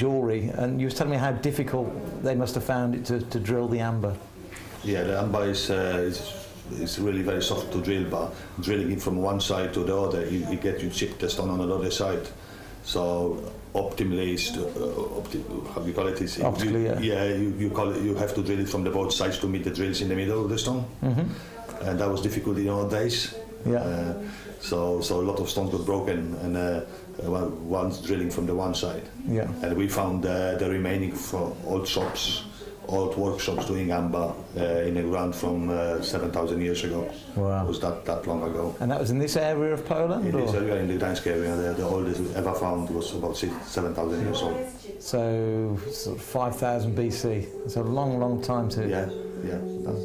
jewellery, and you were telling me how difficult they must have found it to drill the amber. Yeah, the amber is really very soft to drill, but drilling it from one side to the other, you get you chip the stone on the other side. So optimally, how do you call it? Optically, you have to drill it from the both sides to meet the drills in the middle of the stone, and that was difficult in our days. Yeah. So a lot of stones got broken, and one's drilling from the one side. Yeah. And we found the remaining from old shops, old workshops doing amber in the ground from 7,000 years ago. Wow. It was that long ago. And that was in this area of Poland? In this area, in the Gdańsk area, the oldest ever found was about 7,000 years old. So sort of 5,000 BC. It's a long, long time to... Yeah. That's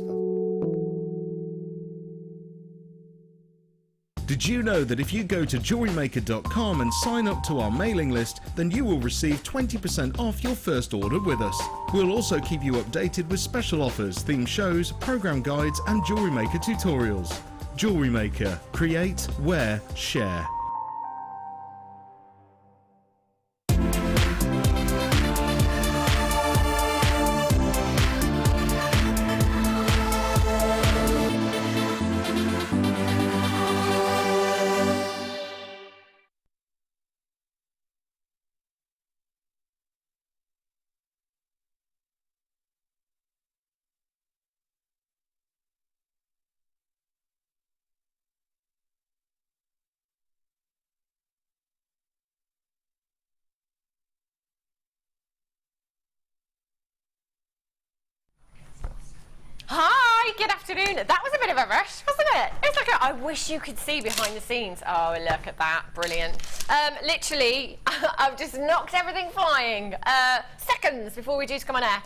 Did you know that if you go to JewelleryMaker.com and sign up to our mailing list, then you will receive 20% off your first order with us. We'll also keep you updated with special offers, theme shows, program guides and Jewellery Maker tutorials. Jewellery Maker. Create, wear, share. Hi, good afternoon. That was a bit of a rush, wasn't it? It's like I wish you could see behind the scenes. Oh, look at that, brilliant. Literally, I've just knocked everything flying. Seconds before we're due to come on air.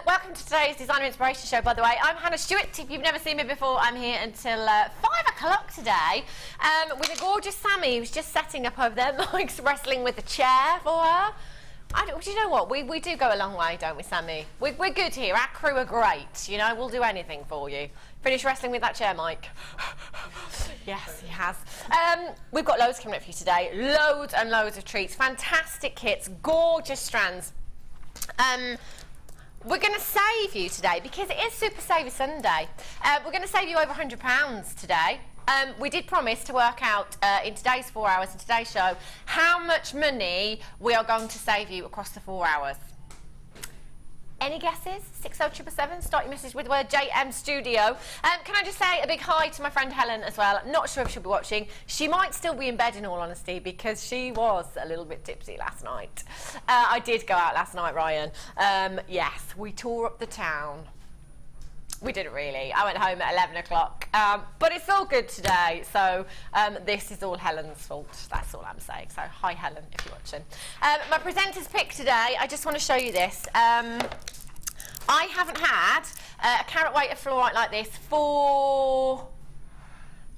Welcome to today's Designer Inspiration Show, by the way. I'm Hannah Stuart. If you've never seen me before, I'm here until 5 o'clock today with a gorgeous Sammi who's just setting up over there, Mike's wrestling with a chair for her. Do you know what? We do go a long way, don't we, Sammi? We're good here. Our crew are great. You know, we'll do anything for you. Finish wrestling with that chair, Mike? Yes, he has. We've got loads coming up for you today. Loads and loads of treats. Fantastic kits. Gorgeous strands. We're going to save you today because it is Super Saver Sunday. We're going to save you over £100 today. We did promise to work out in today's 4 hours, in today's show, how much money we are going to save you across the 4 hours. Any guesses? 60777, start your message with the word JM Studio. Can I just say a big hi to my friend Helen as well. Not sure if she'll be watching. She might still be in bed in all honesty because she was a little bit tipsy last night. I did go out last night, Ryan. Yes, we tore up the town. We didn't really. I went home at 11 o'clock. But it's all good today. So this is all Helen's fault. That's all I'm saying. So hi, Helen, if you're watching. My presenter's pick today, I just want to show you this. I haven't had a carat weight of fluorite like this for...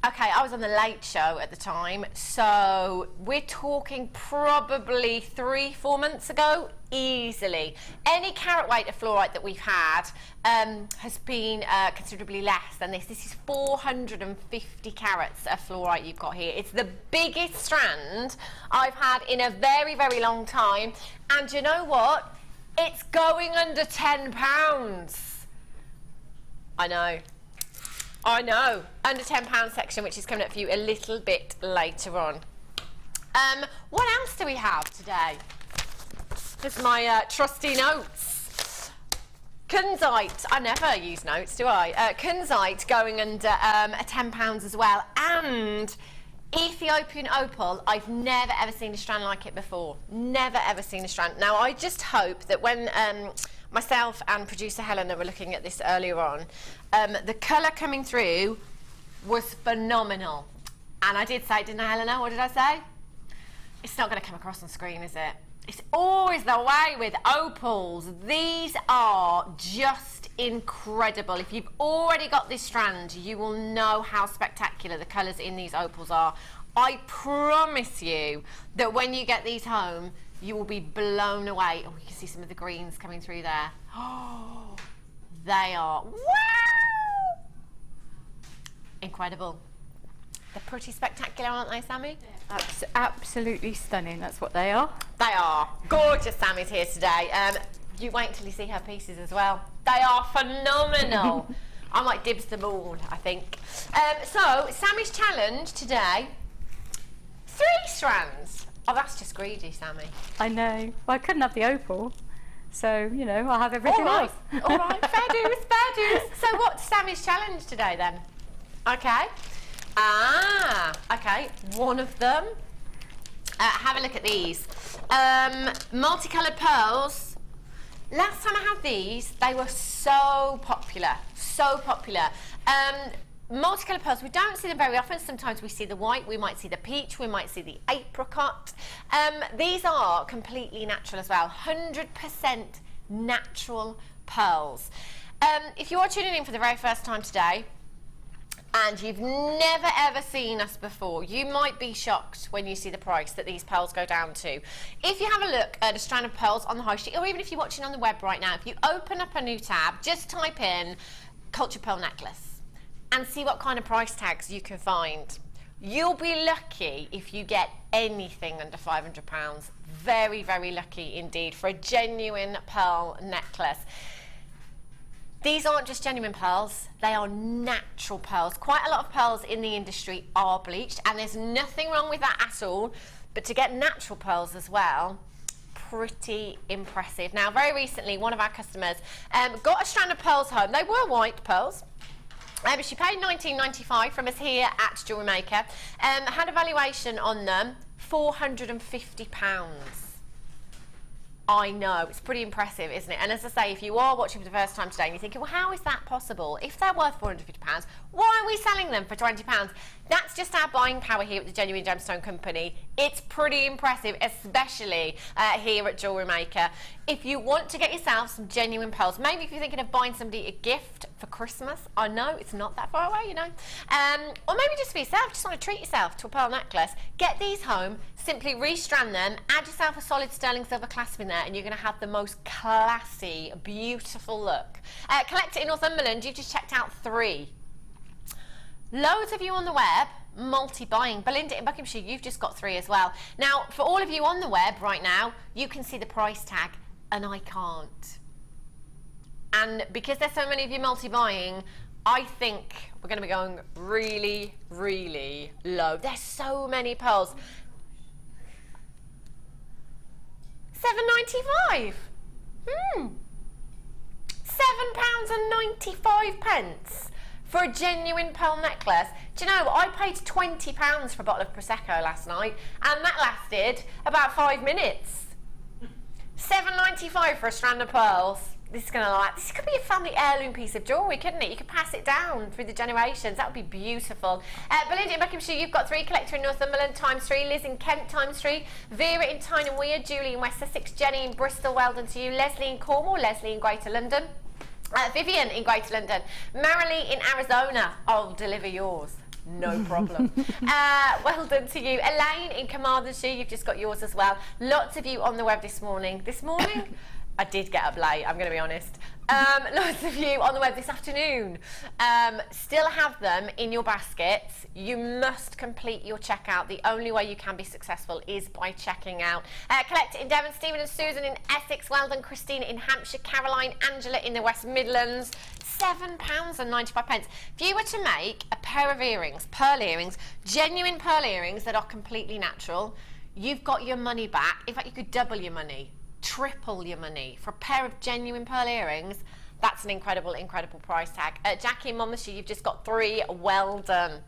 Okay, I was on the Late Show at the time, so we're talking probably 3-4 months ago, easily. Any carat weight of fluorite that we've had has been considerably less than this. This is 450 carats of fluorite you've got here. It's the biggest strand I've had in a very, very long time. And you know what? It's going under £10. I know. I know, under £10 section, which is coming up for you a little bit later on. What else do we have today? Just my trusty notes. Kunzite, I never use notes, do I? Kunzite going under £10 as well. And Ethiopian opal, I've never ever seen a strand like it before. Never ever seen a strand. Now, I just hope that when myself and producer Helena were looking at this earlier on, the colour coming through was phenomenal. And I did say, didn't I, Helena? What did I say? It's not going to come across on screen, is it? It's always the way with opals. These are just incredible. If you've already got this strand, you will know how spectacular the colours in these opals are. I promise you that when you get these home, you will be blown away. Oh, you can see some of the greens coming through there. Oh, they are, wow! Incredible. They're pretty spectacular, aren't they, Sammi? Absolutely stunning, that's what they are. They are. Gorgeous. Sammi's here today. You wait until you see her pieces as well. They are phenomenal. I might dibs them all, I think. So, Sammi's challenge today, 3 strands. Oh, that's just greedy, Sammi. I know. Well, I couldn't have the opal, so, you know, I'll have everything else. All right, fair dues, fair dues. So what's Sammy's challenge today then? Okay. Okay, one of them. Have a look at these. Multicoloured pearls. Last time I had these, they were so popular, so popular. Multicoloured pearls, we don't see them very often. Sometimes we see the white, we might see the peach, we might see the apricot. These are completely natural as well, 100% natural pearls. If you are tuning in for the very first time today, and you've never ever seen us before, you might be shocked when you see the price that these pearls go down to. If you have a look at a strand of pearls on the high street, or even if you're watching on the web right now, if you open up a new tab, just type in culture pearl necklace and see what kind of price tags you can find. You'll be lucky if you get anything under £500. Very, very lucky indeed for a genuine pearl necklace. These aren't just genuine pearls, they are natural pearls. Quite a lot of pearls in the industry are bleached, and there's nothing wrong with that at all, but to get natural pearls as well, pretty impressive. Now, very recently, one of our customers got a strand of pearls home. They were white pearls. But she paid £19.95 from us here at Jewellery Maker. Had a valuation on them, £450. I know, it's pretty impressive, isn't it? And as I say, if you are watching for the first time today and you're thinking, well, how is that possible? If they're worth £450, why are we selling them for £20? That's just our buying power here at the Genuine Gemstone Company. It's pretty impressive, especially here at Jewellery Maker. If you want to get yourself some genuine pearls, maybe if you're thinking of buying somebody a gift for Christmas, I know it's not that far away, you know, or maybe just for yourself, just want to treat yourself to a pearl necklace, get these home, simply restrand them, add yourself a solid sterling silver clasp in there, and you're going to have the most classy, beautiful look. Collect it in Northumberland, you've just checked out 3. Loads of you on the web, multi-buying. Belinda in Buckinghamshire, you've just got 3 as well. Now, for all of you on the web right now, you can see the price tag, and I can't. And because there's so many of you multi-buying, I think we're going to be going really, really low. There's so many pearls. £7.95. £7.95 for a genuine pearl necklace. Do you know, I paid £20 for a bottle of Prosecco last night, and that lasted about 5 minutes. £7.95 for a strand of pearls. This could be a family heirloom piece of jewellery, couldn't it? You could pass it down through the generations. That would be beautiful. Belinda in Buckinghamshire, you've got 3. Collector in Northumberland, ×3. Liz in Kent, ×3. Vera in Tyne and Weir. Julie in West Sussex. Jenny in Bristol, well done to you. Leslie in Cornwall. Leslie in Greater London. Vivian in Greater London. Marilee in Arizona. I'll deliver yours. No problem. Well done to you. Elaine in Carmarthenshire, you've just got yours as well. Lots of you on the web this morning. This morning? I did get up late, I'm going to be honest. Lots of you on the web this afternoon still have them in your baskets. You must complete your checkout. The only way you can be successful is by checking out. Collect in Devon, Stephen and Susan in Essex, well done, Christina in Hampshire, Caroline, Angela in the West Midlands. £7.95. If you were to make a pair of earrings, pearl earrings, genuine pearl earrings that are completely natural, you've got your money back. In fact, you could double your money. Triple your money for a pair of genuine pearl earrings. That's an incredible, incredible price tag. Jackie in Monmouthshire, you've just got 3. Well done.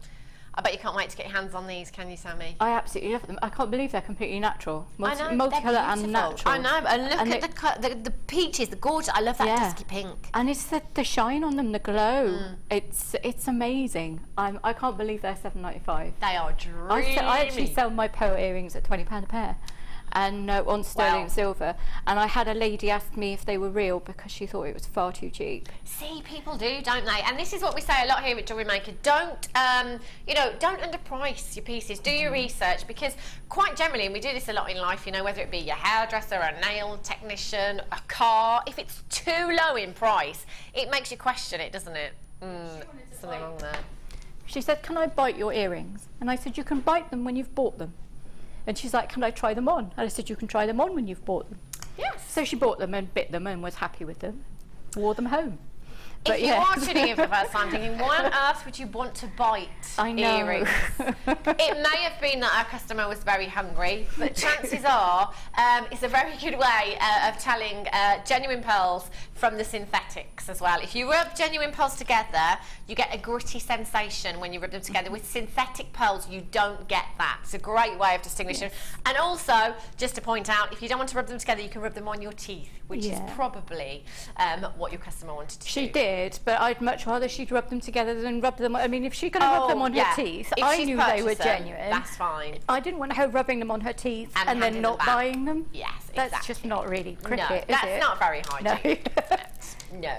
I bet you can't wait to get your hands on these, can you, Sammi? I absolutely love them. I can't believe they're completely natural. I know, Multicolour and natural. I know, and look at the peaches, the gorgeous. I love that dusky pink. And it's the shine on them, the glow. It's amazing. I can't believe they're £7.95. They are dreamy. I actually sell my pearl earrings at £20 a pair. And on sterling silver, and I had a lady ask me if they were real because she thought it was far too cheap. See, people do, don't they? And this is what we say a lot here at Jewellery Maker. Don't don't underprice your pieces. Do your research, because quite generally, and we do this a lot in life, you know, whether it be your hairdresser, a nail technician, a car, if it's too low in price, it makes you question it, doesn't it? Something wrong there. She said, can I bite your earrings? And I said, you can bite them when you've bought them. And she's like, can I try them on? And I said, you can try them on when you've bought them. Yes. So she bought them and bit them and was happy with them, wore them home. But if you are tuning in for the first time thinking, why on earth would you want to bite earrings? It may have been that our customer was very hungry, but chances are it's a very good way of telling genuine pearls from the synthetics as well. If you rub genuine pearls together, you get a gritty sensation when you rub them together. With synthetic pearls, you don't get that. It's a great way of distinguishing. Yes. And also, just to point out, if you don't want to rub them together, you can rub them on your teeth, which is probably what your customer wanted to do. She did, but I'd much rather she'd rub them together than rub them. I mean, if she's going to rub them on her teeth, if I knew they were genuine. That's fine. I didn't want her rubbing them on her teeth and then not buying them. Yes, that's exactly. just not really cricket, no, is that's it? not very hygienic. No. No.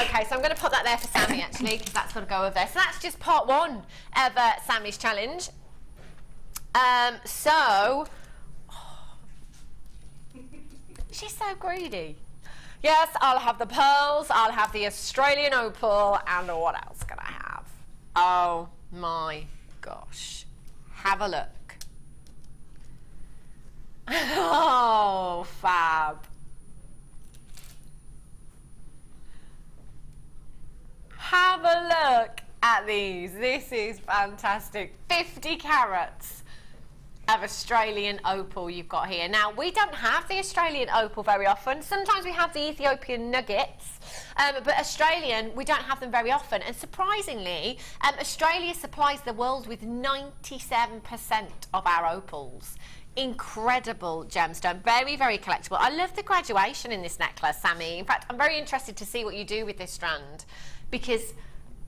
Okay, so I'm going to pop that there for Sammi actually, because that's got to go over there. So that's just part one of Sammi's challenge. She's so greedy. Yes, I'll have the pearls, I'll have the Australian opal, and what else can I have? Oh my gosh. Have a look. Oh, fab. Have a look at these. This is fantastic. 50 carats of Australian opal you've got here. Now, we don't have the Australian opal very often. Sometimes we have the Ethiopian nuggets, but Australian, we don't have them very often. And surprisingly, Australia supplies the world with 97% of our opals. Incredible gemstone, very, very collectible. I love the graduation in this necklace, Sammi. In fact, I'm very interested to see what you do with this strand, because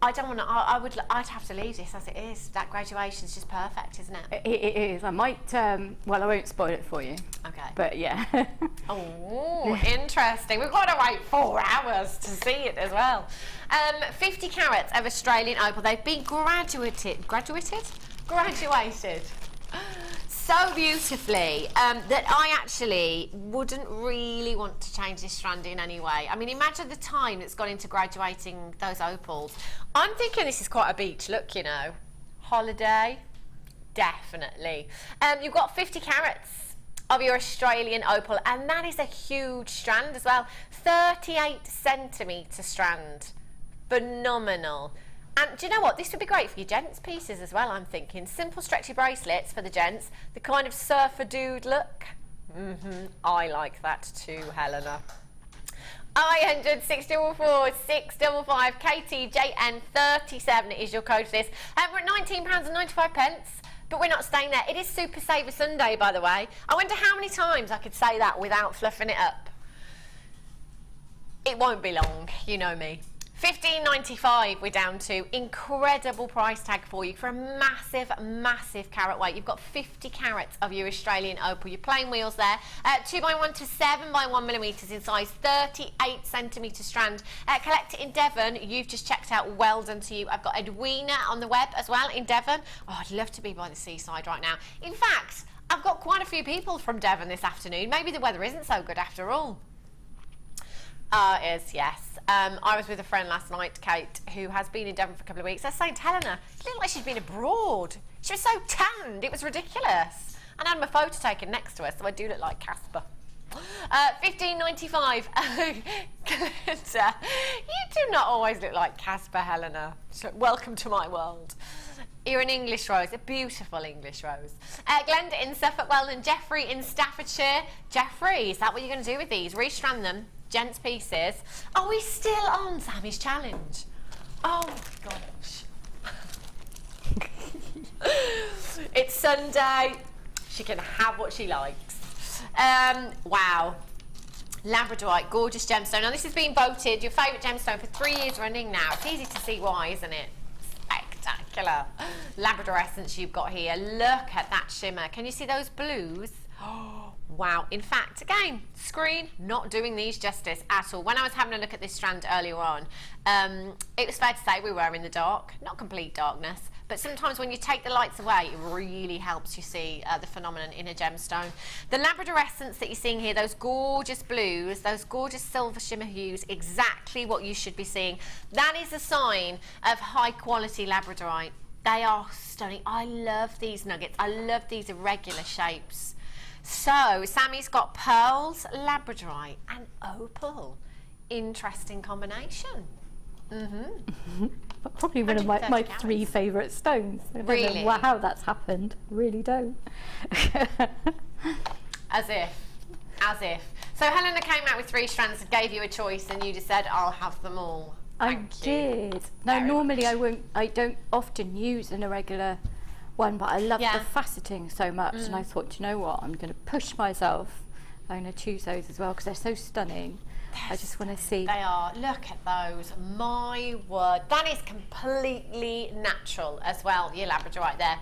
I don't want to. I'd have to leave this as it is. That graduation's just perfect, isn't it? It is. I might. Well, I won't spoil it for you. Okay. But yeah. Oh, interesting. We've got to wait 4 hours to see it as well. 50 carats of Australian opal. They've been graduated. So beautifully that I actually wouldn't really want to change this strand in any way. I mean, imagine the time that's gone into graduating those opals. I'm thinking this is quite a beach look, you know. Holiday, definitely. You've got 50 carats of your Australian opal, and that is a huge strand as well. 38 centimetre strand. Phenomenal. And do you know what? This would be great for your gents' pieces as well, I'm thinking. Simple stretchy bracelets for the gents. The kind of surfer dude look. I like that too, Helena. I100 644 655 KTJN 37 is your code for this. We're at £19.95, but we're not staying there. It is Super Saver Sunday, by the way. I wonder how many times I could say that without fluffing it up. It won't be long, you know me. $15.95 we're down to. Incredible price tag for you for a massive, massive carat weight. You've got 50 carats of your Australian opal. Your plain wheels there. 2x1 to 7x1 millimetres in size. 38 centimetre strand. Collect it in Devon. You've just checked out. Well done to you. I've got Edwina on the web as well in Devon. Oh, I'd love to be by the seaside right now. In fact, I've got quite a few people from Devon this afternoon. Maybe the weather isn't so good after all. It is, yes. I was with a friend last night, Kate, who has been in Devon for a couple of weeks. I was saying to Helena, it looked like she'd been abroad. She was so tanned, it was ridiculous. And I had my photo taken next to her, so I do look like Casper. $15.95. You do not always look like Casper, Helena. So, welcome to my world. You're an English rose, a beautiful English rose. Glenda in Suffolk, Weldon, Jeffrey in Staffordshire. Jeffrey, is that what you're going to do with these? Restrand them. Gents pieces. Are we still on Sammi's challenge? Oh my gosh. It's Sunday. She can have what she likes. Wow. Labradorite, gorgeous gemstone. Now this has been voted your favourite gemstone for 3 years running now. It's easy to see why, isn't it? Spectacular. Labrador essence you've got here. Look at that shimmer. Can you see those blues? Wow. In fact, again, screen not doing these justice at all. When I was having a look at this strand earlier on, it was fair to say we were in the dark. Not complete darkness, but sometimes when you take the lights away, it really helps you see the phenomenon in a gemstone. The labradorescence that you're seeing here, those gorgeous blues, those gorgeous silver shimmer hues, exactly what you should be seeing. That is a sign of high quality labradorite. They are stunning. I love these nuggets. I love these irregular shapes. So Sammi's got pearls, labradorite and opal. Interesting combination. Probably one of my 130 three favourite stones. I don't Really? know how that's happened. I really don't. As if. So Helena came out with 3 strands and gave you a choice and you just said, I'll have them all. I Thank you. did. Now, Very normally much. I don't often use an irregular one, but I love Yeah. the faceting so much, and I thought, you know what, I'm going to push myself. I'm going to choose those as well because they're so stunning. I just want to see. They are. Look at those. My word. That is completely natural as well, your labradorite there.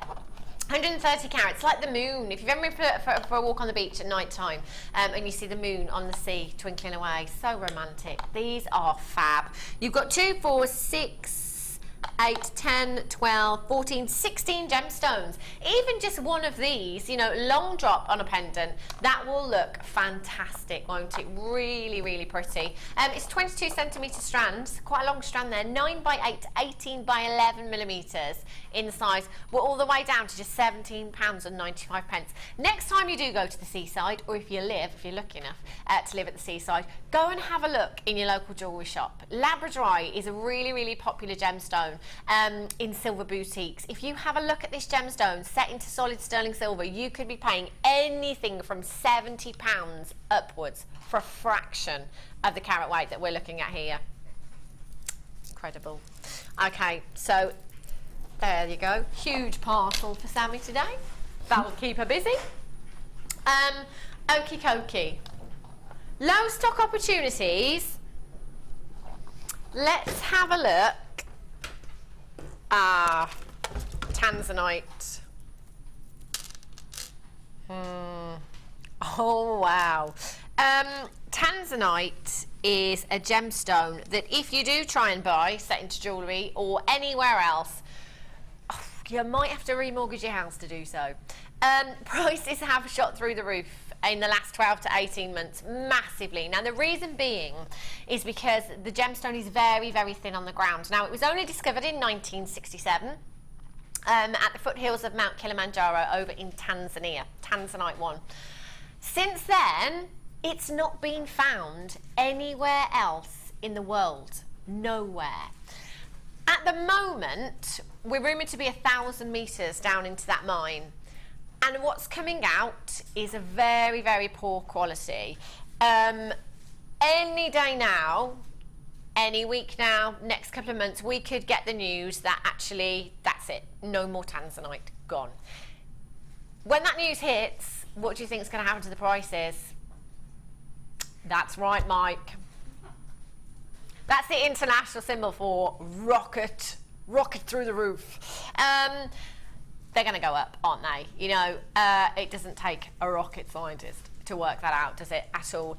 130 carats, like the moon. If you've ever been for a walk on the beach at night time and you see the moon on the sea twinkling away, so romantic. These are fab. You've got 2, 4, 6, 8, 10, 12, 14, 16 gemstones. Even just one of these, you know, long drop on a pendant, that will look fantastic, won't it? Really, really pretty. It's 22 centimetre strands, quite a long strand there, 9 by 8, 18 by 11 millimetres in size. We're all the way down to just £17.95. Next time you do go to the seaside, or if you're lucky enough to live at the seaside, go and have a look in your local jewellery shop. Labradorite is a really, really popular gemstone in silver boutiques. If you have a look at this gemstone set into solid sterling silver, you could be paying anything from £70 upwards for a fraction of the carat weight that we're looking at here. Incredible. Okay, so there you go. Huge parcel for Sammi today. That'll keep her busy. Okie dokie. Low stock opportunities. Let's have a look. Tanzanite. Oh, wow. Tanzanite is a gemstone that if you do try and buy set into jewellery or anywhere else, you might have to remortgage your house to do so. Prices have shot through the roof in the last 12 to 18 months, massively. Now, the reason being is because the gemstone is very, very thin on the ground. Now, it was only discovered in 1967 at the foothills of Mount Kilimanjaro over in Tanzania, Tanzanite 1. Since then, it's not been found anywhere else in the world, nowhere. At the moment, we're rumoured to be 1,000 metres down into that mine. And what's coming out is a very, very poor quality. Any day now, any week now, next couple of months, we could get the news that actually, that's it, no more Tanzanite, gone. When that news hits, what do you think is going to happen to the prices? That's right, Mike. That's the international symbol for rocket through the roof. They're going to go up, aren't they? You know, it doesn't take a rocket scientist to work that out, does it, at all?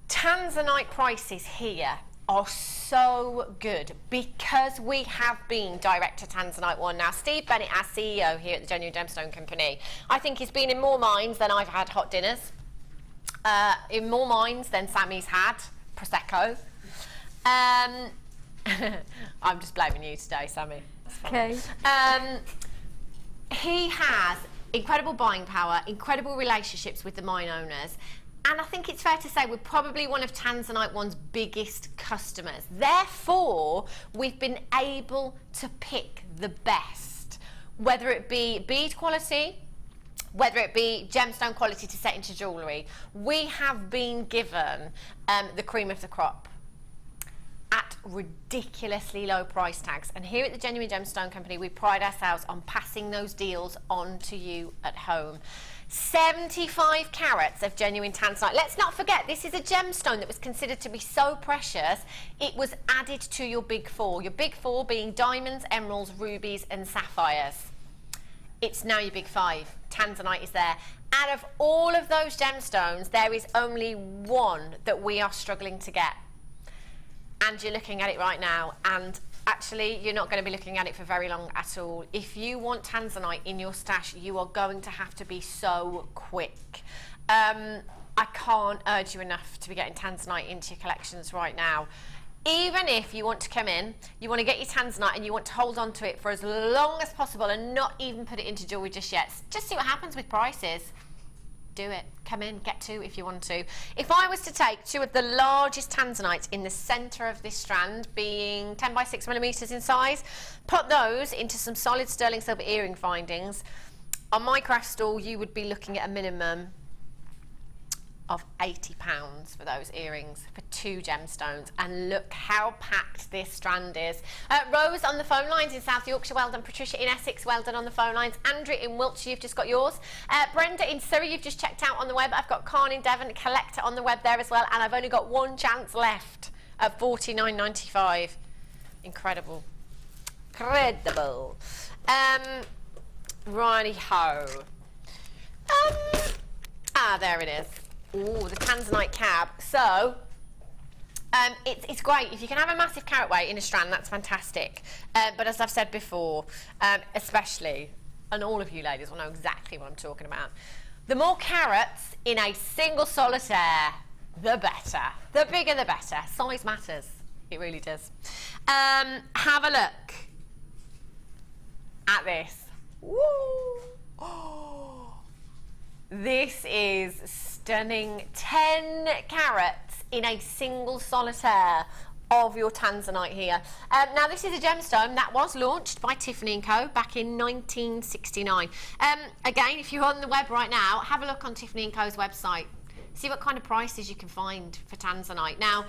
Tanzanite prices here are so good because we have been direct to Tanzanite 1. Now, Steve Bennett, our CEO here at the Genuine Gemstone Company, I think he's been in more mines than I've had hot dinners, in more mines than Sammi's had Prosecco. I'm just blaming you today, Sammi. Okay. He has incredible buying power, incredible relationships with the mine owners, and I think it's fair to say we're probably one of Tanzanite 1's biggest customers. Therefore, we've been able to pick the best, whether it be bead quality, whether it be gemstone quality to set into jewellery. We have been given the cream of the crop at ridiculously low price tags, and here at the Genuine Gemstone Company we pride ourselves on passing those deals on to you at home. 75 carats of genuine tanzanite. Let's not forget, this is a gemstone that was considered to be so precious it was added to your big four being diamonds, emeralds, rubies and sapphires. It's now your big 5. Tanzanite is there. Out of all of those gemstones, there is only one that we are struggling to get. And you're looking at it right now, and actually, you're not going to be looking at it for very long at all. If you want tanzanite in your stash, you are going to have to be so quick. I can't urge you enough to be getting tanzanite into your collections right now. Even if you want to come in, you want to get your tanzanite and you want to hold on to it for as long as possible and not even put it into jewellery just yet. Just see what happens with prices. Do it. Come in, get two if you want to. If I was to take two of the largest tanzanites in the centre of this strand, being 10 by 6 millimetres in size, put those into some solid sterling silver earring findings, on my craft stall you would be looking at a minimum of £80 for those earrings for 2 gemstones, and look how packed this strand is. Rose on the phone lines in South Yorkshire, well done. Patricia in Essex, well done on the phone lines. Andrew in Wiltshire, you've just got yours. Brenda in Surrey, you've just checked out on the web. I've got Khan in Devon, Collector on the web there as well, and I've only got one chance left at $49.95. Incredible. Incredible. Righty-ho. There it is. Ooh, the tanzanite cab. So, it's great. If you can have a massive carat weight in a strand, that's fantastic. But as I've said before, especially, and all of you ladies will know exactly what I'm talking about, the more carats in a single solitaire, the better. The bigger, the better. Size matters. It really does. Have a look at this. Woo! Oh, this is stunning. 10 carats in a single solitaire of your tanzanite here. Now this is a gemstone that was launched by Tiffany & Co back in 1969. Again, if you're on the web right now, have a look on Tiffany & Co.'s website. See what kind of prices you can find for tanzanite. Now,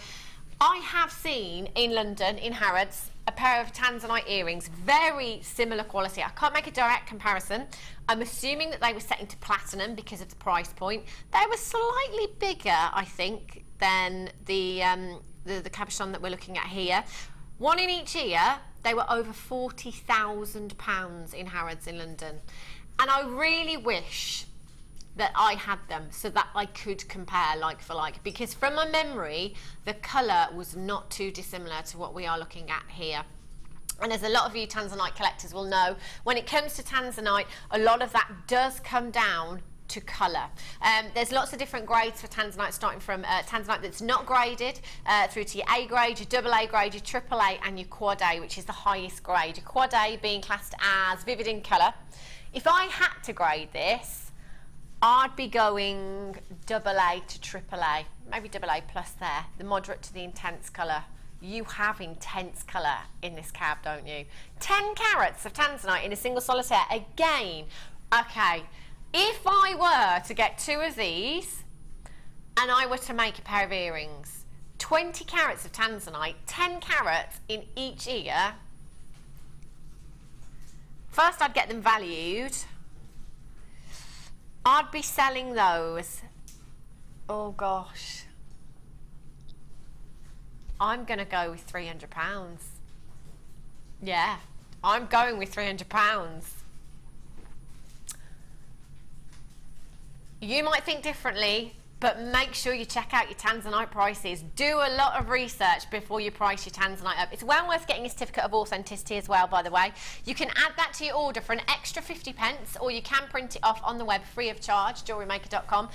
I have seen in London, in Harrods, a pair of tanzanite earrings, very similar quality. I can't make a direct comparison. I'm assuming that they were set into platinum because of the price point. They were slightly bigger, I think, than the cabochon that we're looking at here. One in each ear. They were over £40,000 in Harrods in London. And I really wish that I had them so that I could compare like for like, because from my memory the colour was not too dissimilar to what we are looking at here. And as a lot of you tanzanite collectors will know, when it comes to tanzanite, a lot of that does come down to colour. There's lots of different grades for tanzanite, starting from tanzanite that's not graded through to your A grade, your double A grade, your triple A and your quad A, which is the highest grade. Your quad A being classed as vivid in colour. If I had to grade this, I'd be going double A to triple A, maybe double A plus there, the moderate to the intense colour. You have intense colour in this cab, don't you? 10 carats of tanzanite in a single solitaire. Again, okay, if I were to get 2 of these and I were to make a pair of earrings, 20 carats of tanzanite, 10 carats in each ear. First I'd get them valued. I'd be selling those, oh gosh, I'm going to go with £300. Yeah, I'm going with £300. You might think differently, but make sure you check out your tanzanite prices. Do a lot of research before you price your tanzanite up. It's well worth getting a certificate of authenticity as well, by the way. You can add that to your order for an extra 50p, or you can print it off on the web free of charge, JewelleryMaker.com.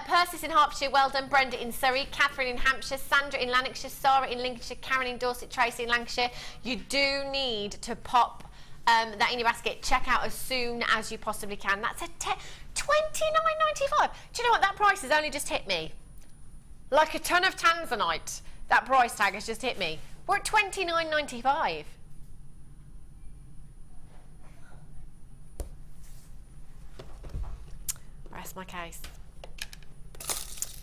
Persis in Hertfordshire, well done. Brenda in Surrey, Catherine in Hampshire, Sandra in Lanarkshire, Sarah in Lincolnshire, Karen in Dorset, Tracy in Lancashire. You do need to pop that in your basket. Check out as soon as you possibly can. That's a $29.95. Do you know what? That price has only just hit me. Like a ton of tanzanite, that price tag has just hit me. We're at $29.95. Rest my case.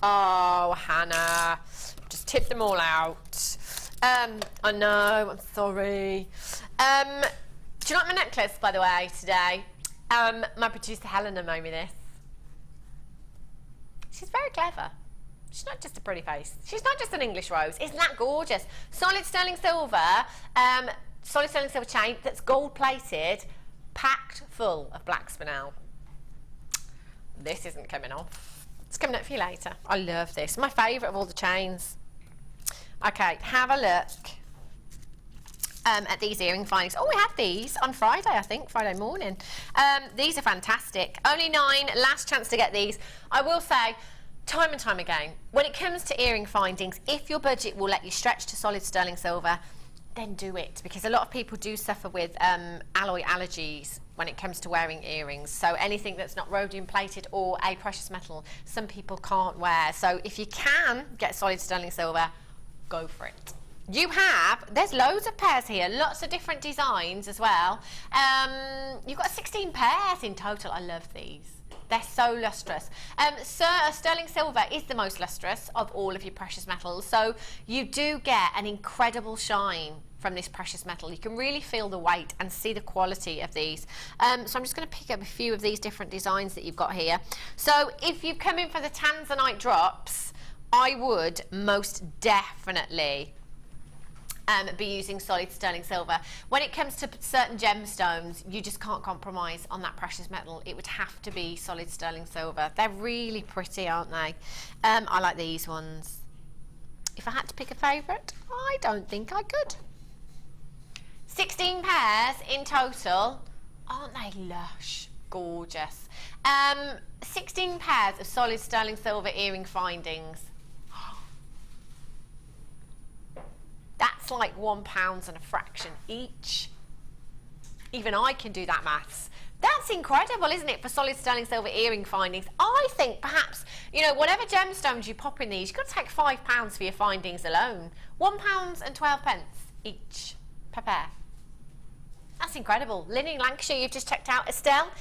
Oh, Hannah, just tipped them all out. I know, I'm sorry. Do you like my necklace, by the way, today? My producer Helena made me this. She's very clever. She's not just a pretty face. She's not just an English rose. Isn't that gorgeous? Solid sterling silver chain that's gold plated, packed full of black spinel. This isn't coming off. It's coming up for you later. I love this. My favourite of all the chains. Okay, have a look at these earring findings. Oh, we had these on Friday, I think, Friday morning. These are fantastic. Only 9, last chance to get these. I will say, time and time again, when it comes to earring findings, if your budget will let you stretch to solid sterling silver, then do it, because a lot of people do suffer with alloy allergies when it comes to wearing earrings. So anything that's not rhodium plated or a precious metal, some people can't wear. So if you can get solid sterling silver, go for it. There's loads of pairs here, lots of different designs as well. You've got 16 pairs in total. I love these. They're so lustrous. Sterling silver is the most lustrous of all of your precious metals, so you do get an incredible shine from this precious metal. You can really feel the weight and see the quality of these. So I'm just going to pick up a few of these different designs that you've got here. So if you've come in for the tanzanite drops, I would most definitely be using solid sterling silver. When it comes to certain gemstones, you just can't compromise on that precious metal. It would have to be solid sterling silver. They're really pretty, aren't they? I like these ones. If I had to pick a favourite, I don't think I could. 16 pairs in total. Aren't they lush? Gorgeous. 16 pairs of solid sterling silver earring findings. That's like £1 and a fraction each. Even I can do that maths. That's incredible, isn't it, for solid sterling silver earring findings? I think perhaps, you know, whatever gemstones you pop in these, you've got to take £5 for your findings alone. £1 and 12 pence each per pair. That's incredible. Lynn in Lancashire, you've just checked out. Estelle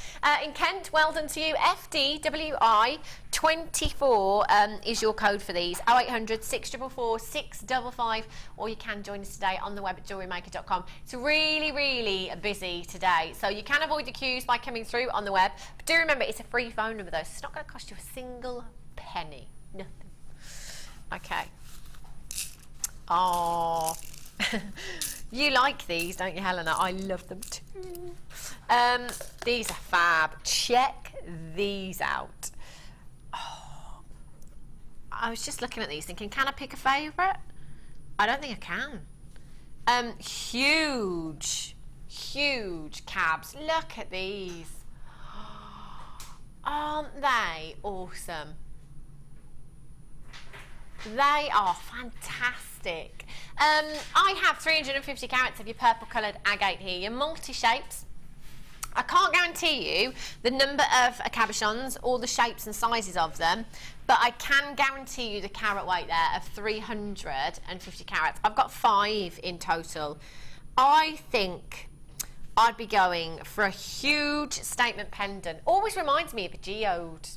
in Kent, well done to you. FDWI24 is your code for these. 0800 644 655, or you can join us today on the web at JewelleryMaker.com. It's really, really busy today, so you can avoid the queues by coming through on the web. But do remember, it's a free phone number though, so it's not going to cost you a single penny. Nothing. Okay. Oh. You like these, don't you, Helena? I love them too. These are fab. Check these out. Oh, I was just looking at these thinking, can I pick a favourite? I don't think I can. Huge cabs. Look at these. Aren't they awesome? They are fantastic. I have 350 carats of your purple coloured agate here, your multi-shapes. I can't guarantee you the number of cabochons or the shapes and sizes of them, but I can guarantee you the carat weight there of 350 carats. I've got 5 in total. I think I'd be going for a huge statement pendant. Always reminds me of a geode.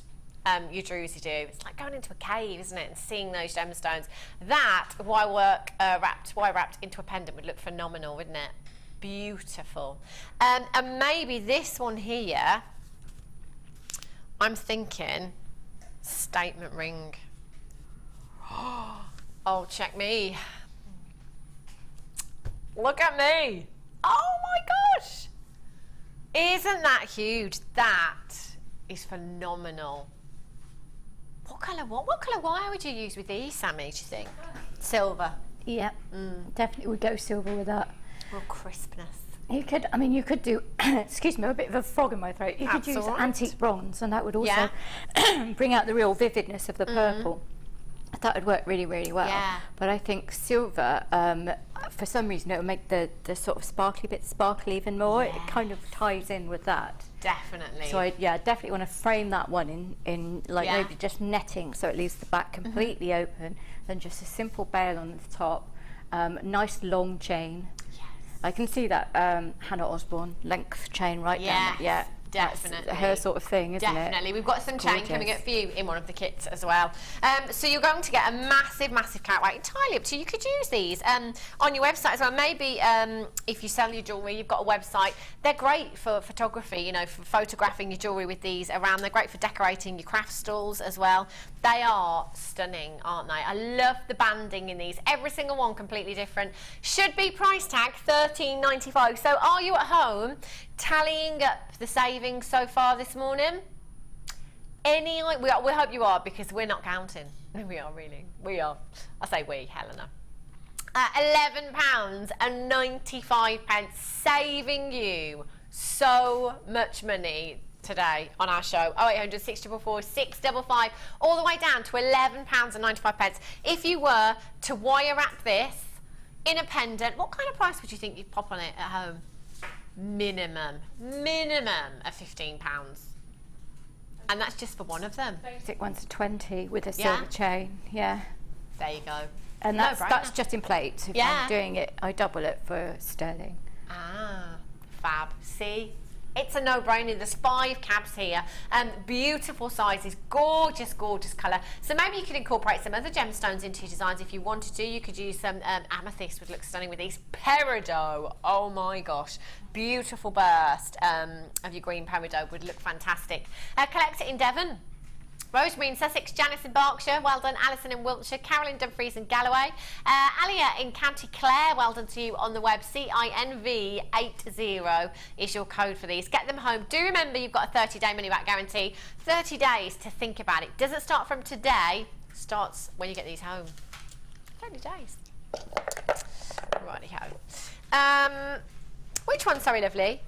Your Drury do. It's like going into a cave, isn't it, and seeing those gemstones. That wire wrapped into a pendant would look phenomenal, wouldn't it? Beautiful. And maybe this one here, I'm thinking statement ring. Oh, check me. Look at me. Oh my gosh. Isn't that huge? That is phenomenal. What colour wire would you use with these, Sammi, do you think? Silver. Yeah, definitely would go silver with that. Well, crispness. You could, I mean, you could do, excuse me, a bit of a frog in my throat. You could use antique bronze, and that would also bring out the real vividness of the purple. That would work really, really well. Yeah. But I think silver, for some reason, it would make the sort of sparkly bit sparkle even more. Yes. It kind of ties in with that. Definitely. So I definitely want to frame that one in like maybe just netting, so it leaves the back completely open, then just a simple bail on the top, nice long chain. Yes. I can see that Hannah Osborne length chain right down. Yeah. Definitely. That's her sort of thing, isn't it? Definitely. We've got some chain coming up for you in one of the kits as well. So you're going to get a massive carat weight. Entirely up to you. You could use these on your website as well. Maybe if you sell your jewellery, you've got a website. They're great for photography, you know, for photographing your jewellery with these around. They're great for decorating your craft stalls as well. They are stunning, aren't they? I love the banding in these. Every single one completely different. Should be price tag $13.95. So are you at home tallying up the savings so far this morning? We hope you are, because we're not counting. We are, really. We are. I say we, Helena. £11.95, saving you so much money today on our show. 0800 644 655, all the way down to £11.95. If you were to wire wrap this in a pendant, what kind of price would you think you'd pop on it at home? Minimum of £15. And that's just for one of them. Basic one's a 20 with a silver chain, yeah. There you go. And that's just in plates. If I'm doing it, I double it for sterling. Ah, fab. See? It's a no-brainer. There's 5 cabs here. Beautiful sizes, gorgeous, gorgeous colour. So maybe you could incorporate some other gemstones into your designs if you wanted to. You could use some amethyst, would look stunning with these. Peridot, oh my gosh. Beautiful burst of your green peridot would look fantastic. Collect it in Devon. Rosemary in Sussex, Janice in Berkshire, well done. Alison in Wiltshire, Carolyn Dumfries in Galloway, Alia in County Clare, well done to you on the web. CINV80 is your code for these. Get them home. Do remember you've got a 30-day money-back guarantee. 30 days to think about it. Doesn't start from today, starts when you get these home. 30 days. Righty-ho. Which one, sorry, lovely?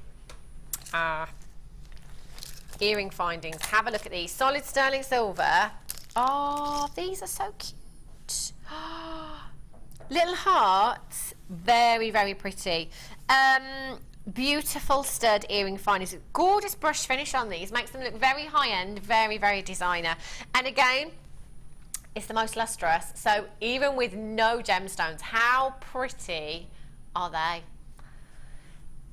Earring findings. Have a look at these. Solid sterling silver. Oh, these are so cute. Little hearts. Very, very pretty. Beautiful stud earring findings. Gorgeous brush finish on these. Makes them look very high-end, very, very designer. And again, it's the most lustrous. So even with no gemstones, how pretty are they?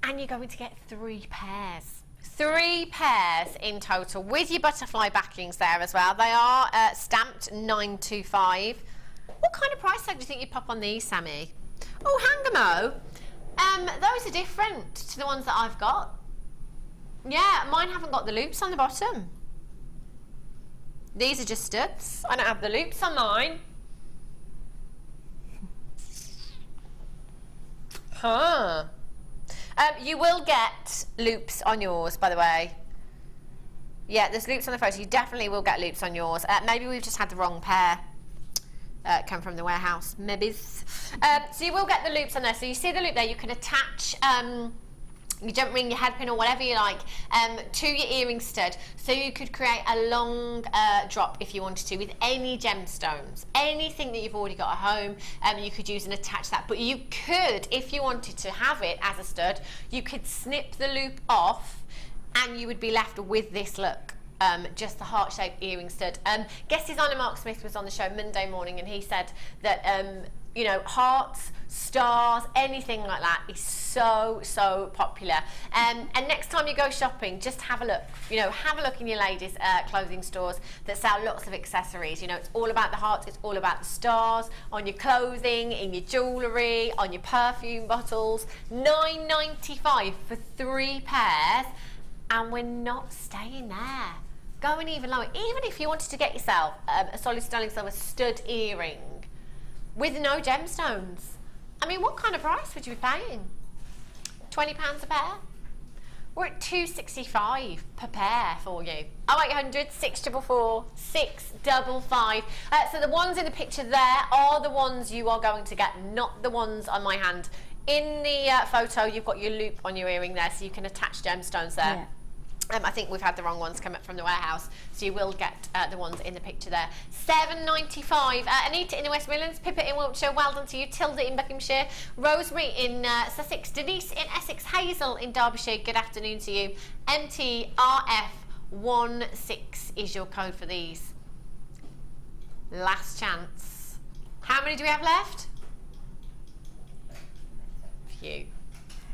And you're going to get 3 pairs. 3 pairs in total with your butterfly backings there as well. They are stamped 925. What kind of price tag do you think you'd pop on these, Sammy? Oh, Hangamo. Those are different to the ones that I've got. Yeah, mine haven't got the loops on the bottom. These are just studs. I don't have the loops on mine. Huh. You will get loops on yours, by the way. Yeah, there's loops on the photo. You definitely will get loops on yours. Maybe we've just had the wrong pair come from the warehouse. Maybe. So you will get the loops on there. So you see the loop there. You can attach your jump ring, your head pin, or whatever you like, to your earring stud. So you could create a long drop if you wanted to with any gemstones. Anything that you've already got at home, you could use and attach that. But you could, if you wanted to have it as a stud, you could snip the loop off and you would be left with this look. Just the heart-shaped earring stud. Guest designer Mark Smith was on the show Monday morning and he said that you know, hearts, stars, anything like that is so, so popular. And next time you go shopping, just have a look. You know, have a look in your ladies' clothing stores that sell lots of accessories. You know, it's all about the hearts, it's all about the stars, on your clothing, in your jewellery, on your perfume bottles. $9.95 for 3 pairs, and we're not staying there. Going even lower. Even if you wanted to get yourself a solid sterling silver stud earring with no gemstones. I mean, what kind of price would you be paying? £20 a pair? We're at $2.65 per pair for you. 0800 644 655. So the ones in the picture there are the ones you are going to get, not the ones on my hand. In the photo, you've got your loop on your earring there, so you can attach gemstones there. Yeah. I think we've had the wrong ones come up from the warehouse, so you will get the ones in the picture there. $7.95. Anita in the West Midlands, Pippa in Wiltshire, well done to you. Tilda in Buckinghamshire, Rosemary in Sussex, Denise in Essex, Hazel in Derbyshire, good afternoon to you. MTRF16 is your code for these. Last chance. How many do we have left? Few.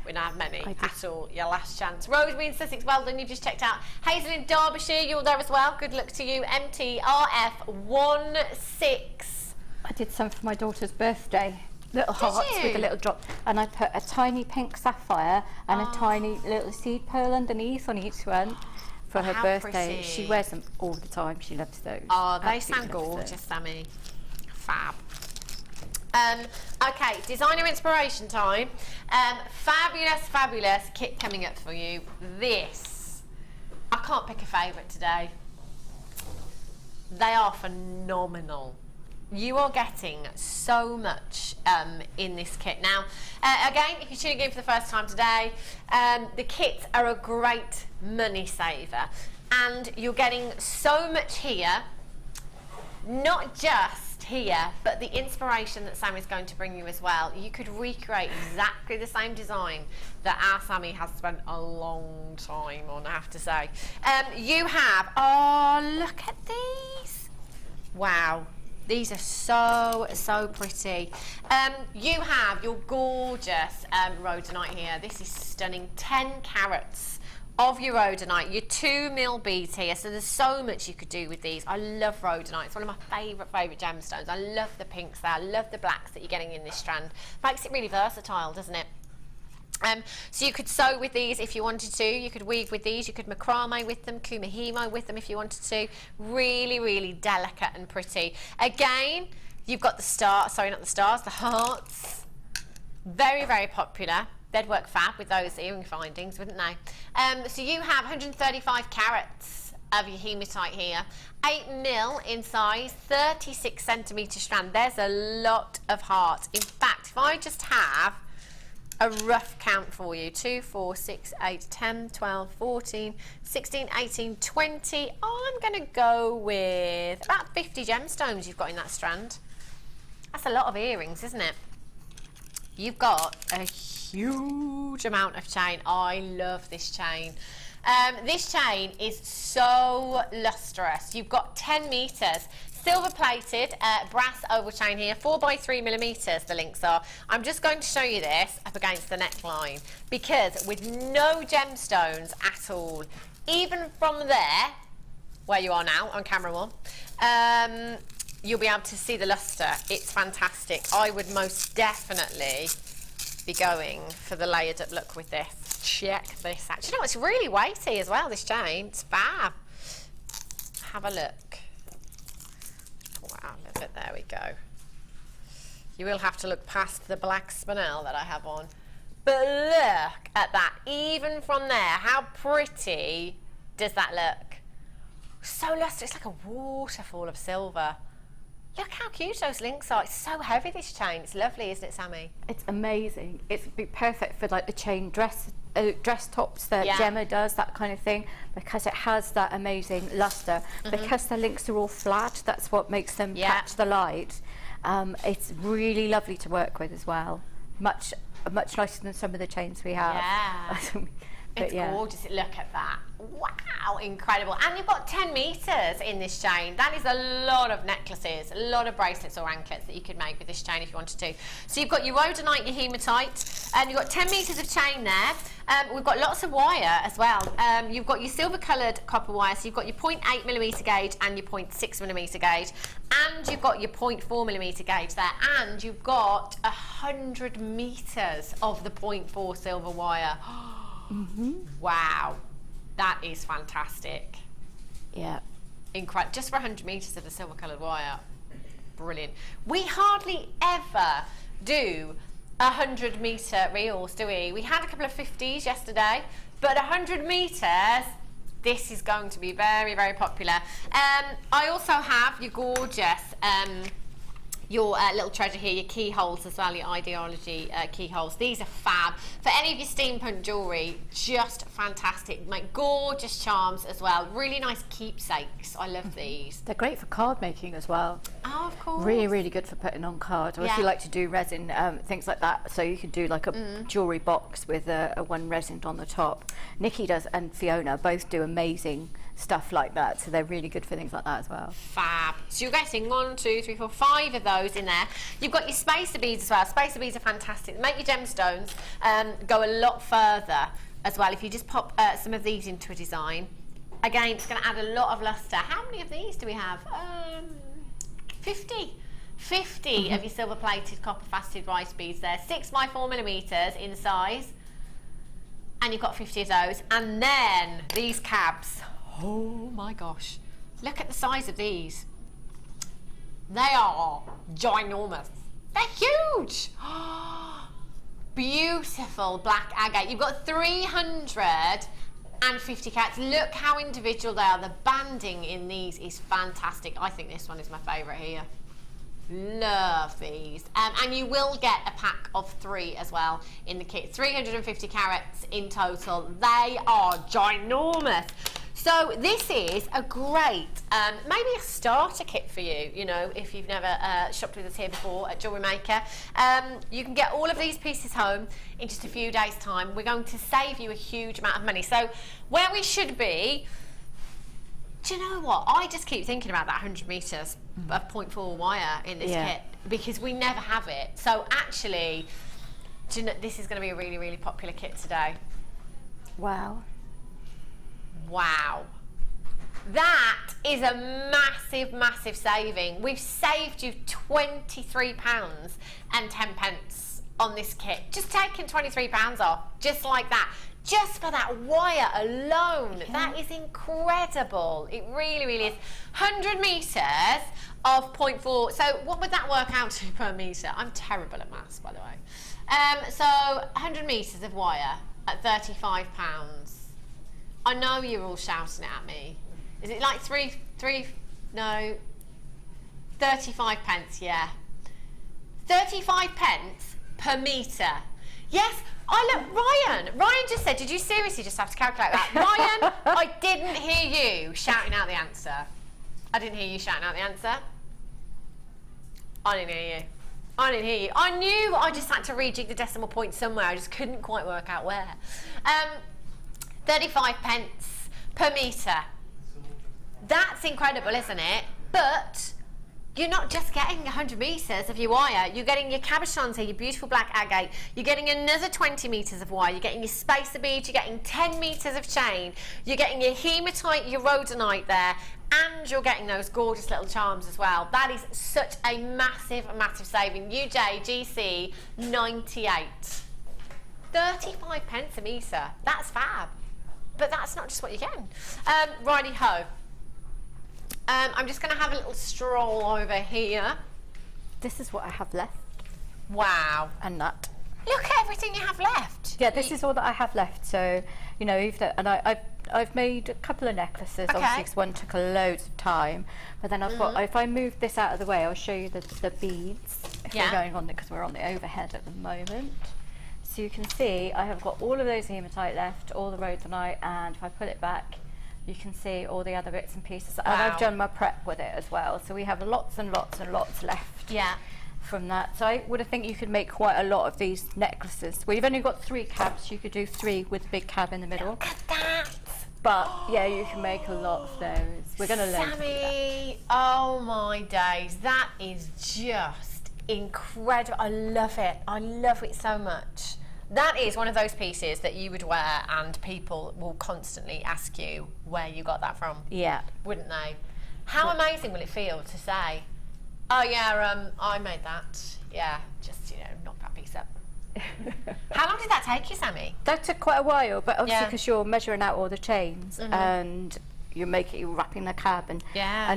We don't have many at all. Your last chance. Rosemary in Sussex, well done. You've just checked out. Hazel in Derbyshire, you're there as well. Good luck to you. MTRF16. I did some for my daughter's birthday. Little hearts with a little drop. And I put a tiny pink sapphire and a tiny little seed pearl underneath on each one for her birthday. Pretty. She wears them all the time. She loves those. Oh, they sound gorgeous, Sammy. Fab. Okay, designer inspiration time. Fabulous, fabulous kit coming up for you. This, I can't pick a favourite today. They are phenomenal. You are getting so much in this kit. Now, again, if you're tuning in for the first time today, the kits are a great money saver. And you're getting so much here, not just here, but the inspiration that Sammi's going to bring you as well. You could recreate exactly the same design that our Sammi has spent a long time on, I have to say. You have, oh, look at these. Wow. These are so pretty. You have your gorgeous rhodonite here. This is stunning. 10 carats of your rhodonite, your 2mm beads here. So there's so much you could do with these. I love rhodonite. It's one of my favourite gemstones. I love the pinks there. I love the blacks that you're getting in this strand. Makes it really versatile, doesn't it? So you could sew with these if you wanted to. You could weave with these. You could macrame with them, kumihimo with them if you wanted to. Really delicate and pretty. Again, you've got the the hearts. Very popular. They'd work fab with those earring findings, wouldn't they? So you have 135 carats of your hematite here. 8mm in size, 36 centimetre strand. There's a lot of hearts. In fact, if I just have a rough count for you, 2, 4, 6, 8, 10, 12, 14, 16, 18, 20. I'm going to go with about 50 gemstones you've got in that strand. That's a lot of earrings, isn't it? You've got a huge amount of chain. I love this chain. This chain is so lustrous. You've got 10 metres. Silver plated brass oval chain here, 4 by 3mm the links are. I'm just going to show you this up against the neckline because with no gemstones at all, even from there, where you are now on camera 1, you'll be able to see the lustre. It's fantastic. I would most definitely be going for the layered up look with this. Check this out. Do you know, it's really weighty as well, this chain. It's fab. Have a look. Wow, a little bit, there we go. You will have to look past the black spinel that I have on. But look at that, even from there, how pretty does that look? So lustrous, it's like a waterfall of silver. Look how cute those links are. It's so heavy, this chain. It's lovely, isn't it, Sammi? It's amazing. It'd be perfect for like the chain dress tops that Gemma does, that kind of thing, because it has that amazing luster. Because the links are all flat, that's what makes them catch the light. It's really lovely to work with as well. Much nicer than some of the chains we have. Yeah. It's gorgeous. Look at that. Wow, incredible. And you've got 10 metres in this chain. That is a lot of necklaces, a lot of bracelets or anklets that you could make with this chain if you wanted to. So you've got your rhodonite, your hematite, and you've got 10 metres of chain there. We've got lots of wire as well. You've got your silver coloured copper wire, so you've got your 0.8mm gauge and your 0.6mm gauge, and you've got your 0.4mm gauge there, and you've got 100 metres of the 0.4 silver wire. Wow, that is fantastic. Yeah. Incredible. Just for 100 metres of the silver coloured wire. Brilliant. We hardly ever do 100 metre reels, do we? We had a couple of 50s yesterday, but 100 metres, this is going to be very, very popular. I also have your gorgeous your little treasure here, your keyholes as well, your ideology keyholes. These are fab. For any of your steampunk jewellery, just fantastic. Make gorgeous charms as well. Really nice keepsakes. I love these. They're great for card making as well. Oh, of course. Really, really good for putting on cards. Or if you like to do resin, things like that. So you could do like a jewellery box with a one resined on the top. Nikki does, and Fiona both do amazing stuff like that, so they're really good for things like that as well. Fab. So you're getting 1, 2, 3, 4, 5 of those in there. You've got your spacer beads as well. Spacer beads are fantastic. They make your gemstones go a lot further as well. If you just pop some of these into a design, again, it's going to add a lot of luster. How many of these do we have? 50. 50 of your silver plated copper faceted rice beads there. 6 by 4mm in size, and you've got 50 of those. And then these cabs. Oh my gosh, look at the size of these. They are ginormous. They're huge. Beautiful black agate. You've got 350 carats. Look how individual they are. The banding in these is fantastic. I think this one is my favourite here. Love these. And you will get a pack of 3 as well in the kit. 350 carats in total. They are ginormous. So this is a great, maybe a starter kit for you, you know, if you've never shopped with us here before at Jewellery Maker. You can get all of these pieces home in just a few days' time. We're going to save you a huge amount of money. So where we should be, do you know what? I just keep thinking about that 100 metres of 0.4 wire in this kit because we never have it. So actually, do you know, this is going to be a really, really popular kit today. Wow. Wow. That is a massive, massive saving. We've saved you £23.10 on this kit. Just taking £23 off, just like that. Just for that wire alone. Yeah. That is incredible. It really, really is. 100 metres of 0.4. So what would that work out to per metre? I'm terrible at maths, by the way. So 100 metres of wire at £35. I know you're all shouting at me. Is it like 35 pence, yeah. 35 pence per metre. Yes, Ryan just said, did you seriously just have to calculate that? Ryan, I didn't hear you shouting out the answer. I didn't hear you shouting out the answer. I didn't hear you. I didn't hear you. I knew I just had to rejig the decimal point somewhere. I just couldn't quite work out where. 35 pence per metre. That's incredible, isn't it? But you're not just getting 100 metres of your wire, you're getting your cabochons here, your beautiful black agate, you're getting another 20 metres of wire, you're getting your spacer beads, you're getting 10 metres of chain, you're getting your hematite, your rhodonite there, and you're getting those gorgeous little charms as well. That is such a massive, massive saving. UJGC 98. 35 pence a metre. That's fab. But that's not just what you're getting. Righty-ho. I'm just going to have a little stroll over here. This is what I have left. Wow. And that. Look at everything you have left. Yeah, this is all that I have left. So, you know, and I've made a couple of necklaces, obviously, because one took loads of time. But then I thought, if I move this out of the way, I'll show you the beads. If we're going on it, because we're on the overhead at the moment. So you can see I have got all of those hematite left, all the rhodonite, and if I pull it back, you can see all the other bits and pieces. Wow. And I've done my prep with it as well. So we have lots and lots and lots left from that. So I would think you could make quite a lot of these necklaces. Well, you've only got 3 cabs. You could do 3 with a big cab in the middle. Look at that. But yeah, you can make a lot of those. We're going to learn to do Sammi, oh my days. That is just incredible. I love it. I love it so much. That is one of those pieces that you would wear and people will constantly ask you where you got that from. Yeah. Wouldn't they? How amazing will it feel to say, oh yeah, I made that. Yeah, just, you know, knock that piece up. How long did that take you, Sammi? That took quite a while, but obviously because you're measuring out all the chains and you're wrapping the cab, and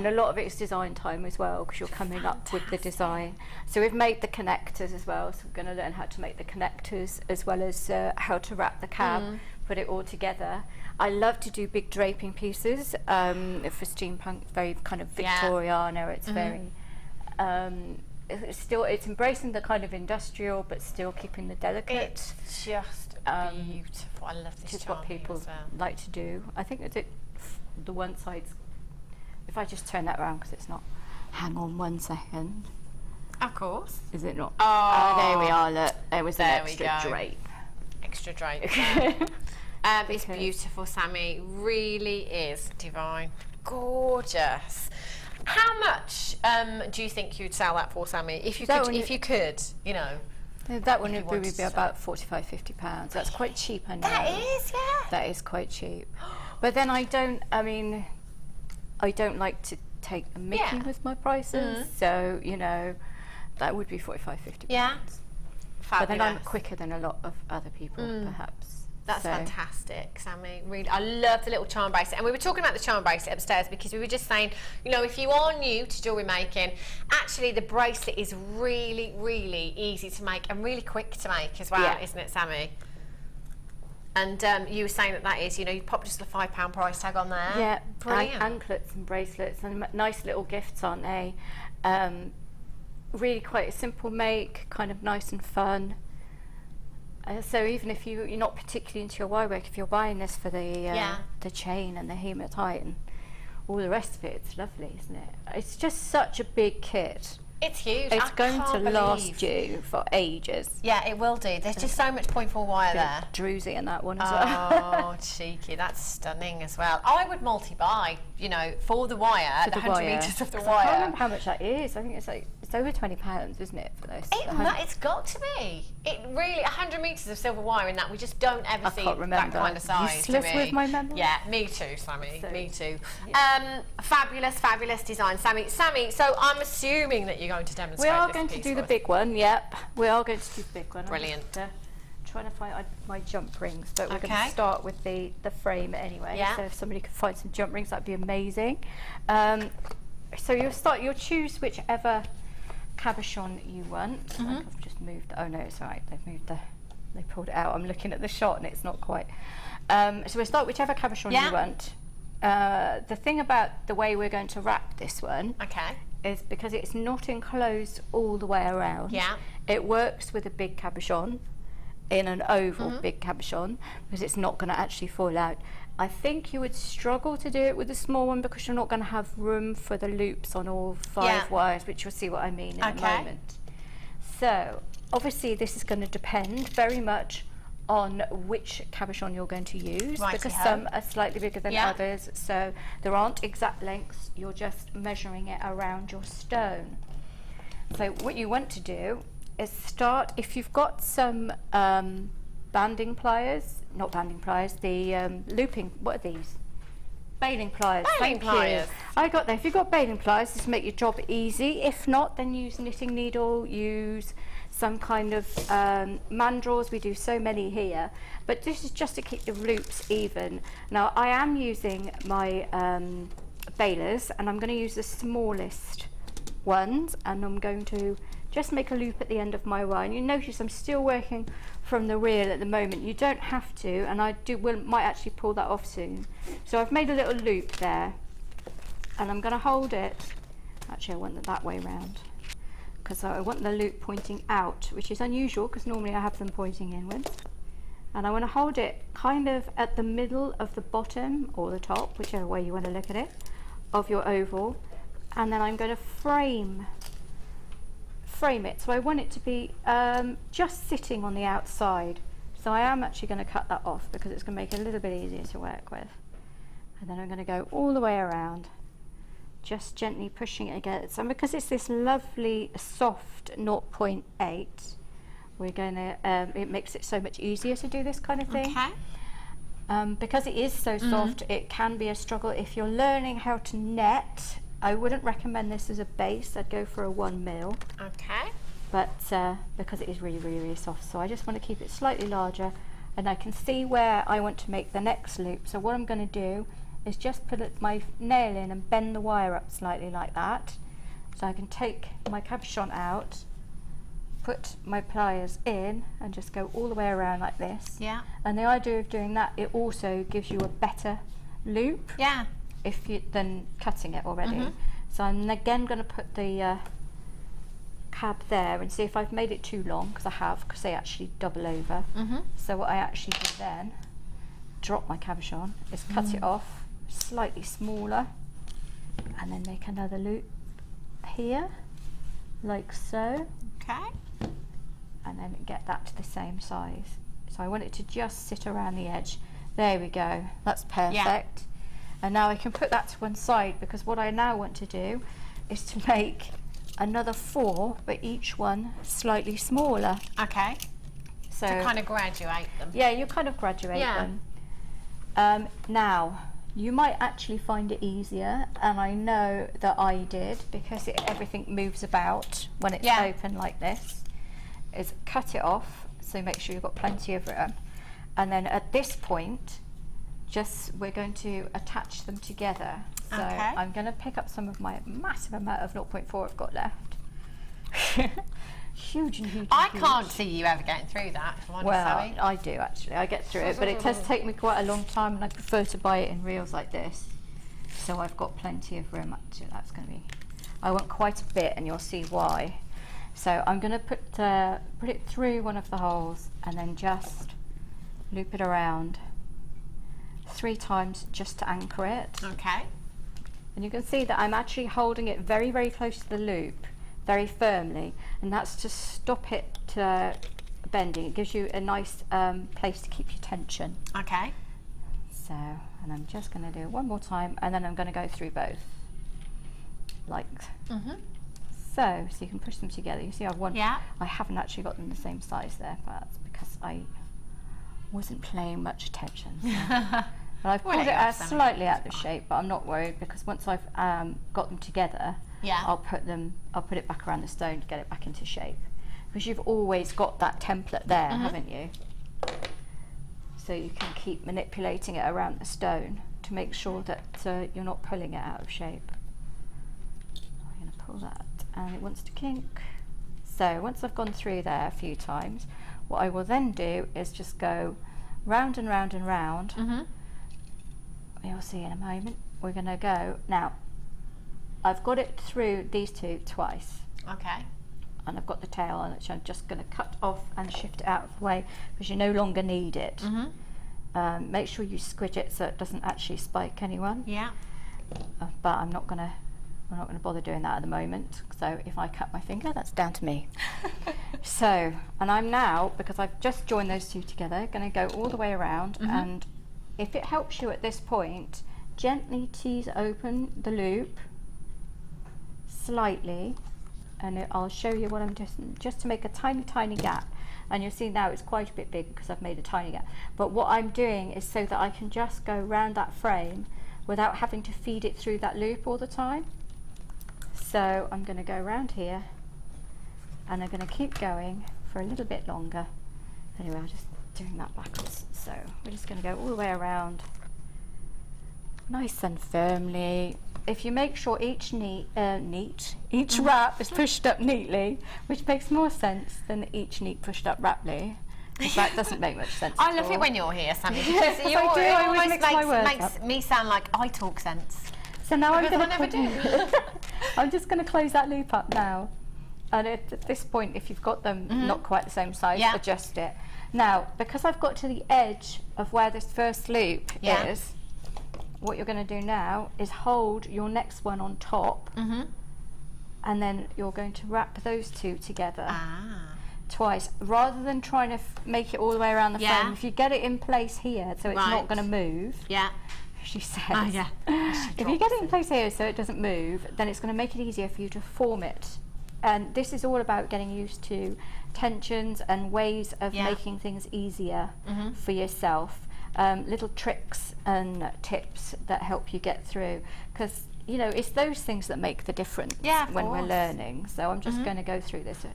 a lot of it is design time as well, because you're coming up with the design. So we've made the connectors as well, so we're going to learn how to make the connectors as well as how to wrap the cab, put it all together. I love to do big draping pieces for Steampunk, very kind of Victoriana. It's very it's embracing the kind of industrial but still keeping the delicate. It's just beautiful. I love this. Which is what people like to do. I think the one side's, if I just turn that around, because it's not, hang on 1 second. Of course. Is it not? Oh, there we are, look, there was an extra drape. Extra drape. It's beautiful, Sammi. Really is divine. Gorgeous. How much do you think you'd sell that for, Sammi? If you could, you know. That one would probably be about £45–50. That's quite cheap, I know. That is, yeah. That is quite cheap. But then I don't like to take a mickey with my prices. So, you know, that would be £45–50. Yeah. But then I'm quicker than a lot of other people, perhaps. That's fantastic, Sammi. Really, I love the little charm bracelet. And we were talking about the charm bracelet upstairs because we were just saying, you know, if you are new to jewellery making, actually the bracelet is really, really easy to make and really quick to make as well, isn't it, Sammi? And you were saying that is, you know, you pop just a £5 price tag on there. Yeah, brilliant. Anklets and bracelets and nice little gifts, aren't they? really quite a simple make, kind of nice and fun. So even if you're not particularly into your wire work, if you're buying this for the chain and the hematite and all the rest of it, it's lovely, isn't it? It's just such a big kit. It's huge. It's going to last you for ages. Yeah, it will do. There's just so much 0.4 wire there. Drury in that one as well. Oh, cheeky. That's stunning as well. I would multi-buy, you know, for the wire, the 100 metres of the wire. I can't remember how much that is. I think it's like, it's over £20, isn't it, for this? It's got to be. It really, 100 metres of silver wire in that, we just don't ever see that kind of size. Useless with my memory. Yeah, me too, Sammi. So, me too. Yeah. Fabulous, fabulous design, Sammi. Sammi, so I'm assuming that you're going to demonstrate We are this going to piece do for the us. big one, yep. We are going to do the big one. Brilliant. I'm just, trying to find my jump rings, but we're going Okay. to start with the frame anyway. Yeah. So if somebody could find some jump rings, that'd be amazing. So you'll choose whichever cabochon you want. I've just moved. Oh no, it's all right. They pulled it out. I'm looking at the shot and it's not quite. So we'll start whichever cabochon you want. The thing about the way we're going to wrap this one is because it's not enclosed all the way around. Yeah. It works with a big cabochon in an oval big cabochon because it's not going to actually fall out. I think you would struggle to do it with a small one because you're not going to have room for the loops on all 5 wires, which you'll see what I mean in a moment. So obviously this is going to depend very much on which cabochon you're going to use, because some are slightly bigger than others, so there aren't exact lengths, you're just measuring it around your stone. So what you want to do is start, if you've got some banding pliers, not banding pliers, the looping, what are these? Baling pliers. Baling pliers. I got that. If you've got baling pliers, this will make your job easy. If not, then use knitting needle, use some kind of mandrels. We do so many here, but this is just to keep the loops even. Now I am using my balers, and I'm going to use the smallest ones, and I'm going to just make a loop at the end of my wire. And you notice I'm still working from the reel at the moment. You don't have to, and I might actually pull that off soon. So I've made a little loop there, and I'm going to hold it. Actually, I want it that way round, because I want the loop pointing out, which is unusual because normally I have them pointing inwards. And I want to hold it kind of at the middle of the bottom or the top, whichever way you want to look at it, of your oval. And then I'm going to frame it. So I want it to be just sitting on the outside. So I am actually going to cut that off because it's going to make it a little bit easier to work with. And then I'm going to go all the way around, just gently pushing it against. And because it's this lovely soft 0.8, we're going to, it makes it so much easier to do this kind of thing. Because it is so soft, it can be a struggle. If you're learning how to net, I wouldn't recommend this as a base. I'd go for a 1 mil. But because it is really, really, really soft, so I just want to keep it slightly larger, and I can see where I want to make the next loop. So what I'm going to do is just put my nail in and bend the wire up slightly like that. So I can take my cabochon out, put my pliers in, and just go all the way around like this. And the idea of doing that, it also gives you a better loop. If you than cutting it already. So I'm again going to put the cab there and see if I've made it too long, because I have, because they actually double over. So what I actually do then, drop my cabochon, is cut it off slightly smaller, and then make another loop here, like so. And then get that to the same size. So I want it to just sit around the edge. There we go. That's perfect. And now I can put that to one side, because what I now want to do is to make another 4, but each one slightly smaller. So to kind of graduate them. Yeah, you kind of graduate them. Now, you might actually find it easier, and I know that I did, because everything moves about when it's open like this, is cut it off, so make sure you've got plenty of room. And then at this point, we're going to attach them together. So I'm going to pick up some of my massive amount of 0.4 I've got left. Huge and huge. I can't see you ever getting through that. Well, I do actually. I get through it, but it does take me quite a long time, and I prefer to buy it in reels like this. So I've got plenty of room. Actually, that's going to be. I want quite a bit, and you'll see why. So I'm going to put it through one of the holes and then just loop it around 3 times just to anchor it. Okay. And you can see that I'm actually holding it very, very close to the loop, very firmly, and that's to stop it bending. It gives you a nice place to keep your tension. Okay. So, and I'm just going to do it one more time, and then I'm going to go through both, like so you can push them together. You see, I haven't actually got them the same size there, but that's because I wasn't paying much attention. So. But I've pulled it slightly out of shape, but I'm not worried because once I've got them together, I'll put it back around the stone to get it back into shape. Because you've always got that template there, haven't you? So you can keep manipulating it around the stone to make sure that you're not pulling it out of shape. I'm going to pull that, and it wants to kink. So once I've gone through there a few times, what I will then do is just go round and round and round. You'll see in a moment. We're going to go now. I've got it through these 2 twice. Okay. And I've got the tail on it, which I'm just going to cut off and shift it out of the way because you no longer need it. Make sure you squidge it so it doesn't actually spike anyone. Yeah. But I'm not going to bother doing that at the moment. So if I cut my finger, that's down to me. So, and I'm now, because I've just joined those 2 together, going to go all the way around, and if it helps you at this point, gently tease open the loop slightly, and I'll show you what I'm doing, just to make a tiny, tiny gap. And you'll see now it's quite a bit big because I've made a tiny gap. But what I'm doing is so that I can just go round that frame without having to feed it through that loop all the time. So I'm going to go around here, and I'm going to keep going for a little bit longer. Anyway, I'm just doing that backwards. So we're just going to go all the way around, nice and firmly. If you make sure each wrap is pushed up neatly, which makes more sense than each neat pushed up wraply, because that doesn't make much sense. I love it when you're here, Sammi, because Yes, I do. I always mix my words makes me sound like I talk sense. So now I'm going never do. I'm just going to close that loop up now. And at this point, if you've got them not quite the same size, adjust it. Now, because I've got to the edge of where this first loop is, what you're going to do now is hold your next one on top, and then you're going to wrap those 2 together twice, rather than trying to make it all the way around the frame. If you get it in place here, so it's not going to move, she says. If you get it in place here so it doesn't move, then it's going to make it easier for you to form it. And this is all about getting used to tensions and ways of making things easier for yourself. Little tricks and tips that help you get through, because you know it's those things that make the difference when we're learning. So I'm just going to go through this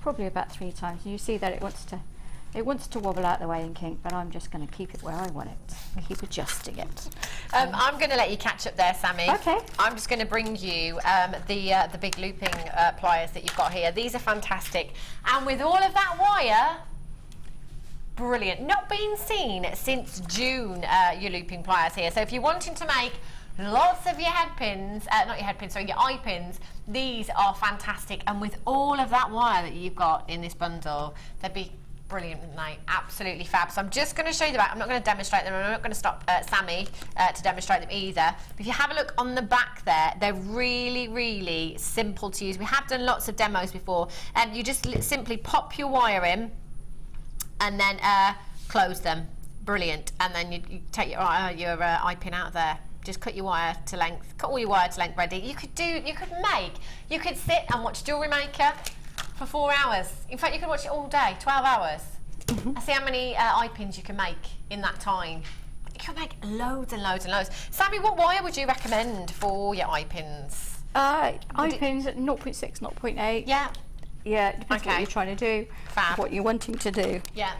probably about 3 times, and you see that it wants to wobble out the way and kink, but I'm just going to keep it where I want it and keep adjusting it. I'm going to let you catch up there, Sammi. Okay. I'm just going to bring you the big looping pliers that you've got here. These are fantastic, and with all of that wire, brilliant. Not been seen since June, your looping pliers here. So if you're wanting to make lots of your head pins, not your head pins, sorry, your eye pins, these are fantastic. And with all of that wire that you've got in this bundle, they'd be brilliant, wouldn't they? Absolutely fab. So I'm just going to show you the back. I'm not going to demonstrate them. I'm not going to stop Sammi to demonstrate them either. But if you have a look on the back there, they're really, really simple to use. We have done lots of demos before. And you just simply pop your wire in, and then close them. Brilliant. And then you take your eye pin out of there. Just cut your wire to length. Cut all your wire to length ready. You could sit and watch Jewellery Maker for 4 hours. In fact, you could watch it all day, 12 hours. I see how many eye pins you can make in that time. You can make loads and loads and loads. Sammi, what wire would you recommend for your eye pins? Eye pins at 0.6, 0.8. Yeah. Yeah, it depends what you're trying to do, what you're wanting to do. Yeah.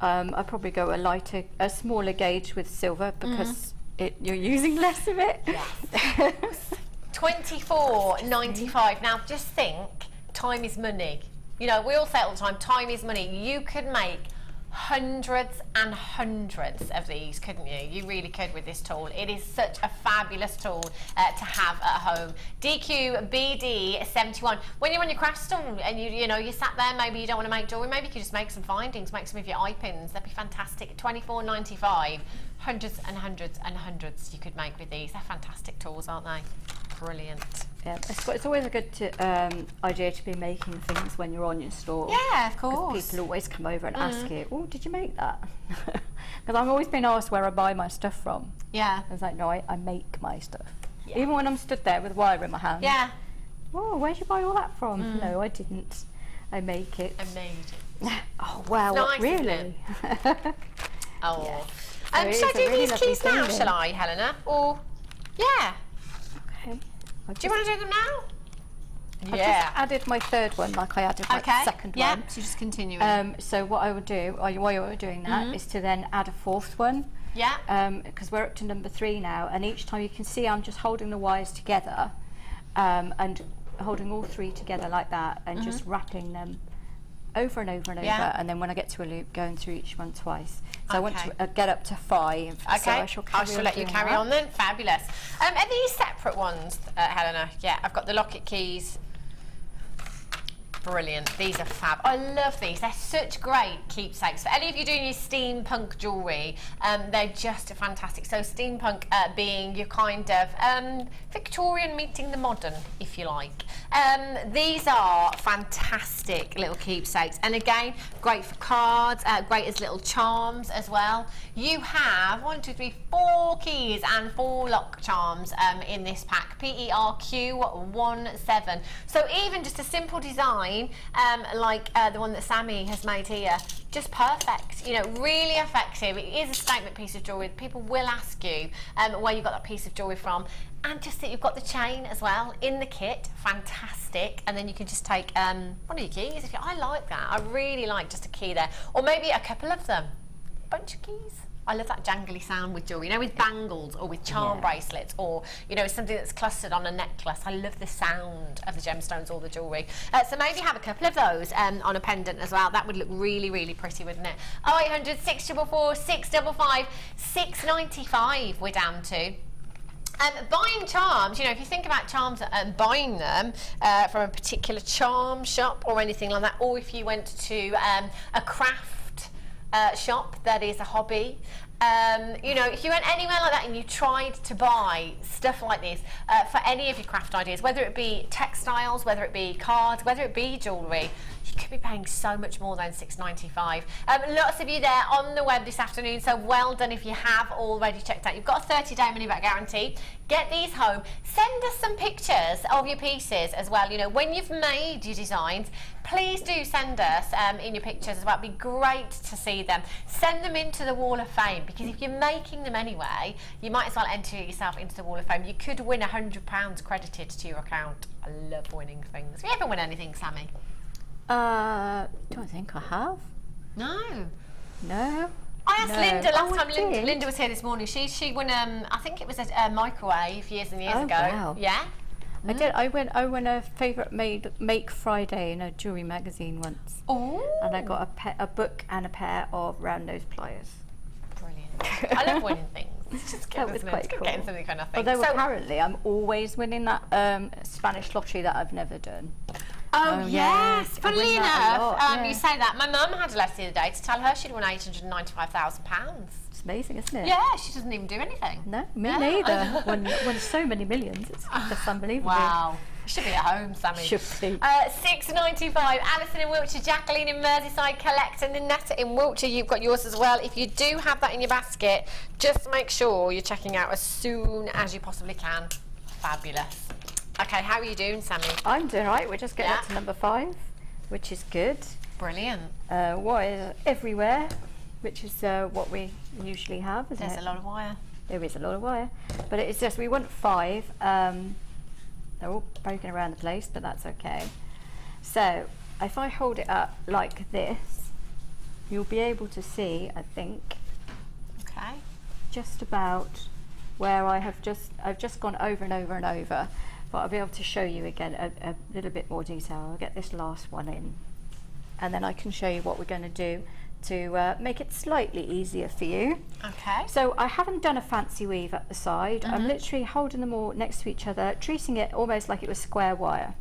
I'd probably go a smaller gauge with silver because you're using less of it. Yes. $24.95. Now, just think, time is money. You know, we all say it all the time, time is money. You could make hundreds and hundreds of these, couldn't you? You really could with this tool. It is such a fabulous tool to have at home. DQ BD71. When you're on your craft stall and you know you sat there, maybe you don't want to make jewellery, maybe you could just make some findings, make some of your eye pins. That'd be fantastic. $24.95. Hundreds and hundreds and hundreds you could make with these. They're fantastic tools, aren't they? Brilliant. Yeah, it's always a good idea to be making things when you're on your store. Yeah, of course. Because people always come over and ask you, oh, did you make that? Because I've always been asked where I buy my stuff from. Yeah. I was like, no, I make my stuff. Yeah. Even when I'm stood there with wire in my hand. Yeah. Oh, where'd you buy all that from? No, I didn't. I make it. I made it. Oh, wow, nice, really? Oh. Yeah. Shall I do really these keys now, shall I, Helena? Or, yeah. Okay. Do you want to do them now? I've just added my third one like I added my second one. So just continuing. So what I would do, while you're doing that, is to then add a fourth one. Yeah. Because we're up to number 3 now, and each time you can see I'm just holding the wires together and holding all 3 together like that and just wrapping them over and over and over, and then when I get to a loop, going through each one twice. So I want to get up to 5. Okay, so I shall let you carry on then. Fabulous. Are these separate ones, Helena? Yeah, I've got the locket keys. Brilliant. These are fab. I love these. They're such great keepsakes. For any of you doing your steampunk jewellery, they're just fantastic. So steampunk being your kind of Victorian meeting the modern, if you like. These are fantastic little keepsakes. And again, great for cards, great as little charms as well. You have 1, 2, 3, 4 keys and 4 lock charms in this pack. PERQ17. So even just a simple design like the one that Sammi has made here, just perfect, you know, really effective. It is a statement piece of jewellery. People will ask you where you got that piece of jewellery from, and just that you've got the chain as well in the kit. Fantastic. And then you can just take one of your keys. I like that. I really like just a key there, or maybe a couple of them, bunch of keys. I love that jangly sound with jewellery, you know, with bangles or with charm bracelets, or, you know, something that's clustered on a necklace. I love the sound of the gemstones or the jewellery. So maybe have a couple of those on a pendant as well. That would look really, really pretty, wouldn't it? 0800 644 655 695 we're down to. Buying charms, you know, if you think about charms and buying them from a particular charm shop or anything like that, or if you went to a craft shop that is a hobby, you know, if you went anywhere like that and you tried to buy stuff like this for any of your craft ideas, whether it be textiles, whether it be cards, whether it be jewellery, you could be paying so much more than $6.95. Lots of you there on the web this afternoon, so well done if you have already checked out. You've got a 30-day money-back guarantee. Get these home. Send us some pictures of your pieces as well. You know, when you've made your designs, please do send us in your pictures as well. It'd be great to see them. Send them into the Wall of Fame, because if you're making them anyway, you might as well enter yourself into the Wall of Fame. You could win £100 credited to your account. I love winning things. Have you ever won anything, Sammi? Don't think I have. No. No. I asked Linda last time. did. Linda was here this morning. She won. I think it was a microwave years and years ago. Wow. Yeah. I did. I won a favourite Make Friday in a jewellery magazine once. Oh. And I got a book and a pair of round nose pliers. Brilliant. I love winning things. It's just That was quite cool. Getting something kind of thing. Although apparently I'm always winning that Spanish lottery that I've never done. Oh, yes. I Funnily win that a enough, lot, you say that. My mum had a letter the other day to tell her she'd won £895,000. It's amazing, isn't it? Yeah, she doesn't even do anything. No, me neither. Won so many millions. It's just unbelievable. Wow. Should be at home, Sammi. Should be. £6.95. Alison in Wiltshire, Jacqueline in Merseyside, Collect, and Netta in Wiltshire. You've got yours as well. If you do have that in your basket, just make sure you're checking out as soon as you possibly can. Fabulous. Okay, how are you doing, Sammi? I'm doing right. We're just getting up to number 5, which is good. Brilliant. Wire everywhere, which is what we usually have, isn't There's it? a lot of wire. There is a lot of wire, but it's just we want 5. They're all broken around the place, but that's okay. So if I hold it up like this, you'll be able to see, I think, Okay. just about where I've just gone over and over and over, but I'll be able to show you again a little bit more detail. I'll get this last one in, and then I can show you what we're going to do to make it slightly easier for you. Okay. So I haven't done a fancy weave at the side. I'm literally holding them all next to each other, treating it almost like it was square wire.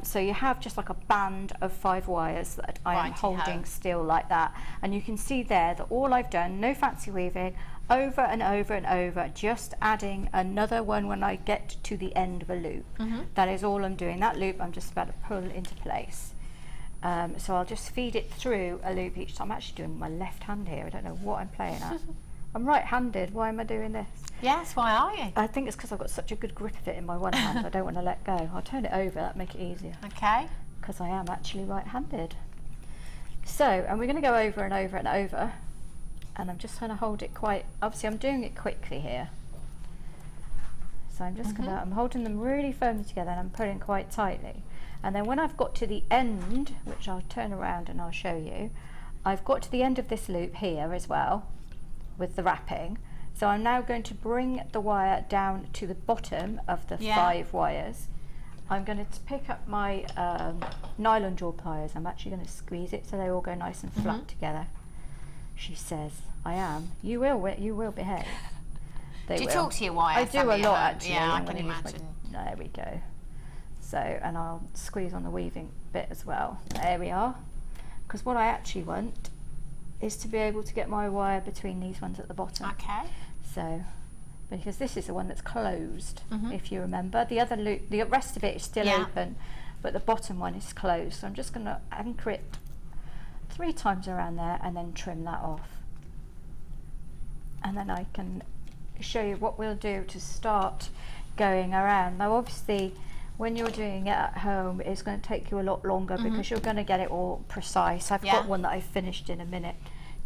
So you have just like a band of 5 wires that I am holding still like that. And you can see there that all I've done, no fancy weaving, over and over and over, just adding another one when I get to the end of a loop. That is all I'm doing. That loop I'm just about to pull into place. So I'll just feed it through a loop each time. I'm actually doing my left hand here. I don't know what I'm playing at. I'm right-handed. Why am I doing this? Yes, why are you? I think it's because I've got such a good grip of it in my one hand. I don't want to let go. I'll turn it over. That'll make it easier. Okay. Because I am actually right-handed. So, and we're going to go over and over and over. And I'm just trying to hold it quite... Obviously, I'm doing it quickly here. So I'm just going to... I'm holding them really firmly together and I'm pulling quite tightly. And then when I've got to the end, which I'll turn around and I'll show you, I've got to the end of this loop here as well, with the wrapping. So I'm now going to bring the wire down to the bottom of the 5 wires. I'm going to pick up my nylon jaw pliers. I'm actually going to squeeze it so they all go nice and flat together. She says, I am. You will behave. They Do you will. talk to your wire? I do a lot actually. Yeah, I I'm can gonna use imagine. there we go. So, and I'll squeeze on the weaving bit as well. There we are. Because what I actually want is to be able to get my wire between these ones at the bottom. Okay. So, because this is the one that's closed, if you remember. The other loop, the rest of it is still open, but the bottom one is closed. So I'm just going to anchor it 3 times around there and then trim that off. And then I can show you what we'll do to start going around. Now obviously when you're doing it at home it's going to take you a lot longer because you're going to get it all precise. I've got one that I've finished in a minute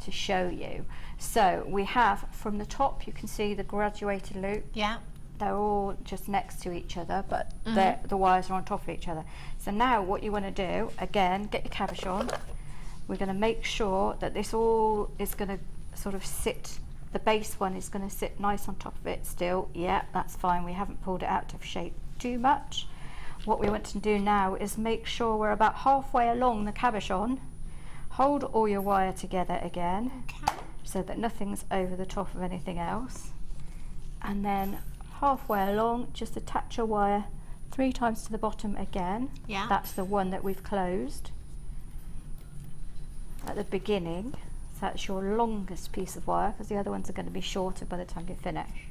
to show you. So we have from the top, you can see the graduated loop. Yeah. They're all just next to each other, but the wires are on top of each other. So now what you want to do, again, get your cabochon. We're going to make sure that this all is going to sort of sit, the base one is going to sit nice on top of it still. Yeah, that's fine. We haven't pulled it out of shape too much. What we want to do now is make sure we're about halfway along the cabochon. Hold all your wire together again, so that nothing's over the top of anything else. And then halfway along, just attach your wire 3 times to the bottom again. Yeah. That's the one that we've closed at the beginning. So that's your longest piece of wire, because the other ones are going to be shorter by the time you're finished.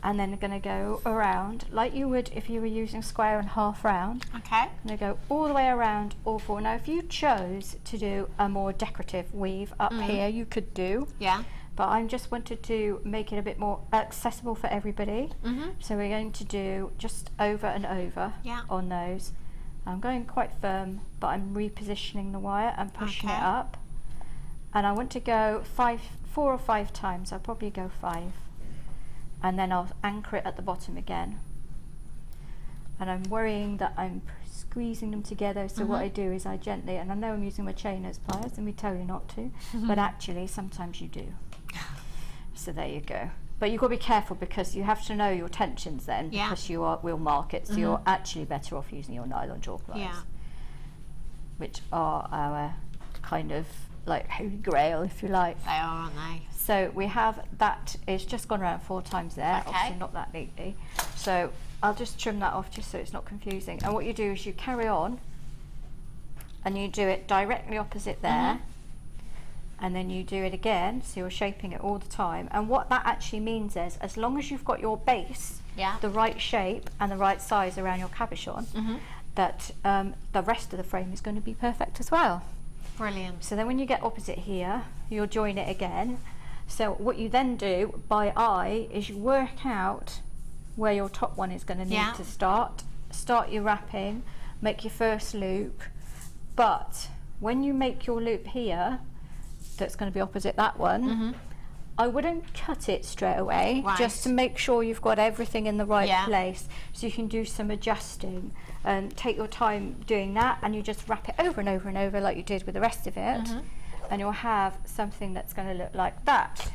And then you're going to go around like you would if you were using square and half round. Okay. And go all the way around all 4. Now if you chose to do a more decorative weave up here, you could do. Yeah. But I just wanted to make it a bit more accessible for everybody. So we're going to do just over and over on those. I'm going quite firm, but I'm repositioning the wire and pushing it up. And I want to go 4 or 5 times. I'll probably go 5. And then I'll anchor it at the bottom again. And I'm worrying that I'm squeezing them together, so what I do is I gently, and I know I'm using my chain as pliers and we tell you not to, but actually sometimes you do. So there you go. But you've got to be careful because you have to know your tensions then, because you will mark it, so you're actually better off using your nylon jaw pliers, which are our kind of like holy grail, if you like. They are, aren't they? So we have that, it's just gone around 4 times there, obviously not that neatly. So I'll just trim that off just so it's not confusing. And what you do is you carry on and you do it directly opposite there, and then you do it again, so you're shaping it all the time. And what that actually means is, as long as you've got your base, the right shape and the right size around your cabochon, that the rest of the frame is going to be perfect as well. Brilliant. So then when you get opposite here, you'll join it again. So what you then do by eye is you work out where your top one is going to need to start your wrapping, make your first loop, but when you make your loop here, that's going to be opposite that one, I wouldn't cut it straight away, just to make sure you've got everything in the right place, so you can do some adjusting and take your time doing that, and you just wrap it over and over and over like you did with the rest of it, and you'll have something that's going to look like that.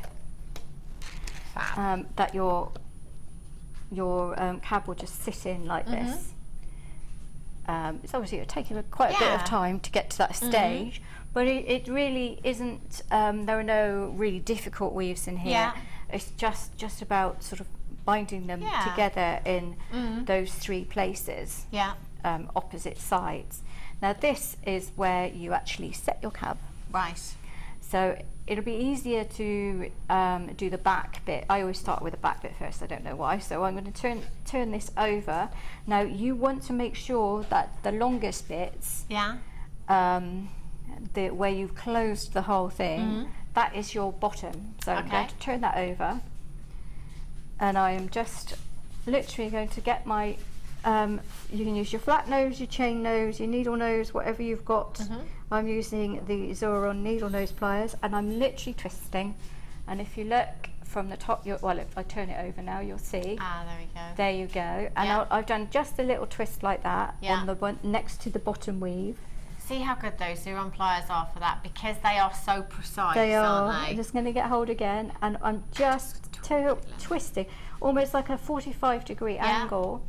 That your cab will just sit in like this. It's obviously it'll take you quite a bit of time to get to that stage, But it really isn't, there are no really difficult weaves in here. Yeah. It's just about sort of binding them together in those 3 places, opposite sides. Now this is where you actually set your cab. Right. So it'll be easier to do the back bit. I always start with the back bit first, I don't know why. So I'm going to turn this over. Now you want to make sure that the longest bits, where you've closed the whole thing, that is your bottom. So I'm going to turn that over, and I am just literally going to get my, you can use your flat nose, your chain nose, your needle nose, whatever you've got. I'm using the Zoron needle nose pliers, and I'm literally twisting. And if you look from the top, well, if I turn it over now, you'll see. Ah, there we go. There you go. And I've done just a little twist like that on the one next to the bottom weave. See how good those Zoron pliers are for that, because they are so precise, They are. aren't they? I'm just going to get hold again, and I'm just twisting, almost like a 45-degree angle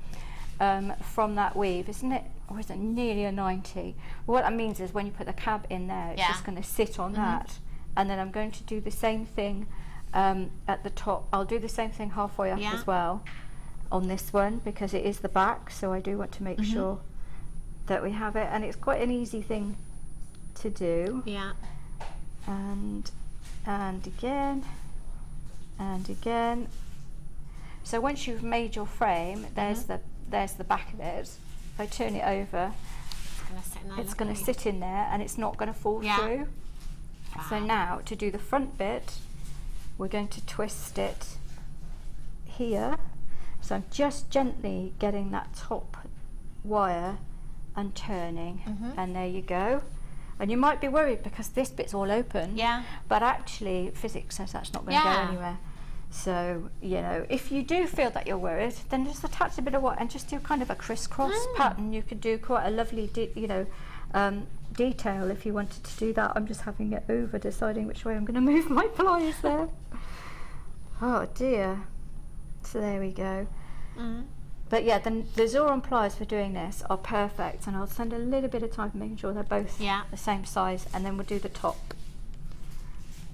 from that weave, isn't it? Or is it nearly a 90? What that means is when you put the cab in there, it's just going to sit on that. And then I'm going to do the same thing at the top. I'll do the same thing halfway up as well on this one, because it is the back, so I do want to make sure that we have it, and it's quite an easy thing to do. And again and again. So once you've made your frame, there's the back of it. If I turn it over, it's going to sit in there, and it's not going to fall through. So now to do the front bit, we're going to twist it here. So I'm just gently getting that top wire and turning, and there you go. And you might be worried because this bit's all open, but actually physics says that's not going to go anywhere. So, you know, if you do feel that you're worried, then just attach a bit of wire and just do kind of a crisscross pattern. You could do quite a lovely detail if you wanted to do that. I'm just having it over, deciding which way I'm going to move my pliers there. Oh dear. So there we go. But yeah, the Zoron pliers for doing this are perfect, and I'll spend a little bit of time making sure they're both the same size, and then we'll do the top.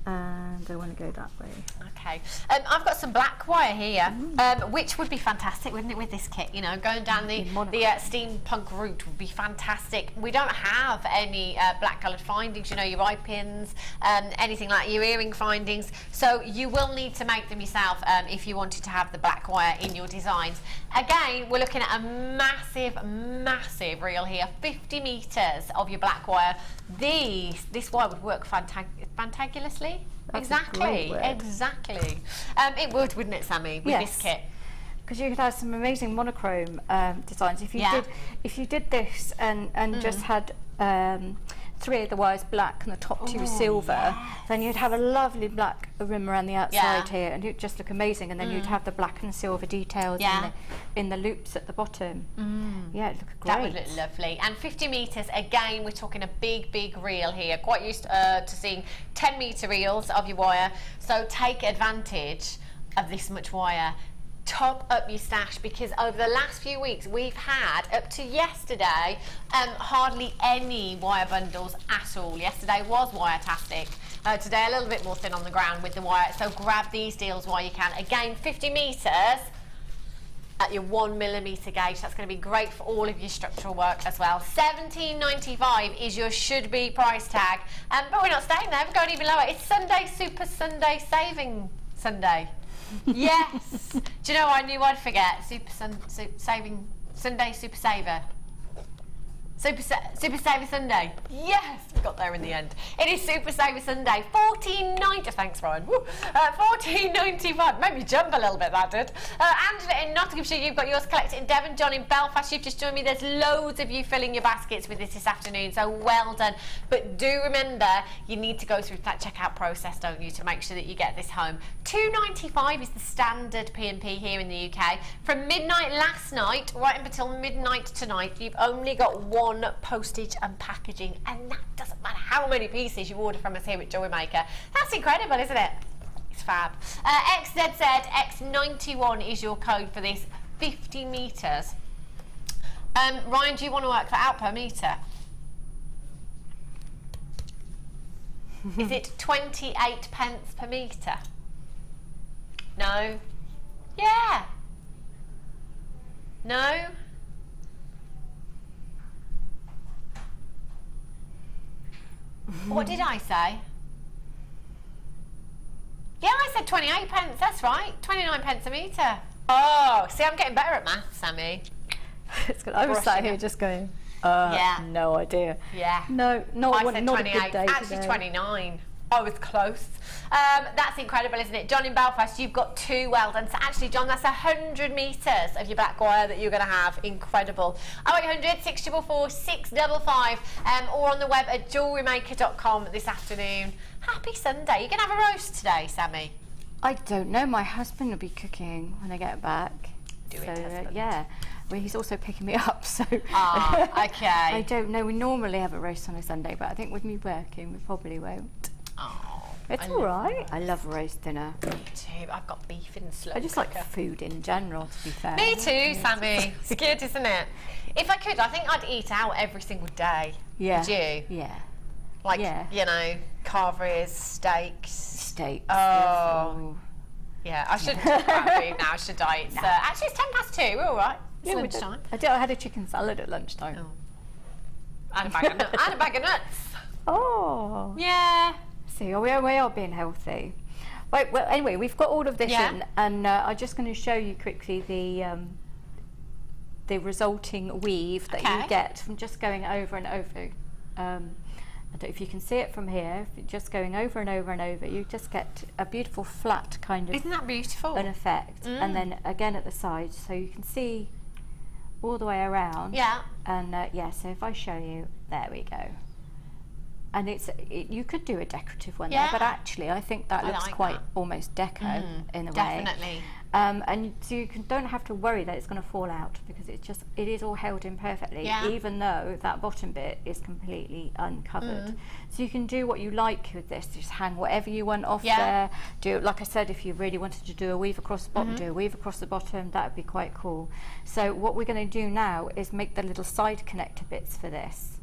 And I want to go that way. Okay, I've got some black wire here, which would be fantastic, wouldn't it, with this kit? You know, going down the steampunk route would be fantastic. We don't have any black coloured findings, you know, your eye pins, anything like your earring findings. So you will need to make them yourself if you wanted to have the black wire in your designs. Again, we're looking at a massive, massive reel here, 50 metres of your black wire. This wire would work fantabulously. Exactly. It would, wouldn't it, Sammi, with this kit? Because you could have some amazing monochrome designs. If you did this and just had 3 of the wires black and the top 2 silver, then you'd have a lovely black rim around the outside here, and it'd just look amazing. And then you'd have the black and silver details in the loops at the bottom. Yeah, it'd look great. That would look lovely. And 50 metres, again, we're talking a big, big reel here. Quite used to seeing 10-metre reels of your wire. So take advantage of this much wire. Top up your stash, because over the last few weeks we've had, up to yesterday, hardly any wire bundles at all. Yesterday was wire-tastic. Today a little bit more thin on the ground with the wire, so grab these deals while you can. Again, 50 metres at your 1mm gauge. That's going to be great for all of your structural work as well. $17.95 is your should-be price tag, but we're not staying there, we're going even lower. It's Sunday Super Sunday Saving Sunday. Yes. Do you know, I knew I'd forget. Saving Sunday Super Saver. Super Saver Sunday. Yes, we got there in the end. It is Super Saver Sunday. $14.90. Thanks, Ryan. $14.95. Made me jump a little bit, that did. Angela in Nottinghamshire, you've got yours collected in Devon. John in Belfast, you've just joined me. There's loads of you filling your baskets with this afternoon, so well done. But do remember, you need to go through that checkout process, don't you, to make sure that you get this home. $2.95 is the standard P&P here in the UK. From midnight last night right up until midnight tonight, you've only got 1 postage and packaging, and that doesn't matter how many pieces you order from us here at Jewellery Maker. That's incredible, isn't it? It's fab. XZZ X91 is your code for this, 50 metres. Ryan, do you want to work that out per metre? Is it 28 pence per metre? No? Yeah. No? What did I say? Yeah, I said 28 pence, that's right. 29 pence a metre. Oh, see, I'm getting better at maths, Sammi. It's good. I was sat here just going, no idea. Yeah. No, not I said not 28. a good day Actually, today. 29. I was close. That's incredible, isn't it? John in Belfast, you've got 2 well done. So actually, John, that's 100 metres of your black wire that you're going to have. Incredible. 0800 644 655 or on the web at JewelleryMaker.com this afternoon. Happy Sunday. You're going to have a roast today, Sammi? I don't know. My husband will be cooking when I get back. Do it, husband. Yeah. Well, he's also picking me up, so... Ah, okay. I don't know. We normally have a roast on a Sunday, but I think with me working, we probably won't. Oh, It's all right. I love roast dinner. Me too. I've got beef in the slow I just cooker. like food in general, to be fair. Me too, Sammi. It's good, isn't it? If I could, I think I'd eat out every single day. Yeah. Would you? Yeah. Like, Yeah. you know, carveries, steaks. Steaks. Oh. Yeah, I shouldn't talk about food now, should I? It's, actually, it's 2:10. We're all right. It's Yeah, lunchtime. I had a chicken salad at lunchtime. Oh. And a bag of nuts. And a bag of nuts. Oh. Yeah. See, we are being healthy. Right, well, anyway, we've got all of this in, and I'm just going to show you quickly the resulting weave that you get from just going over and over. I don't know if you can see it from here. If you're just going over and over and over, you just get a beautiful flat kind of... Isn't that beautiful? ...an effect. And then again at the side, so you can see all the way around. Yeah. And yeah, so if I show you, there we go. And you could do a decorative one there, but actually I think that looks like quite that. almost deco in a way. Definitely. And so you don't have to worry that it's going to fall out, because it is all held in perfectly, even though that bottom bit is completely uncovered. So you can do what you like with this. Just hang whatever you want off there. Do, like I said, if you really wanted to do a weave across the bottom, do a weave across the bottom. That would be quite cool. So what we're going to do now is make the little side connector bits for this.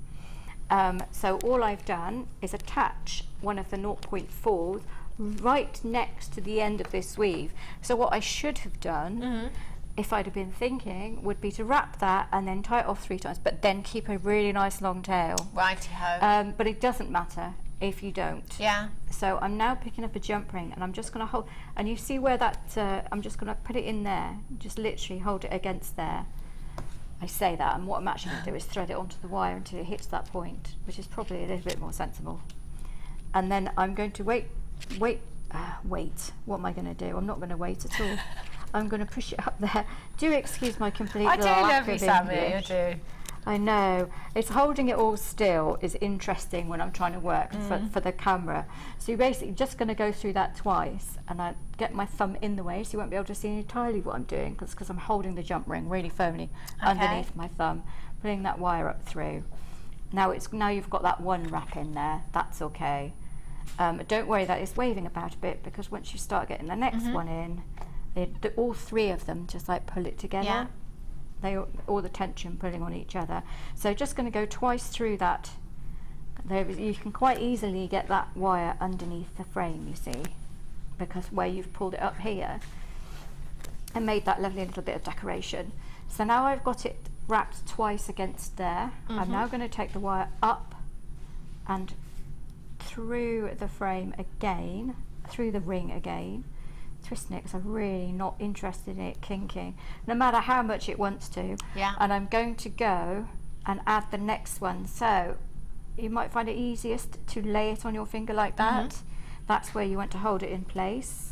So all I've done is attach one of the 0.4s right next to the end of this weave. So what I should have done, if I'd have been thinking, would be to wrap that and then tie it off 3 times, but then keep a really nice long tail. Righty-ho. But it doesn't matter if you don't. Yeah. So I'm now picking up a jump ring, and I'm just going to hold, and you see where that, I'm just going to put it in there, just literally hold it against there. I say that, and what I'm actually going to do is thread it onto the wire until it hits that point, which is probably a little bit more sensible. And then I'm going to wait. What am I going to do? I'm not going to wait at all. I'm going to push it up there. Do excuse my complete lack of English. I do love you, Sammi, I do. I know. It's holding it all still is interesting when I'm trying to work for the camera. So you're basically just going to go through that twice, and I get my thumb in the way so you won't be able to see entirely what I'm doing, because I'm holding the jump ring really firmly underneath my thumb, putting that wire up through. Now you've got that one wrap in there. That's okay. Don't worry that it's waving about a bit, because once you start getting the next one in, all 3 of them just like pull it together. Yeah. All the tension pulling on each other. So just going to go twice through that. You can quite easily get that wire underneath the frame, you see, because where you've pulled it up here and made that lovely little bit of decoration. So now I've got it wrapped twice against there. I'm now going to take the wire up and through the frame again, through the ring again, twisting it, because I'm really not interested in it kinking, no matter how much it wants to. Yeah. And I'm going to go and add the next one. So you might find it easiest to lay it on your finger like that. That's where you want to hold it in place.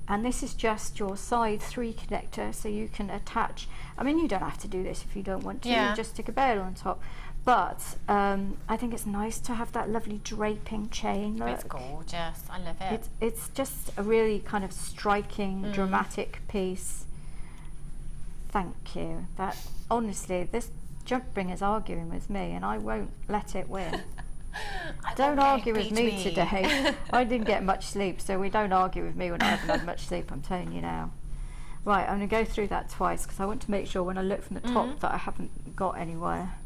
And this is just your side 3 connector, so you can attach, I mean, you don't have to do this if you don't want to, you just stick a bail on top. But I think it's nice to have that lovely draping chain look. It's gorgeous. I love it. It's just a really kind of striking, dramatic piece. Thank you. That honestly, this jump ring is arguing with me, and I won't let it win. Don't argue with me today. I didn't get much sleep, so we don't argue with me when I haven't had much sleep, I'm telling you now. Right, I'm going to go through that twice, because I want to make sure when I look from the top that I haven't got anywhere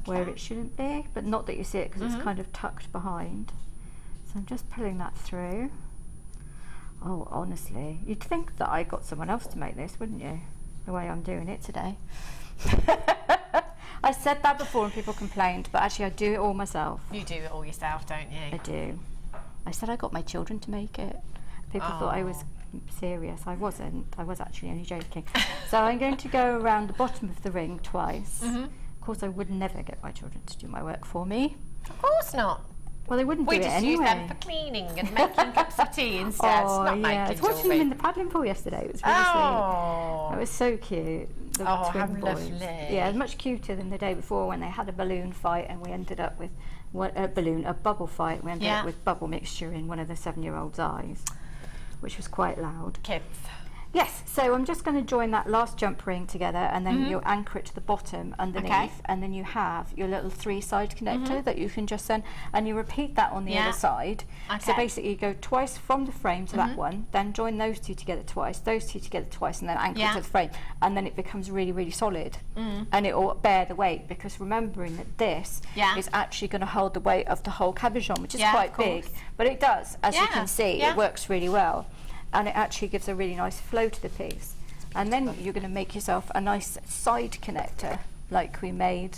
where it shouldn't be, but not that you see it, because it's kind of tucked behind. So I'm just pulling that through. Oh, honestly, you'd think that I got someone else to make this, wouldn't you? The way I'm doing it today. I said that before and people complained, but actually I do it all myself. You do it all yourself, don't you? I do. I said I got my children to make it. People thought I was serious. I wasn't. I was actually only joking. So I'm going to go around the bottom of the ring twice. Of course, I would never get my children to do my work for me. Of course not. Well, they wouldn't do it anyway. We just use them for cleaning and making cups of tea instead. Oh, not yeah. making I was watching them in the paddling pool yesterday. It was really sweet. It was so cute. The twin boys. Lovely. Yeah, much cuter than the day before when they had a balloon fight and we ended up with a bubble fight. We ended up with bubble mixture in one of the 7-year-old's eyes, which was quite loud. Kids. Yes, so I'm just going to join that last jump ring together and then you'll anchor it to the bottom underneath and then you have your little 3-side connector that you can just send and you repeat that on the other side. So basically you go twice from the frame to that one, then join those two together twice, those two together twice and then anchor it to the frame and then it becomes really, really solid and it will bear the weight because remembering that this is actually going to hold the weight of the whole cabochon, which is quite big, but it does, as you can see, it works really well. And it actually gives a really nice flow to the piece. And then you're going to make yourself a nice side connector like we made,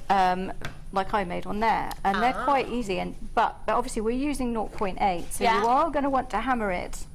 like I made on there. And they're quite easy, but obviously we're using 0.8, so you are going to want to hammer it,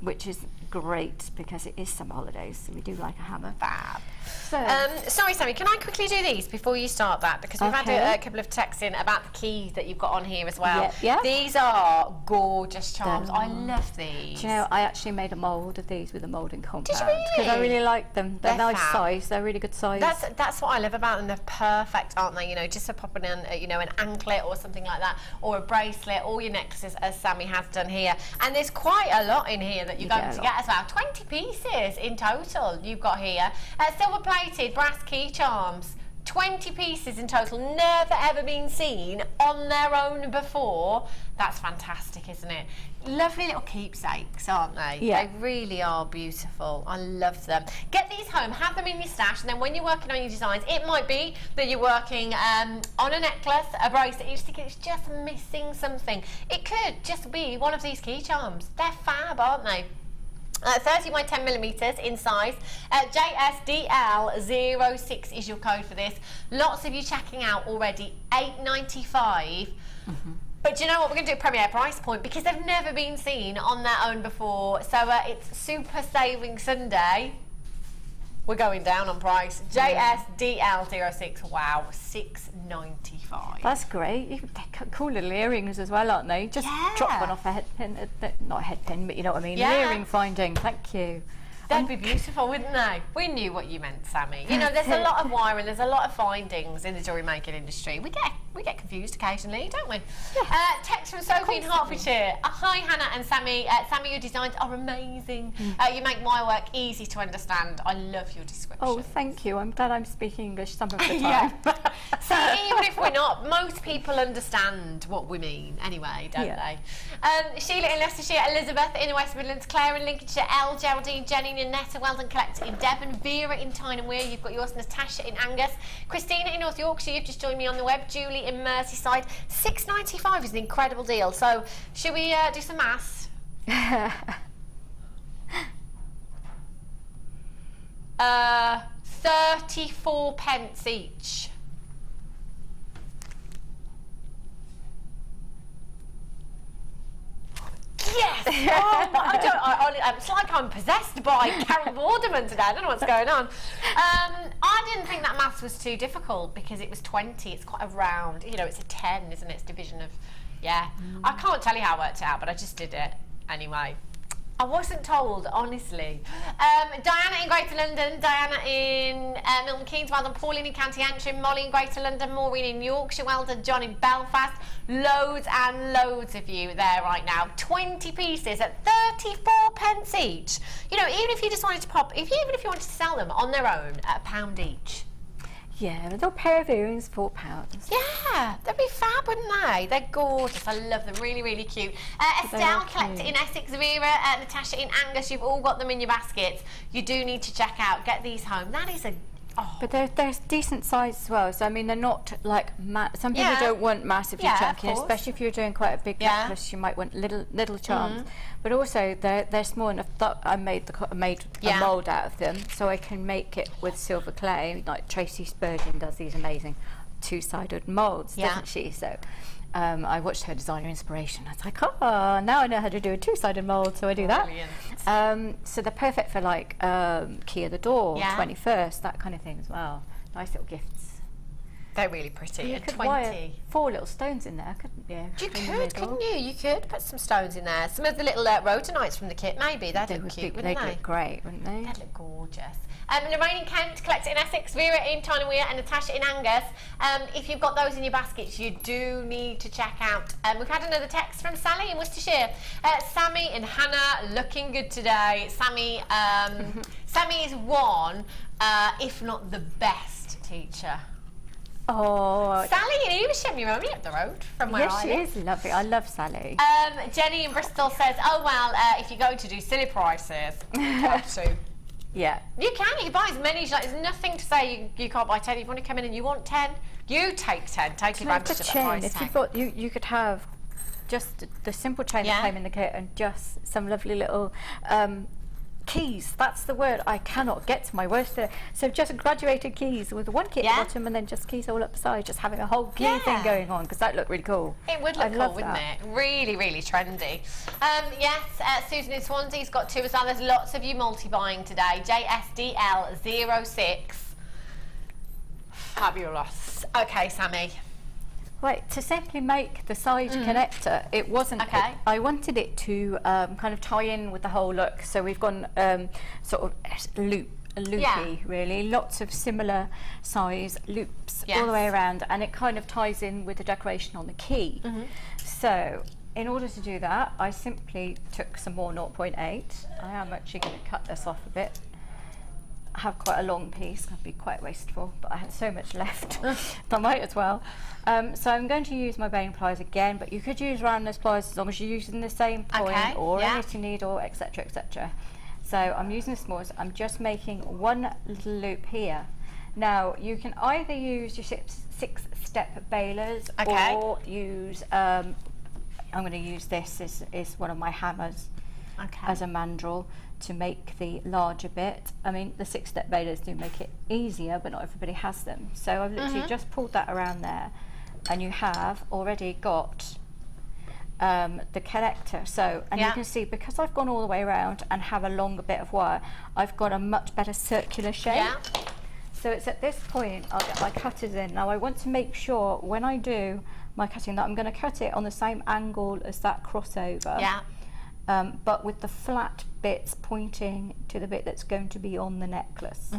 which is great because it is summer holidays, so we do like a hammer. Fab. So, sorry, Sammi, can I quickly do these before you start that? Because we've had a couple of texts in about the keys that you've got on here as well. These are gorgeous charms. I love these. Do you know, I actually made a mould of these with a moulding compound. Did you really? Because I really like them. They're nice size. They're really good size. That's what I love about them. They're perfect, aren't they? You know, just for popping in, you know, an anklet or something like that, or a bracelet, or your necklaces, as Sammi has done here. And there's quite a lot in here that you're going to get as well. 20 pieces in total you've got here. Silver plated brass key charms. 20 pieces in total, never ever been seen on their own before. That's fantastic, isn't it? Lovely little keepsakes, aren't they? Yeah. They really are beautiful. I love them. Get these home, have them in your stash, and then when you're working on your designs, it might be that you're working on a necklace, a bracelet, you just think it's just missing something. It could just be one of these key charms. They're fab, aren't they? 30 by 10 millimeters in size. JSDL06 is your code for this. Lots of you checking out already. $8.95. But do you know what? We're going to do a premiere price point because they've never been seen on their own before. So it's Super Saving Sunday. We're going down on price. JSDL06. Wow, $6.95. That's great. They're cool little earrings as well, aren't they? Just drop one off a head pin. Not a head pin, but you know what I mean. An earring finding. Thank you. They'd be beautiful, wouldn't they? We knew what you meant, Sammi. You know, there's a lot of wiring, there's a lot of findings in the jewellery making industry. We get confused occasionally, don't we? Yeah. Text from Sophie in Hertfordshire. Hi, Hannah and Sammi. Sammi, your designs are amazing. You make my work easy to understand. I love your description. Oh, thank you. I'm glad I'm speaking English some of the time. See, even if we're not, most people understand what we mean anyway, don't they? Sheila in Leicestershire, Elizabeth in the West Midlands, Claire in Lincolnshire, Elle, Geraldine, Jenny in Netta, Weldon Collector in Devon, Vera in Tyne and Weir, you've got yours, Natasha in Angus, Christina in North Yorkshire, you've just joined me on the web, Julie in Merseyside. $6.95 is an incredible deal. So, should we do some maths? 34 pence each. Yes! It's like I'm possessed by Carol Vorderman today. I don't know what's going on. I didn't think that maths was too difficult because it was 20. It's quite a round, you know, it's a 10, isn't it? It's division of, I can't tell you how I worked it out, but I just did it anyway. I wasn't told, honestly. Diana in Greater London, Diana in Milton Keynes, well done. Pauline in County Antrim, Molly in Greater London, Maureen in Yorkshire, well done. John in Belfast. Loads and loads of you there right now. 20 pieces at 34 pence each. You know, even if you just wanted to even if you wanted to sell them on their own at £1 each. Yeah, a little pair of earrings, £4. Yeah, they'd be fab, wouldn't they? They're gorgeous. I love them. Really, really cute. Estelle, Collector in Essex, Vera, Natasha in Angus, you've all got them in your baskets. You do need to check out. Get these home. That is a Oh. But they're decent size as well. So I mean, they're not like some people don't want massively chunky, especially if you're doing quite a big necklace. You might want little charms. But also they're small enough that I made a mould out of them, so I can make it with silver clay. Like Tracy Spurgeon does these amazing two-sided moulds, doesn't she? So I watched her designer inspiration. I was like, oh, now I know how to do a two-sided mould, so I do that. So they're perfect for like key of the door, 21st, that kind of thing as well. Nice little gifts. They're really pretty. You could wire 4 little stones in there, couldn't you? You could, couldn't you? You could put some stones in there. Some of the little rhodonites from the kit, maybe. They'd look cute, wouldn't they? They'd look great, wouldn't they? They'd look gorgeous. Lorraine in Kent, Collector in Essex, Vera in Tyne-Wear and Natasha in Angus. If you've got those in your baskets, you do need to check out. We've had another text from Sally in Worcestershire. Sammi and Hannah looking good today. Sammi is one, if not the best teacher. Oh, Sally in Evesham, you're only up the road from where I live. Yes, she is lovely. I love Sally. Jenny in Bristol says, oh well, if you're going to do silly prices, you have to. Yeah. You can buy as many, there's nothing to say you can't buy 10. If you want to come in and you want 10, you take 10, take advantage of the price if tag. you've got, you could have just the simple chain that came in the kit and just some lovely little keys. That's the word. I cannot get to my words today. So just graduated keys with one key at the bottom and then just keys all up the side, just having a whole key thing going on, because that looked really cool. It would look cool, wouldn't it? Really, really trendy. Yes, Susan in Swansea's got 2 as well. There's lots of you multi-buying today. JSDL06. Fabulous. Okay, Sammi. Right, to simply make the side connector, it wasn't. I wanted it to kind of tie in with the whole look. So we've gone sort of loopy, really. Lots of similar size loops all the way around, and it kind of ties in with the decoration on the key. So in order to do that, I simply took some more 0.8. I am actually going to cut this off a bit. I have quite a long piece, it'd be quite wasteful, but I had so much left, I might as well. So I'm going to use my bane pliers again, but you could use roundness pliers as long as you're using the same point or a knitting needle, etc, etc. So I'm using the smallest. I'm just making one little loop here. Now you can either use your 6-step bailers or use, I'm going to use this is one of my hammers as a mandrel to make the larger bit. I mean, the 6-step bailers do make it easier, but not everybody has them. So I've literally just pulled that around there, and you have already got the connector. So, and you can see, because I've gone all the way around and have a longer bit of wire, I've got a much better circular shape. So it's at this point I'll get my cutters in. Now I want to make sure when I do my cutting that I'm going to cut it on the same angle as that crossover. But with the flat bits pointing to the bit that's going to be on the necklace,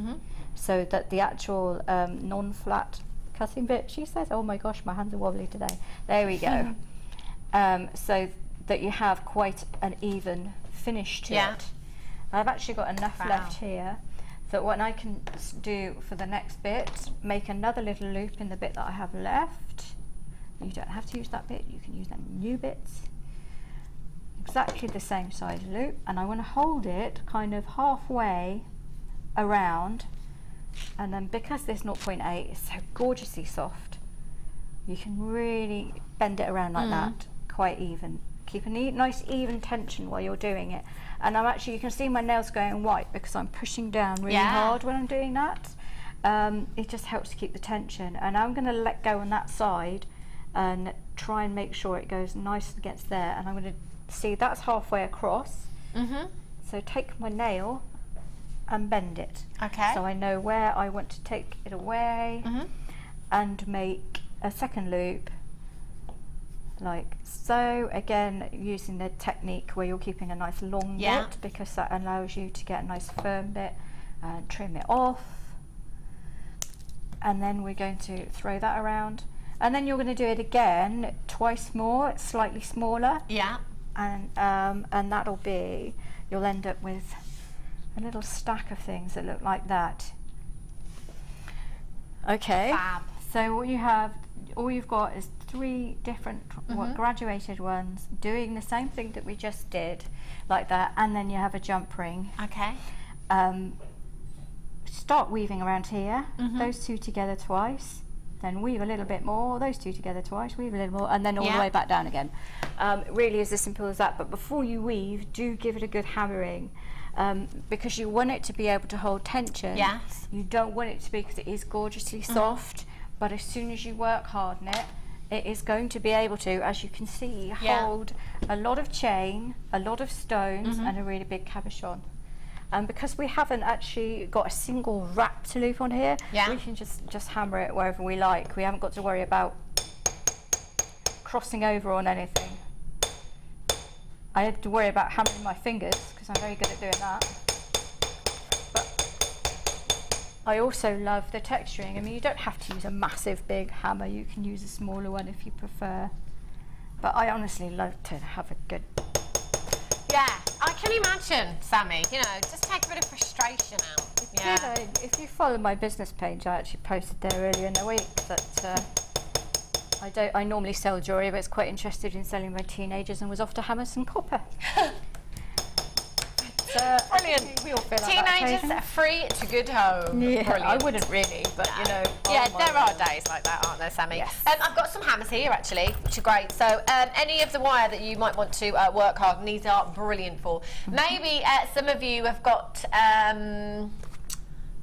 so that the actual non-flat cutting bit, she says, oh my gosh, my hands are wobbly today. There we go. So that you have quite an even finish to it. I've actually got enough left here that what I can do for the next bit, make another little loop in the bit that I have left. You don't have to use that bit, you can use them new bits. Exactly the same size loop, and I want to hold it kind of halfway around, and then because this 0.8 is so gorgeously soft, you can really bend it around like that, quite even. Keep a nice even tension while you're doing it. And I'm actually, you can see my nails going white because I'm pushing down really hard when I'm doing that. It just helps to keep the tension, and I'm going to let go on that side and try and make sure it goes nice against there, and I'm going to see that's halfway across. So take my nail and bend it. So I know where I want to take it away and make a second loop like so. Again, using the technique where you're keeping a nice long bit, because that allows you to get a nice firm bit and trim it off. And then we're going to throw that around, and then you're going to do it again twice more, slightly smaller. And that'll be, you'll end up with a little stack of things that look like that. Fab. So what you have, all you've got is 3 different graduated ones doing the same thing that we just did, like that, and then you have a jump ring. start weaving around here, those two together twice, then weave a little bit more, those two together twice, weave a little more, and then all the way back down again. It really is as simple as that, but before you weave, do give it a good hammering. Because you want it to be able to hold tension. Yes. You don't want it to be, because it is gorgeously soft, but as soon as you work hard on it, it is going to be able to, as you can see, hold a lot of chain, a lot of stones, and a really big cabochon. And because we haven't actually got a single wrap to loop on here, we can just hammer it wherever we like. We haven't got to worry about crossing over on anything. I had to worry about hammering my fingers because I'm very good at doing that. But I also love the texturing. I mean, you don't have to use a massive big hammer. You can use a smaller one if you prefer. But I honestly love to have a good... Yeah, I can imagine, Sammi, you know, just take a bit of frustration out. Yeah. You know, if you follow my business page, I actually posted there earlier in the week that I normally sell jewellery, but it's quite interested in selling my teenagers and was off to hammer some copper. Brilliant. We all feel like teenagers are free to good home. Yeah, brilliant. I wouldn't really, but you know. Yeah, there are days like that, aren't there, Sammi? Yes. I've got some hammers here actually, which are great. So any of the wire that you might want to work hard, and these are brilliant for. Maybe some of you have got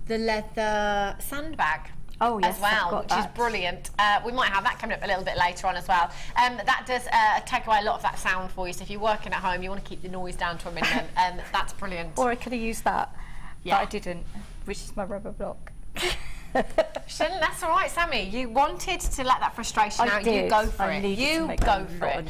the leather sandbag. Oh, yes, as well, which is brilliant. We might have that coming up a little bit later on as well. That does take away a lot of that sound for you. So if you're working at home, you want to keep the noise down to a minimum. That's brilliant. Or I could have used that, but I didn't, which is my rubber block. Shouldn't, that's all right, Sammi. You wanted to let that frustration out. You go for it. You go for it.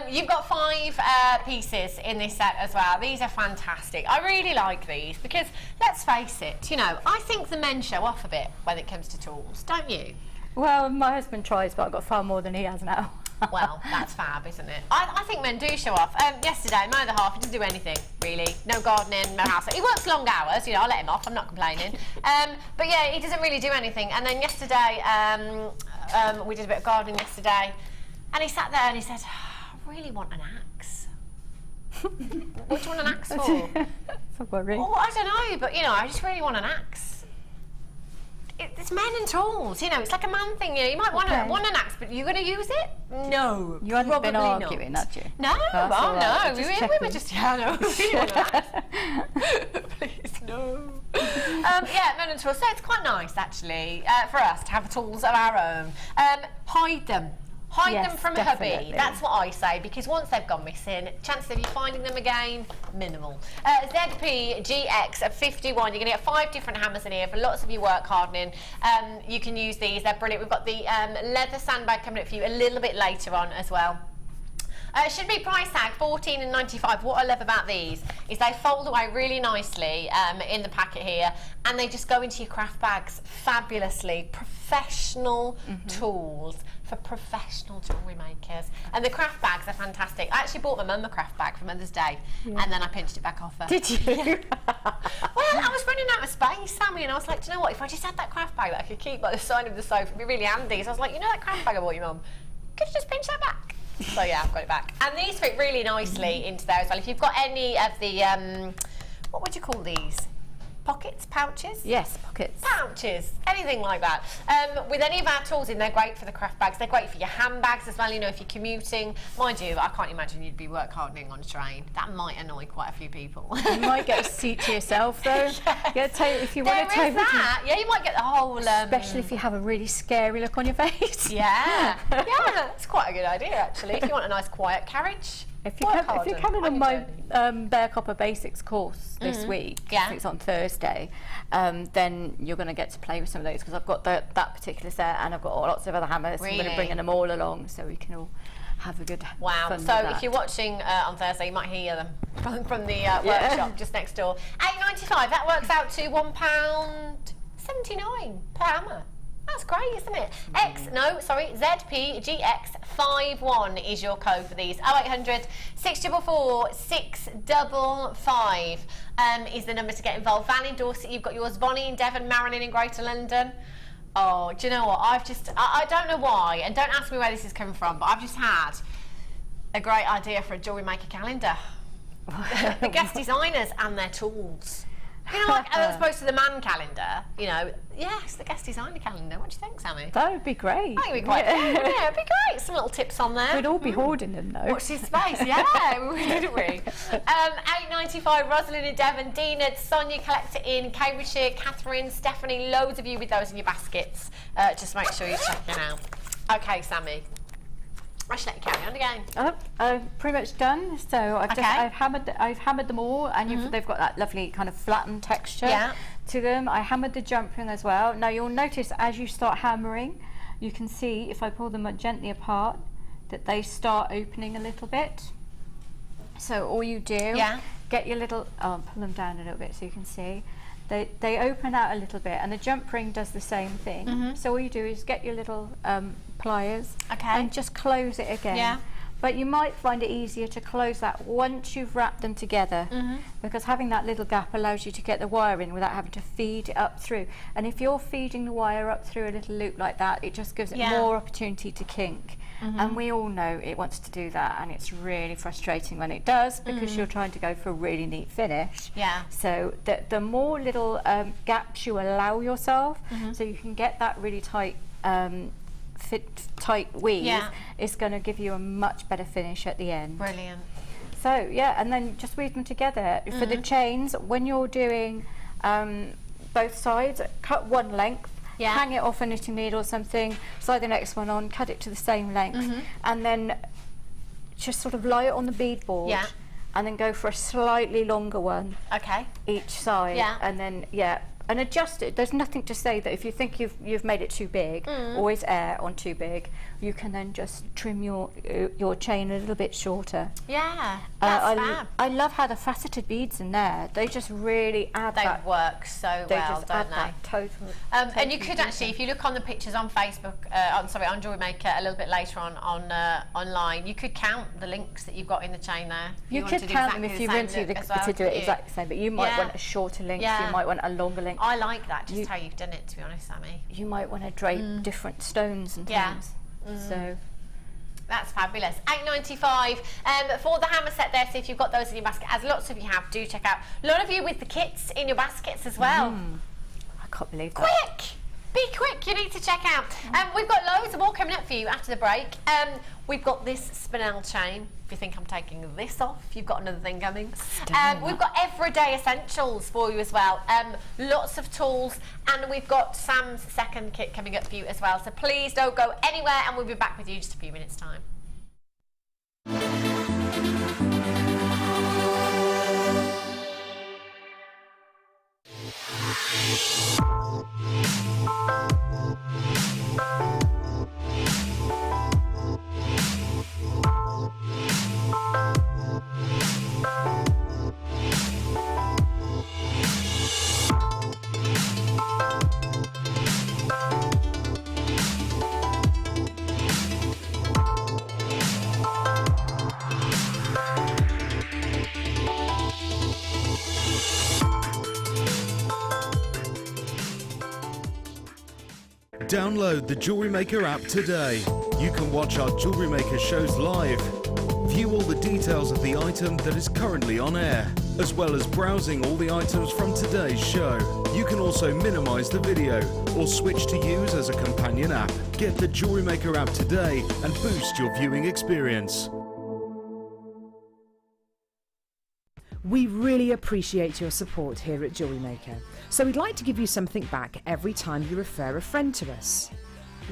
You've got 5 pieces in this set as well. These are fantastic. I really like these because, let's face it, you know, I think the men show off a bit when it comes to tools, don't you? Well, my husband tries, but I've got far more than he has now. Well, that's fab, isn't it? I think men do show off. Yesterday, my other half, he didn't do anything, really. No gardening, no house. He works long hours, you know, I'll let him off, I'm not complaining. But yeah, he doesn't really do anything. And then yesterday, we did a bit of gardening yesterday, and he sat there and he said, I really want an axe. What do you want an axe for? For worry. Oh, I don't know, but you know, I just really want an axe. It's men and tools, you know, it's like a man thing, you know, you might want an axe, but you're going to use it? No, you hadn't been arguing, had you? No, no, we were just, no, we want an axe. Please, no. Yeah, men and tools, so it's quite nice, actually, for us to have tools of our own. Hide them. Hide them from a hubby. That's what I say, because once they've gone missing, chances of you finding them again, minimal. ZP GX at 51. You're going to get 5 different hammers in here for lots of your work hardening. You can use these. They're brilliant. We've got the leather sandbag coming up for you a little bit later on as well. Should be price tag $14.95. What I love about these is they fold away really nicely in the packet here, and they just go into your craft bags fabulously. Professional tools for professional jewellery makers. And the craft bags are fantastic. I actually bought my mum a craft bag for Mother's Day, and then I pinched it back off her. Did you? Well, I was running out of space, Sammi, and I was like, do you know what? If I just had that craft bag that I could keep by the side of the sofa, it'd be really handy. So I was like, you know that craft bag I bought your mum? Could you just pinch that back? So yeah, I've got it back. And these fit really nicely into there as well. If you've got any of the, what would you call these? Pockets, pouches? Yes, pockets. Pouches, anything like that. With any of our tools in, they're great for the craft bags. They're great for your handbags as well, you know, if you're commuting. Mind you, I can't imagine you'd be work hardening on a train. That might annoy quite a few people. You might get a seat to yourself though. If you want to take that. Yeah, you might get the whole... especially if you have a really scary look on your face. Yeah, yeah, that's quite a good idea actually. If you want a nice quiet carriage. If you're coming on my Bare Copper Basics course this week, it's on Thursday, then you're going to get to play with some of those, because I've got that particular set and I've got lots of other hammers. Really? I'm going to bring them all along so we can all have a good fun so with if you're watching on Thursday, you might hear them from the workshop just next door. $8.95, that works out to £1.79 per hammer. That's great, isn't it? ZPGX51 is your code for these. 0800 644 655 is the number to get involved. Van in Dorset, you've got yours. Bonnie in Devon, Marilyn in Greater London. Oh, do you know what? I don't know why, and don't ask me where this is coming from, but I've just had a great idea for a Jewellery Maker calendar. The guest designers and their tools. You know, like as opposed to the man calendar, you know, yes, the guest designer calendar. What do you think, Sammi? That would be great. I think it'd be quite fun, wouldn't it? It'd be great. Some little tips on there. We'd all be hoarding them though. Watch this space, yeah, wouldn't we? £8.95, Rosalind in Devon, Dina, Sonia, collector in Cambridgeshire, Catherine, Stephanie, loads of you with those in your baskets. Just make sure you're checking out. Okay, Sammi. I should let you carry on again. I'm pretty much done. So I've hammered them all, and they've got that lovely kind of flattened texture to them. I hammered the jump ring as well. Now you'll notice as you start hammering, you can see if I pull them gently apart that they start opening a little bit. So all you do, get your little, pull them down a little bit so you can see. They open out a little bit, and the jump ring does the same thing. So all you do is get your little pliers and just close it again. But you might find it easier to close that once you've wrapped them together, because having that little gap allows you to get the wire in without having to feed it up through. And if you're feeding the wire up through a little loop like that, it just gives it more opportunity to kink. And we all know it wants to do that, and it's really frustrating when it does, because you're trying to go for a really neat finish. So the more little gaps you allow yourself, so you can get that really tight tight weave, is going to give you a much better finish at the end. Brilliant. So and then just weave them together. For the chains, when you're doing both sides, cut one length, hang it off a knitting needle or something, slide the next one on, cut it to the same length, and then just sort of lie it on the beadboard, and then go for a slightly longer one each side, and then and adjust it. There's nothing to say that if you think you've made it too big, always err on too big. You can then just trim your chain a little bit shorter. That's fab. I love how the faceted beads in there, they just really add that. They work so well, don't they? Totally. And you could actually, if you look on the pictures on Facebook, on Jewellery Maker a little bit later on online, you could count the links that you've got in the chain there. You could count them if you want to do it exactly the same, but you might want a shorter link, you might want a longer link. I like that, just how you've done it, to be honest, Sammi. You might want to drape different stones and things. So that's fabulous. £8.95 for the hammer set there. So if you've got those in your basket, as lots of you have, do check out. A lot of you with the kits in your baskets as well. I can't believe that. Quick! Be quick, you need to check out. We've got loads more coming up for you after the break. We've got this spinel chain. If you think I'm taking this off, you've got another thing coming. We've got everyday essentials for you as well. Lots of tools, and we've got Sam's second kit coming up for you as well. So please don't go anywhere, and we'll be back with you in just a few minutes' time. Download the Jewellery Maker app today. You can watch our Jewellery Maker shows live, view all the details of the item that is currently on air, as well as browsing all the items from today's show. You can also minimise the video or switch to use as a companion app. Get the Jewellery Maker app today and boost your viewing experience. We really appreciate your support here at Jewellery Maker, so we'd like to give you something back every time you refer a friend to us.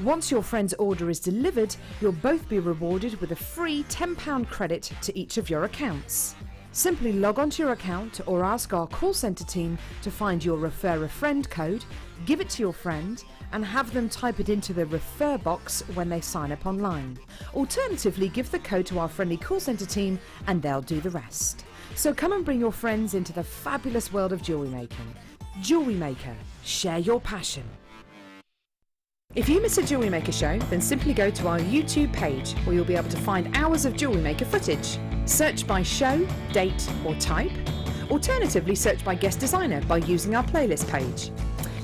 Once your friend's order is delivered, you'll both be rewarded with a free £10 credit to each of your accounts. Simply log onto your account or ask our call centre team to find your Refer a Friend code, give it to your friend, and have them type it into the refer box when they sign up online. Alternatively, give the code to our friendly call centre team and they'll do the rest. So come and bring your friends into the fabulous world of jewellery making. Jewellery Maker, share your passion. If you miss a Jewellery Maker show, then simply go to our YouTube page where you'll be able to find hours of Jewellery Maker footage. Search by show, date or type. Alternatively, search by guest designer by using our playlist page.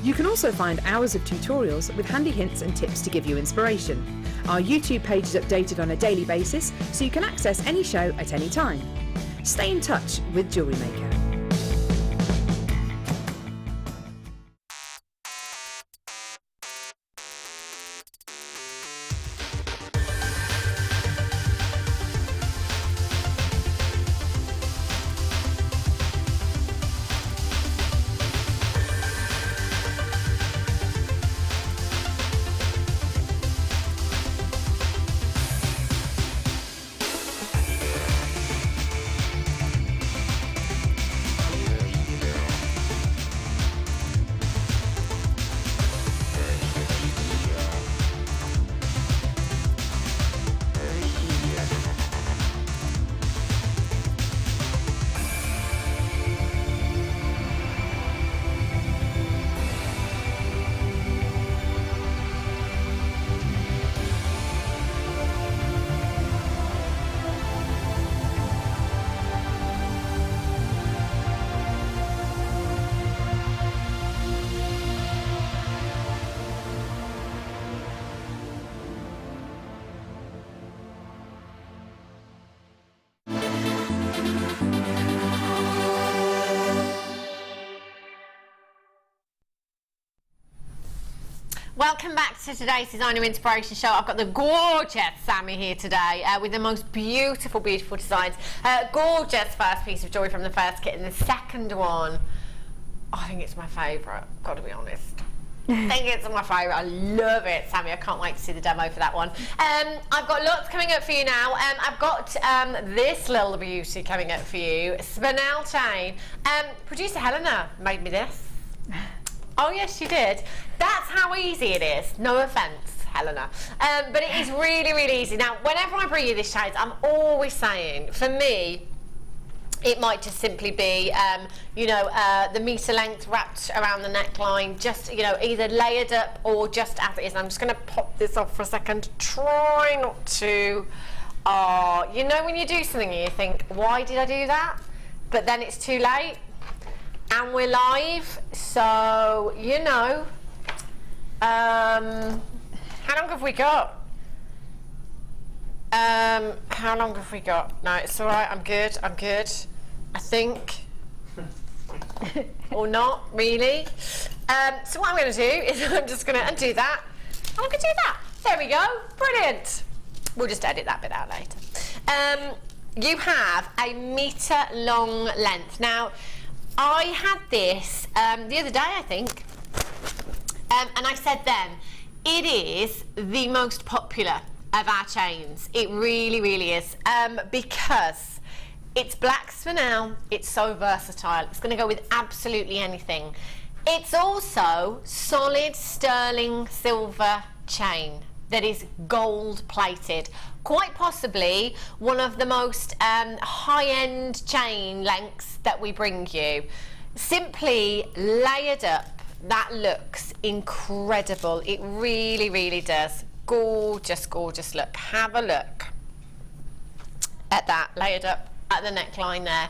You can also find hours of tutorials with handy hints and tips to give you inspiration. Our YouTube page is updated on a daily basis, so you can access any show at any time. Stay in touch with Jewellery Maker. Welcome back to today's Designer Inspiration Show. I've got the gorgeous Sammi here today with the most beautiful, beautiful designs. Gorgeous first piece of jewellery from the first kit, and the second one, I think it's my favourite, got to be honest. I think it's my favourite. I love it, Sammi. I can't wait to see the demo for that one. I've got lots coming up for you now. I've got this little beauty coming up for you, spinel chain. Producer Helena made me this. Oh yes, she did. That's how easy it is. No offence, Helena. But it is really, really easy. Now, whenever I bring you this shades, I'm always saying, for me, it might just simply be, you know, the metre length wrapped around the neckline, just, you know, either layered up or just as it is. And I'm just going to pop this off for a second. Try not to, you know, when you do something and you think, why did I do that? But then it's too late. And we're live, so, you know, how long have we got? How long have we got? No, it's all right, I'm good, I think. Or not, really. So what I'm going to do is I'm just going to undo that. I'm going to do that. There we go, brilliant. We'll just edit that bit out later. You have a metre long length. Now, I had this the other day, I think, and I said then, it is the most popular of our chains. It really, really is, because it's black spinel, it's so versatile, it's going to go with absolutely anything. It's also solid sterling silver chain that is gold plated. Quite possibly one of the most high-end chain lengths that we bring you. Simply layered up, that looks incredible. It really, really does. Gorgeous, gorgeous look. Have a look at that, layered up at the neckline there.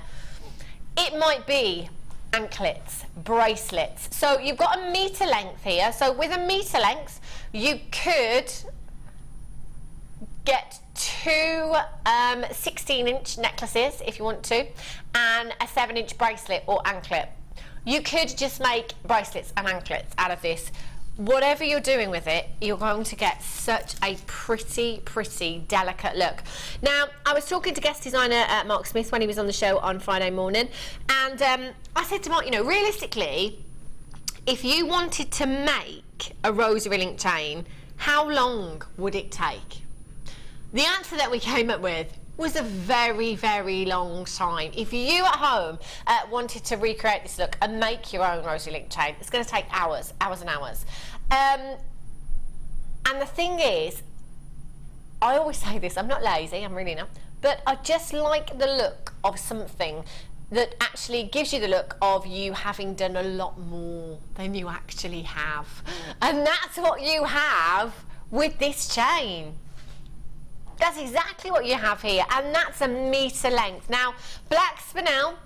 It might be anklets, bracelets. So you've got a metre length here. So with a metre length, you could get two 16-inch necklaces if you want to, and a 7-inch bracelet or anklet. You could just make bracelets and anklets out of this. Whatever you're doing with it, you're going to get such a pretty, pretty delicate look. Now, I was talking to guest designer Mark Smith when he was on the show on Friday morning, and I said to Mark, you know, realistically, if you wanted to make a rosary link chain, how long would it take? The answer that we came up with was a very, very long time. If you at home wanted to recreate this look and make your own rosary link chain, it's going to take hours, hours and hours. And the thing is, I always say this, I'm not lazy, I'm really not, but I just like the look of something that actually gives you the look of you having done a lot more than you actually have. And that's what you have with this chain. That's exactly what you have here, and that's a metre length. Now, black spinel,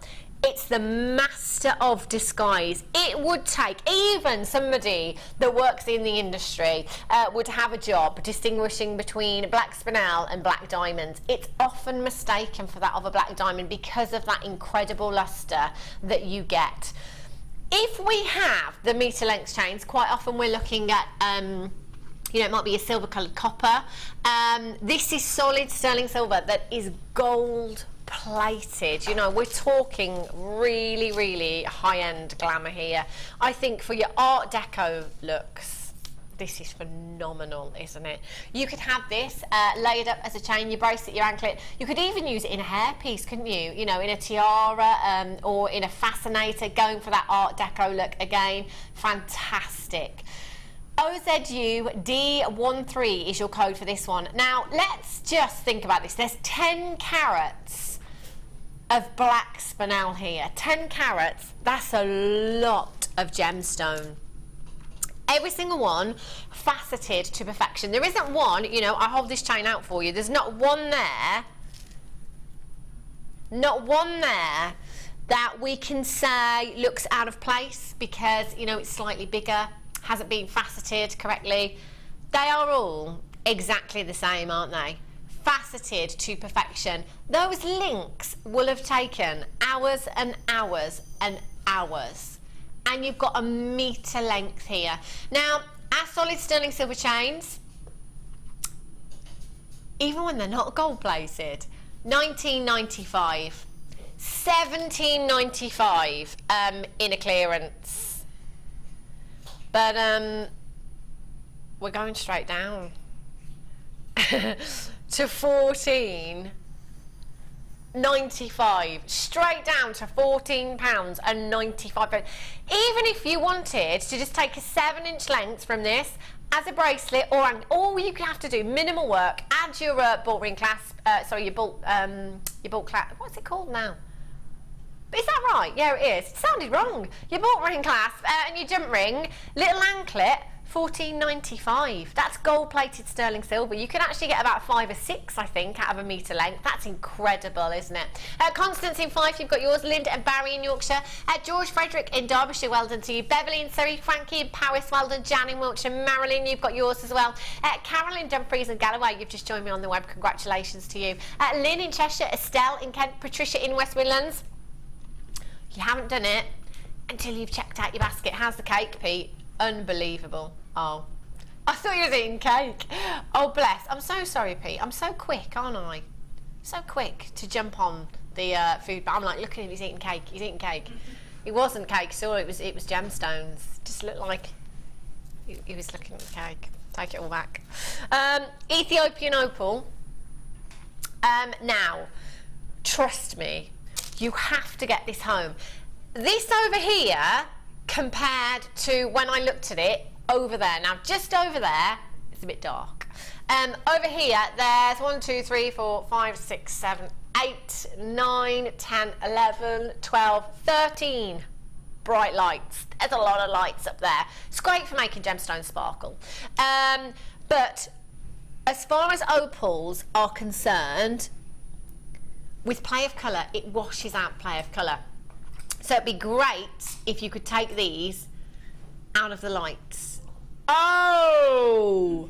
it's the master of disguise. It would take, even somebody that works in the industry would have a job distinguishing between black spinel and black diamonds. It's often mistaken for that of a black diamond because of that incredible lustre that you get. If we have the metre length chains, quite often we're looking at you know, it might be a silver coloured copper. This is solid sterling silver that is gold plated. You know, we're talking really, really high-end glamour here. I think for your Art Deco looks, this is phenomenal, isn't it? You could have this layered up as a chain, your bracelet, your anklet. You could even use it in a hairpiece, couldn't you? You know, in a tiara or in a fascinator, going for that Art Deco look again. Fantastic. OZU D13 is your code for this one. Now, let's just think about this. There's 10 carats of black spinel here. 10 carats, that's a lot of gemstone. Every single one faceted to perfection. There isn't one, you know, I hold this chain out for you, there's not one there that we can say looks out of place because, you know, it's slightly bigger, hasn't been faceted correctly. They are all exactly the same, aren't they? Faceted to perfection. Those links will have taken hours and hours and hours. And you've got a metre length here. Now, Our solid sterling silver chains, even when they're not gold plated, $19.95, $17.95 in a clearance. But we're going straight down to £14.95, straight down to £14.95. Even if you wanted to just take a 7-inch length from this as a bracelet, or all you have to do, minimal work, add your bolt ring clasp, your bolt clasp, what's it called now? Is that right? Yeah, it is. It sounded wrong. Your bolt ring clasp and your jump ring, little anklet, $14.95. That's gold-plated sterling silver. You can actually get about 5 or 6, I think, out of a metre length. That's incredible, isn't it? Constance in Fife, you've got yours. Linda and Barry in Yorkshire. George Frederick in Derbyshire, well done to you. Beverly in Surrey. Frankie in Paris, well done. Jan in Wiltshire. Marilyn, you've got yours as well. Carolyn Dumfries and Galloway, you've just joined me on the web. Congratulations to you. Lynn in Cheshire. Estelle in Kent. Patricia in West Midlands. You haven't done it until you've checked out your basket. How's the cake, Pete? Unbelievable. Oh, I thought you was eating cake. Oh, bless. I'm so sorry, Pete. I'm so quick, aren't I? So quick to jump on the food, but I'm like, look at him, he's eating cake. He's eating cake. It wasn't cake, so it was gemstones. Just looked like he was looking at the cake. Take it all back. Ethiopian opal. Now, trust me, you have to get this home. This over here, compared to when I looked at it over there. Now, just over there, it's a bit dark. Over here, there's 1, 2, 3, 4, 5, 6, 7, 8, 9, 10, 11, 12, 13 bright lights. There's a lot of lights up there. It's great for making gemstones sparkle. But as far as opals are concerned, with play of colour, it washes out play of colour. So it'd be great if you could take these out of the lights. Oh,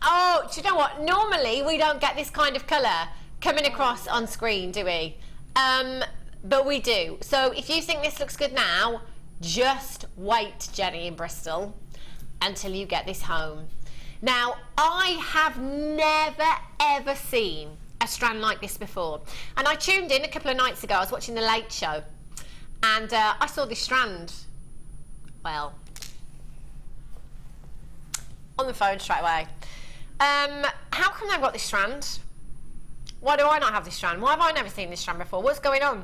do you know what? Normally we don't get this kind of colour coming across on screen, do we? But we do. So if you think this looks good now, just wait, Jenny in Bristol, until you get this home. Now, I have never ever seen a strand like this before, and I tuned in a couple of nights ago. I was watching the Late Show, and I saw this strand, well, on the phone straight away. How come they've got this strand? Why do I not have this strand? Why have I never seen this strand before? What's going on?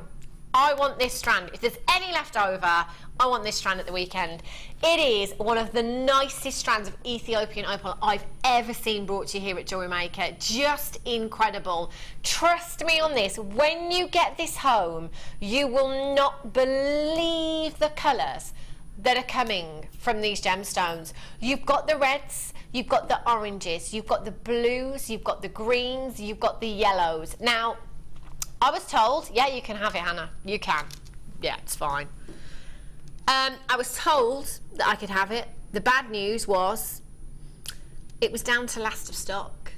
I want this strand. If there's any left over, I want this strand at the weekend. It is one of the nicest strands of Ethiopian opal I've ever seen brought to you here at Jewellery Maker. Just incredible. Trust me on this. When you get this home, you will not believe the colours that are coming from these gemstones. You've got the reds, you've got the oranges, you've got the blues, you've got the greens, you've got the yellows. Now, I was told, yeah, you can have it, Hannah. You can. Yeah, it's fine. I was told that I could have it. The bad news was it was down to last of stock.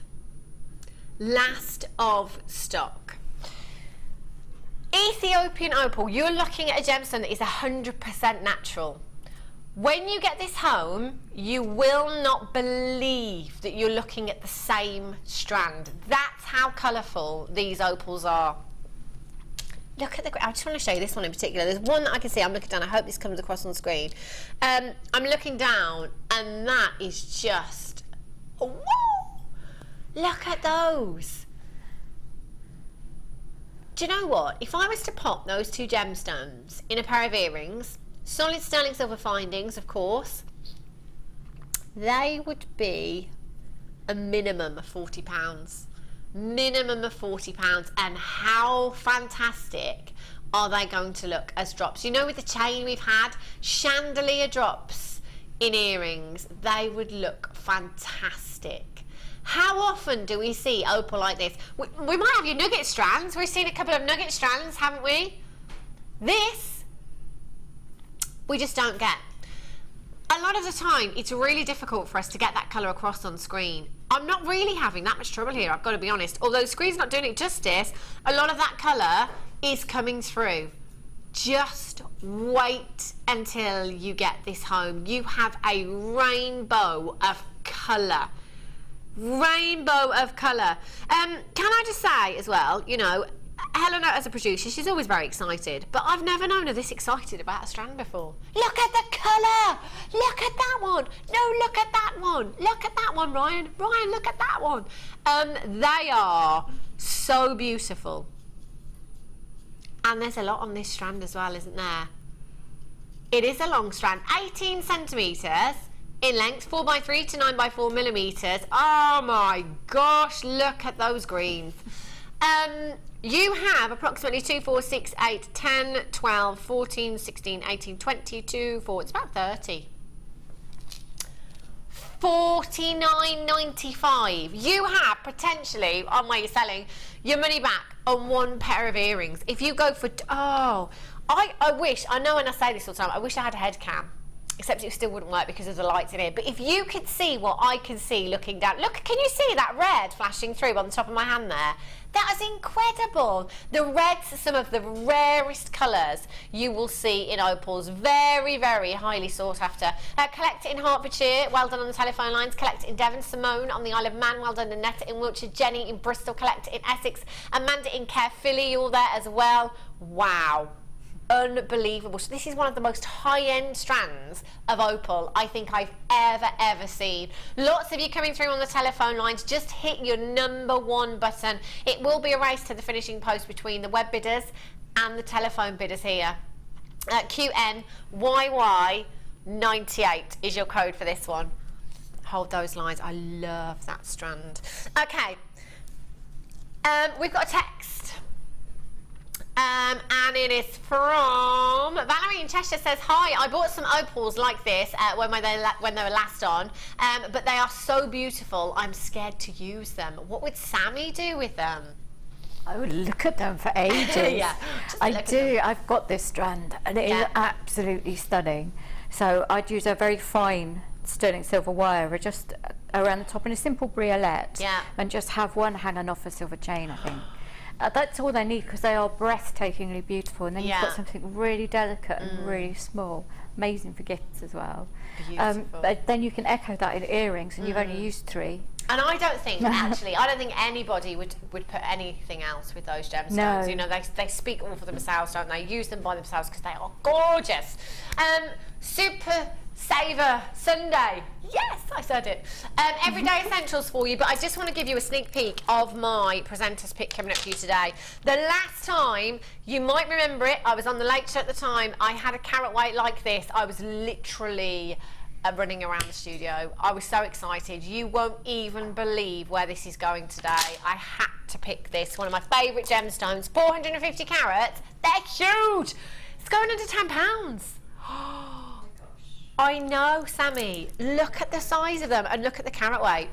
Last of stock. Ethiopian opal, you're looking at a gemstone that is 100% natural. When you get this home, you will not believe that you're looking at the same strand. That's how colourful these opals are. Look at the, I just want to show you this one in particular. There's one that I can see, I'm looking down, I hope this comes across on screen. I'm looking down, and that is just, whoa! Look at those. Do you know what? If I was to pop those two gemstones in a pair of earrings, solid sterling silver findings, of course, they would be a minimum of £40. Minimum of £40. And how fantastic are they going to look as drops? You know, with the chain we've had, chandelier drops in earrings, they would look fantastic. How often do we see opal like this? We might have your nugget strands. We've seen a couple of nugget strands, haven't we? This, we just don't get. A lot of the time, it's really difficult for us to get that colour across on screen. I'm not really having that much trouble here, I've got to be honest. Although the screen's not doing it justice, a lot of that colour is coming through. just wait until you get this home. You have a rainbow of colour. Rainbow of colour. Can I just say as well, you know, Helena as a producer, she's always very excited, but I've never known her this excited about a strand before. Look at the colour! Look at that one! No, look at that one! Look at that one, Ryan! Ryan, look at that one! They are so beautiful. And there's a lot on this strand as well, isn't there? It is a long strand, 18 centimetres in length, 4x3 to 9x4 millimetres. Oh my gosh, look at those greens. You have approximately 2, 4, 6, 8, 10, 12, 14, 16, 18, 22, 4, it's about 30. $49.95. You have potentially, on where you're selling, your money back on one pair of earrings. If you go for, I wish, I know when I say this all the time, I wish I had a head cam. Except it still wouldn't work because of the lights in here. But if you could see what I can see looking down, look, can you see that red flashing through on the top of my hand there? That is incredible. The red's some of the rarest colours you will see in opals. Very, very highly sought after. Collect it in Hertfordshire, well done on the telephone lines. Collect it in Devon. Simone on the Isle of Man, well done. Annette in Wiltshire. Jenny in Bristol. Collect it in Essex. Amanda in Caerphilly, you're there as well. Wow. Unbelievable. So this is one of the most high-end strands of opal I think I've ever seen. Lots of you coming through on the telephone lines. Just hit your #1 button. It will be a race to the finishing post between the web bidders and the telephone bidders here. QNYY98 is your code for this one. Hold those lines. I love that strand. Okay. We've got a text. And it is from Valerie in Cheshire. Says, hi, I bought some opals like this when they were last on, but they are so beautiful I'm scared to use them. What would Sammi do with them? I would look at them for ages. Yeah, I do. I've got this strand and it is absolutely stunning. So I'd use a very fine sterling silver wire just around the top in a simple briolette, and just have one hanging off a silver chain, I think. That's all they need because they are breathtakingly beautiful, and then you've got something really delicate and really small, amazing for gifts as well. But then you can echo that in earrings, and you've only used 3. And I don't think, actually, I don't think anybody would put anything else with those gemstones. No. You know, they speak all for themselves, don't they? Use them by themselves because they are gorgeous. Super Saver Sunday. Yes, I said it. Everyday essentials for you, but I just want to give you a sneak peek of my presenter's pick coming up for you today. The last time, you might remember it, I was on the late show at the time, I had a carrot weight like this. I was literally running around the studio. I was so excited. You won't even believe where this is going today. I had to pick this, one of my favourite gemstones, 450 carats. They're huge. It's going under £10. I know, Sammi. Look at the size of them and look at the carat weight.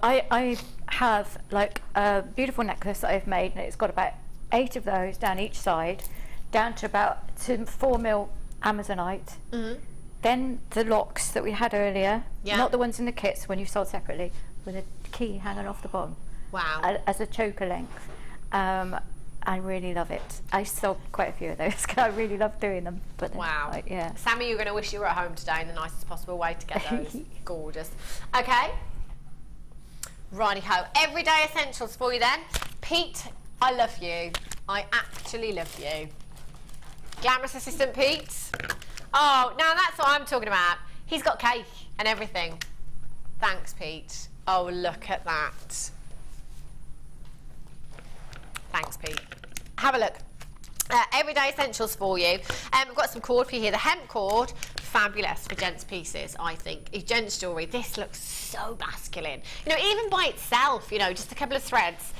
I have like a beautiful necklace that I've made, and it's got about 8 of those down each side, down to about 4mm Amazonite. Then the locks that we had earlier, not the ones in the kits when you sold separately, with a key hanging off the bottom. Wow. As a choker length. I really love it. I sold quite a few of those because I really love doing them. But wow. Yeah. Sammi, you're going to wish you were at home today in the nicest possible way to get those. Gorgeous. Okay. Righty-ho. Everyday essentials for you then. Pete, I love you. I actually love you. Glamorous assistant Pete. Oh, now that's what I'm talking about. He's got cake and everything. Thanks, Pete. Oh, look at that. Thanks, Pete. Have a look. Everyday essentials for you. We've got some cord for you here. The hemp cord, fabulous for gents pieces, I think. Gents jewellery. This looks so masculine. You know, even by itself, you know, just a couple of threads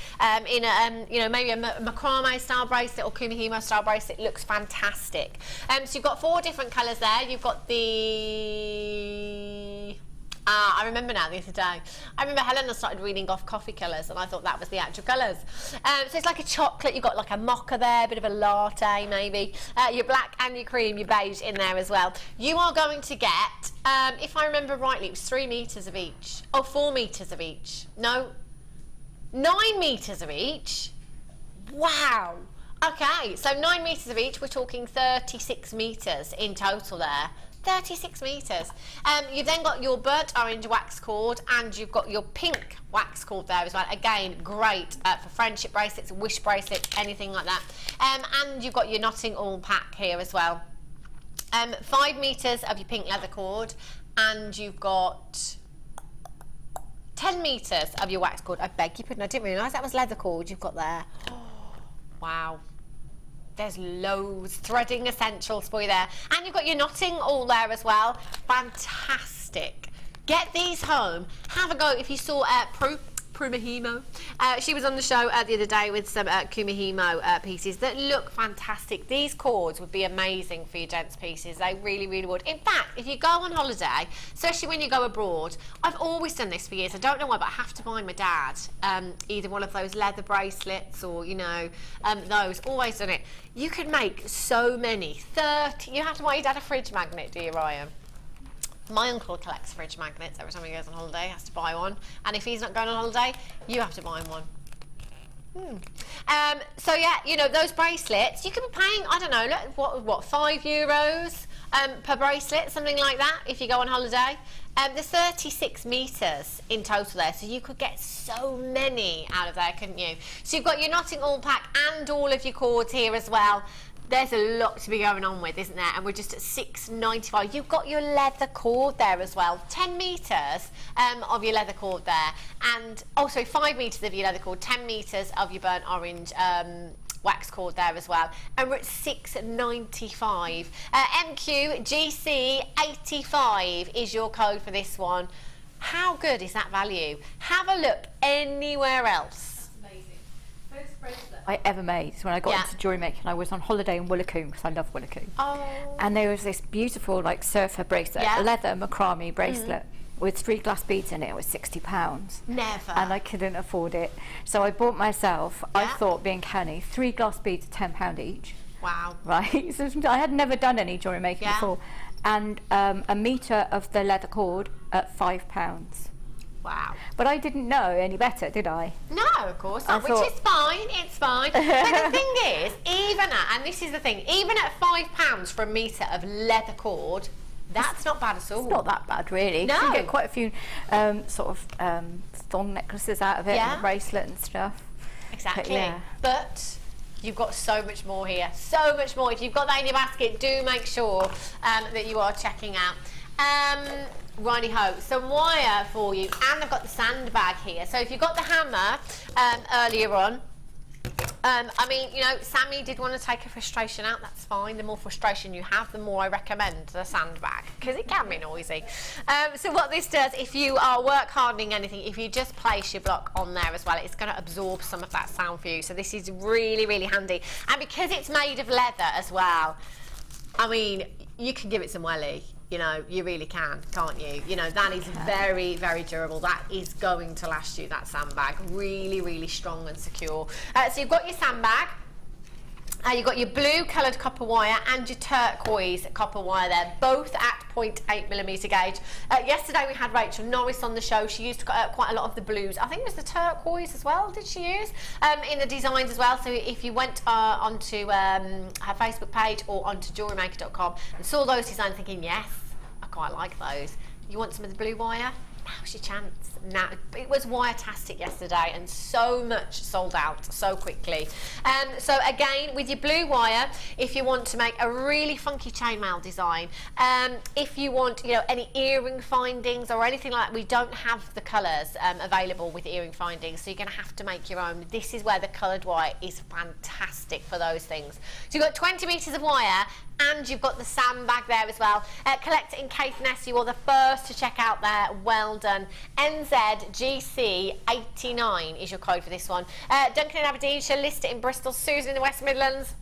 in a, you know, maybe a macrame style bracelet or kumihimo style bracelet looks fantastic. So you've got 4 different colours there. You've got the... I remember now the other day. I remember Helena started reading off coffee colours and I thought that was the actual colours. So it's like a chocolate, you've got like a mocha there, a bit of a latte maybe. Your black and your cream, your beige in there as well. You are going to get, if I remember rightly, it was 3 metres of each. Oh, 4 metres of each. No, 9 metres of each. Wow. Okay, so 9 metres of each, we're talking 36 metres in total there. 36 metres. You've then got your burnt orange wax cord and you've got your pink wax cord there as well. Again, great for friendship bracelets, wish bracelets, anything like that. And you've got your knotting all pack here as well. 5 metres of your pink leather cord, and you've got 10 metres of your wax cord. I beg your pardon, I didn't realise that was leather cord you've got there. Wow. There's loads, threading essentials for you there. And you've got your knotting all there as well. Fantastic. Get these home. Have a go. If you saw Kumihimo, she was on the show the other day with some Kumihimo pieces that look fantastic. These cords would be amazing for your gents pieces. They really, really would. In fact, if you go on holiday, especially when you go abroad, I've always done this for years. I don't know why, but I have to buy my dad either one of those leather bracelets or, you know, those. Always done it. You could make so many. 30. You have to buy your dad a fridge magnet, do you, Ryan? My uncle collects fridge magnets. Every time he goes on holiday, he has to buy one. And if he's not going on holiday, you have to buy him one. So yeah, you know, those bracelets, you could be paying, I don't know, what €5 per bracelet, something like that, if you go on holiday. There's 36 metres in total there, so you could get so many out of there, couldn't you? So you've got your knotting all pack and all of your cords here as well. There's a lot to be going on with, isn't there? And we're just at $6.95. You've got your leather cord there as well. 10 metres of your leather cord there. And also 5 metres of your leather cord, 10 metres of your burnt orange wax cord there as well. And we're at $6.95. MQGC85 is your code for this one. How good is that value? Have a look anywhere else. I ever made when I got into jewellery making. I was on holiday in Woolacombe because I love Woolacombe. Oh. And there was this beautiful like surfer bracelet, a leather macrame bracelet with 3 glass beads in it. It was £60. Never. And I couldn't afford it, so I bought myself. I thought, being canny, 3 glass beads, £10 each. Wow. Right. So I had never done any jewellery making before, and a metre of the leather cord at £5. Wow. But I didn't know any better, did I? No, of course not, which is fine, it's fine. But the thing is, even at, and this is the thing, even at £5 for a metre of leather cord, that's not bad at all. It's not that bad, really. No. You can get quite a few sort of thong necklaces out of it, and a bracelet and stuff. Exactly. But you've got so much more here, so much more. If you've got that in your basket, do make sure that you are checking out. Righty-ho, some wire for you, and I've got the sandbag here. So if you got the hammer earlier on, I mean, you know, Sammi did want to take her frustration out. That's fine. The more frustration you have, the more I recommend the sandbag, because it can be noisy. So what this does, if you are work hardening anything, if you just place your block on there as well, it's going to absorb some of that sound for you. So this is really, really handy. And because it's made of leather as well, I mean, you can give it some welly. You know, you really can, can't you? You know, that is very, very durable. That is going to last you, that sandbag. Really, really strong and secure. So you've got your sandbag. You've got your blue coloured copper wire and your turquoise copper wire there, both at 0.8mm gauge. Yesterday we had Rachel Norris on the show. She used quite a lot of the blues. I think it was the turquoise as well, did she use? In the designs as well. So if you went onto her Facebook page or onto JewelleryMaker.com and saw those designs thinking, yes, I quite like those. You want some of the blue wire? Now's your chance. Now, it was wire-tastic yesterday and so much sold out so quickly. So again, with your blue wire, if you want to make a really funky chainmail design, if you want, you know, any earring findings or anything like that, we don't have the colours available with earring findings, so you're going to have to make your own. This is where the coloured wire is fantastic for those things. So you've got 20 metres of wire, and you've got the sandbag there as well. Collect it in Caithness. You are the first to check out there. Well done. NZGC89 is your code for this one. Duncan in Aberdeenshire, list it in Bristol. Susan in the West Midlands.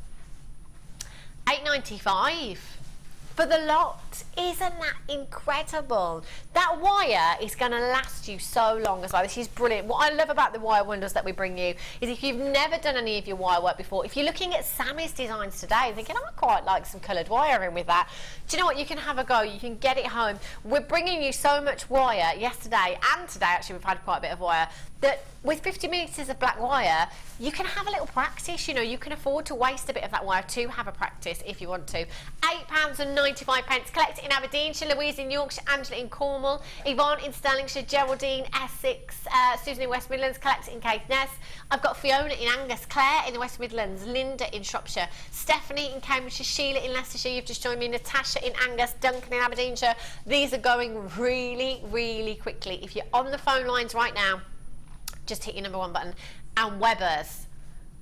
£8.95 for the lot. Isn't that incredible? That wire is going to last you so long as well. This is brilliant. What I love about the wire wonders that we bring you is if you've never done any of your wire work before, if you're looking at Sammi's designs today and thinking, I quite like some coloured wiring with that, do you know what? You can have a go. You can get it home. We're bringing you so much wire yesterday and today. Actually, we've had quite a bit of wire that with 50 metres of black wire, you can have a little practice, you know, you can afford to waste a bit of that wire to have a practice if you want to. £8.95, collect it in Aberdeenshire, Louise in Yorkshire, Angela in Cornwall, Yvonne in Stirlingshire, Geraldine, Essex, Susan in West Midlands, collect it in Caithness. I've got Fiona in Angus, Claire in the West Midlands, Linda in Shropshire, Stephanie in Cambridgeshire, Sheila in Leicestershire, you've just joined me, Natasha in Angus, Duncan in Aberdeenshire. These are going really, really quickly. If you're on the phone lines right now, just hit your number 1 button. And Webbers,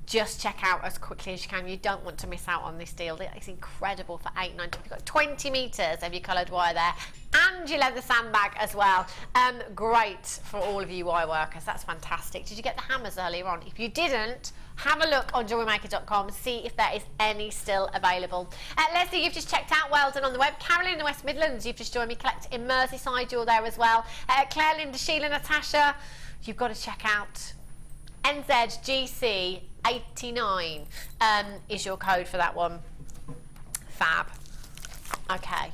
just check out as quickly as you can. You don't want to miss out on this deal. It's incredible for £8.90. You've got 20 metres of your coloured wire there, and your leather sandbag as well. Great for all of you wire workers. That's fantastic. Did you get the hammers earlier on? If you didn't, have a look on JewelleryMaker.com, see if there is any still available. Leslie, you've just checked out. Well done on the web. Carolyn in the West Midlands, you've just joined me. Collect in Merseyside, you're there as well. Claire, Linda, Sheila, Natasha, you've got to check out. NZGC89 is your code for that one. Fab. Okay.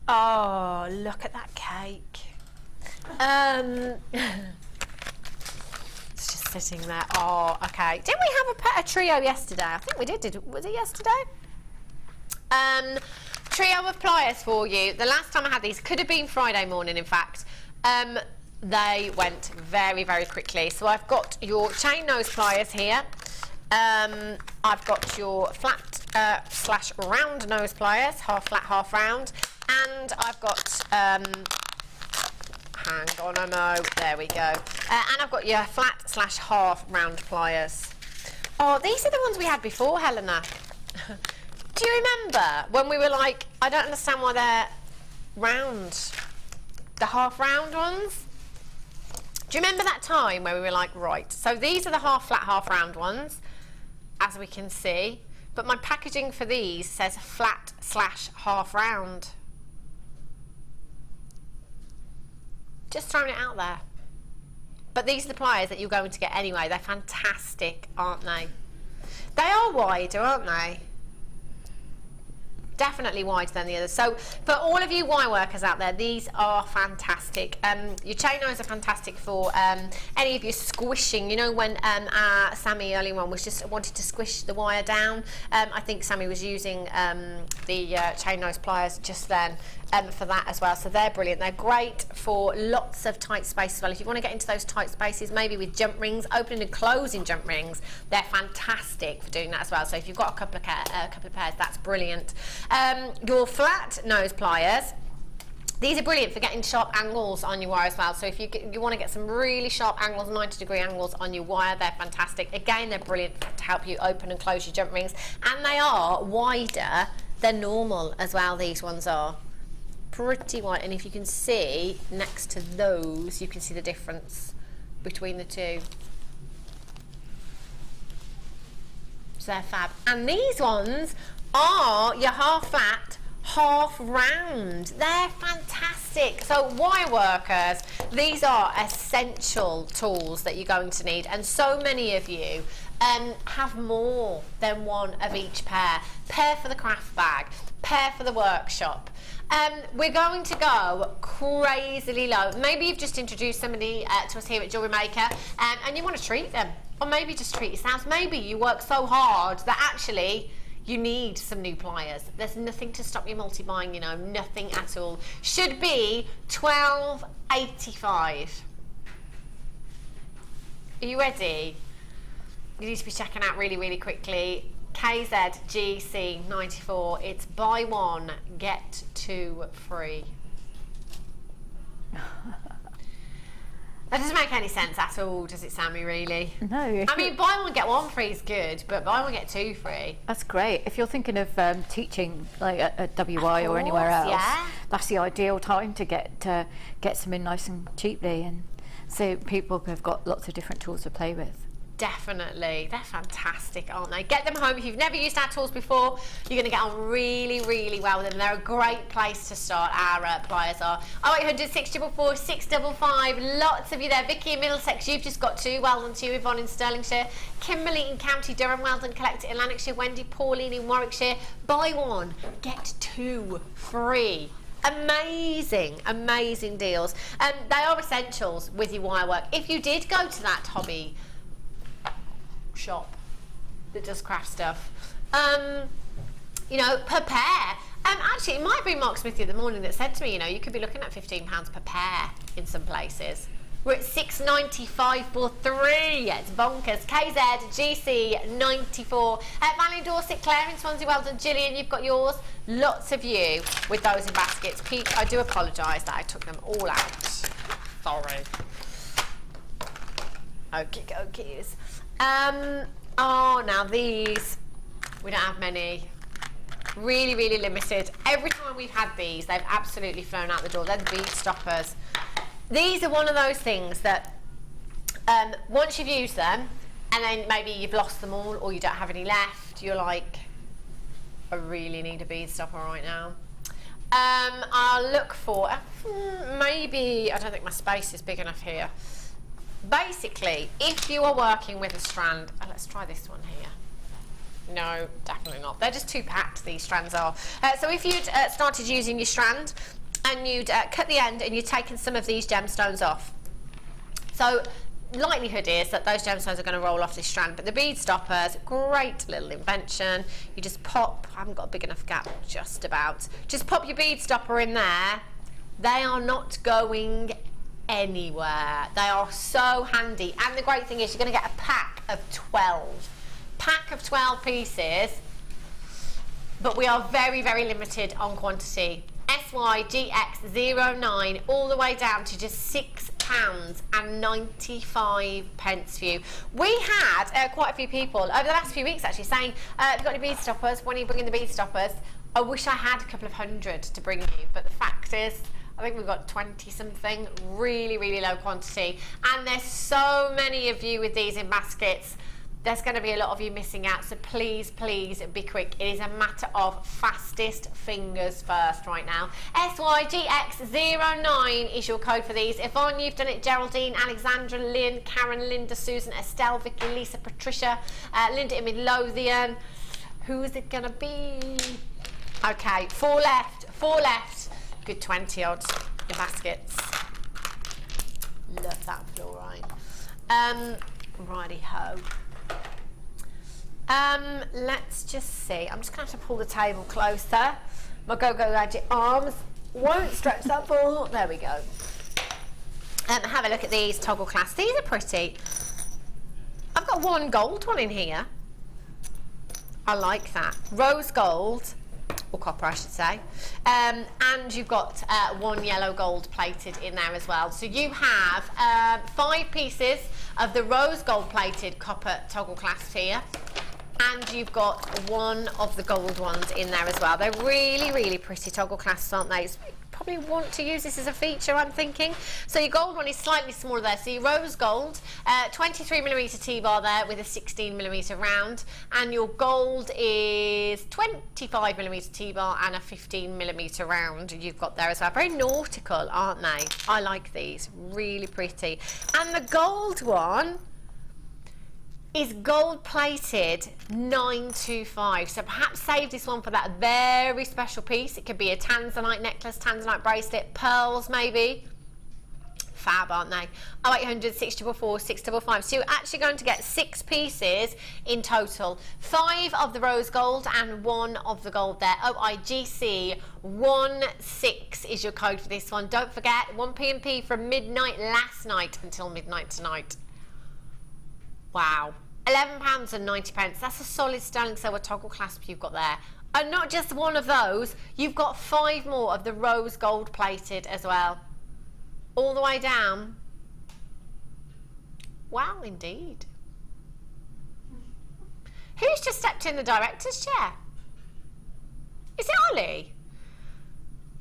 Oh, look at that cake. It's just sitting there. Oh, okay. Didn't we have a trio yesterday? I think we did. Was it yesterday? Trio of pliers for you. The last time I had these, could have been Friday morning, in fact. They went very, very quickly. So I've got your chain nose pliers here. I've got your flat slash round nose pliers, half flat, half round. And I've got, hang on, I know, there we go. And I've got your flat slash half round pliers. Oh, these are the ones we had before, Helena. Do you remember when we were like, I don't understand why they're round, the half round ones? Do you remember that time where we were like, right, so these are the half flat, half round ones, as we can see, but my packaging for these says flat slash half round. Just throwing it out there. But these are the pliers that you're going to get anyway. They're fantastic, aren't they? They are wider, aren't they? Definitely wider than the others. So for all of you wire workers out there, these are fantastic. Your chain nose are fantastic for any of your squishing. You know when Sammi earlier on was just wanted to squish the wire down. I think Sammi was using the chain nose pliers just then for that as well. So they're brilliant. They're great for lots of tight space as well. If you want to get into those tight spaces, maybe with jump rings, opening and closing jump rings, they're fantastic for doing that as well. So if you've got a couple of pairs, that's brilliant. Your flat nose pliers, these are brilliant for getting sharp angles on your wire as well. So if you want to get some really sharp angles, 90-degree angles on your wire, they're fantastic. Again, they're brilliant to help you open and close your jump rings. And they are wider than normal as well, these ones are. Pretty wide. And if you can see next to those, you can see the difference between the two. So they're fab. And these ones are your half flat, half round. They're fantastic. So wire workers, these are essential tools that you're going to need, and so many of you have more than one of each pair. Pair for the craft bag, pair for the workshop. We're going to go crazily low. Maybe you've just introduced somebody to us here at Jewellery Maker and you want to treat them, or maybe just treat yourselves. Maybe you work so hard that actually you need some new pliers. There's nothing to stop you multi-buying, you know, nothing at all. Should be £12.85. Are you ready? You need to be checking out really, really quickly. KZGC94. It's buy one, get two free. That doesn't make any sense at all, does it, Sammi, really? No. I mean, buy one, get one free is good, but buy one, get two free. That's great. If you're thinking of teaching like at WI or anywhere else, yeah, that's the ideal time to get some in nice and cheaply, and so people have got lots of different tools to play with. Definitely. They're fantastic, aren't they? Get them home. If you've never used our tools before, you're going to get on really, really well with them. They're a great place to start. Our pliers are. 0800 644 655. Lots of you there. Vicky in Middlesex, you've just got two. Well done to you. Yvonne in Stirlingshire. Kimberly in County Durham. Well done. Collect it in Lanarkshire. Wendy, Pauline in Warwickshire. Buy one, get two free. Amazing, amazing deals. They are essentials with your wire work. If you did go to that hobby shop that does craft stuff, you know, per pair. Actually, it might be Mark Smith the other morning that said to me, you know, you could be looking at £15 per pair in some places. We're at $6.95 for 3. It's bonkers. KZ, GC, 94. Valley Dorset, Claire in Swansea, well done. Gillian, you've got yours. Lots of you with those in baskets. Pete, I do apologise that I took them all out. Sorry. Okie dokies. Oh, now these, we don't have many. Really, really limited. Every time we've had these, they've absolutely flown out the door. They're the bead stoppers. These are one of those things that once you've used them and then maybe you've lost them all or you don't have any left, you're like, I really need a bead stopper right now. I'll look for, maybe, I don't think my space is big enough here. Basically, if you are working with a strand, let's try this one here. No, definitely not. They're just too packed, these strands are. So if you'd started using your strand and you'd cut the end and you'd taken some of these gemstones off. So likelihood is that those gemstones are going to roll off this strand, but the bead stoppers, great little invention. You just pop, I haven't got a big enough gap, just about. Just pop your bead stopper in there. They are not going anywhere. They are so handy. And the great thing is you're going to get a pack of 12. Pack of 12 pieces, but we are very, very limited on quantity. SYGX09 all the way down to just £6.95 for you. We had quite a few people over the last few weeks actually saying, have you got any bead stoppers? When are you bringing the bead stoppers? I wish I had a couple of hundred to bring you, but the fact is I think we've got 20 something, really, really low quantity, and there's so many of you with these in baskets. There's going to be a lot of you missing out, so please, please be quick. It is a matter of fastest fingers first right now. SYGX09 is your code for these. Yvonne, you've done it. Geraldine, Alexandra, Lynn, Karen, Linda, Susan, Estelle, Vicky, Lisa, Patricia, Linda in Midlothian. Who is it going to be? Okay, 4 left. 4 left. Good 20 odd in baskets. Love that fluorine. Righty ho. Let's just see. I'm just going to have to pull the table closer. My go-go gadget arms won't stretch that far. There we go. Have a look at these toggle clasps. These are pretty. I've got one gold one in here. I like that. Rose gold, or copper I should say. And you've got one yellow gold plated in there as well. So you have 5 pieces of the rose gold plated copper toggle clasp here. And you've got one of the gold ones in there as well. They're really, really pretty toggle clasps, aren't they? So you probably want to use this as a feature, I'm thinking. So your gold one is slightly smaller there. So your rose gold, 23mm T-bar there with a 16mm round. And your gold is 25mm T-bar and a 15mm round you've got there as well. Very nautical, aren't they? I like these. Really pretty. And the gold one is gold plated 925, so perhaps save this one for that very special piece. It could be a tanzanite necklace, tanzanite bracelet, pearls maybe. Fab, aren't they? 0800 644 655. So you're actually going to get 6 pieces in total. 5 of the rose gold and 1 of the gold there. OIGC 16 is your code for this one. Don't forget 1 P&P from midnight last night until midnight tonight. Wow. £11.90. That's a solid sterling silver toggle clasp you've got there. And not just one of those, you've got 5 more of the rose gold plated as well. All the way down. Wow, indeed. Who's just stepped in the director's chair? Is it Ollie?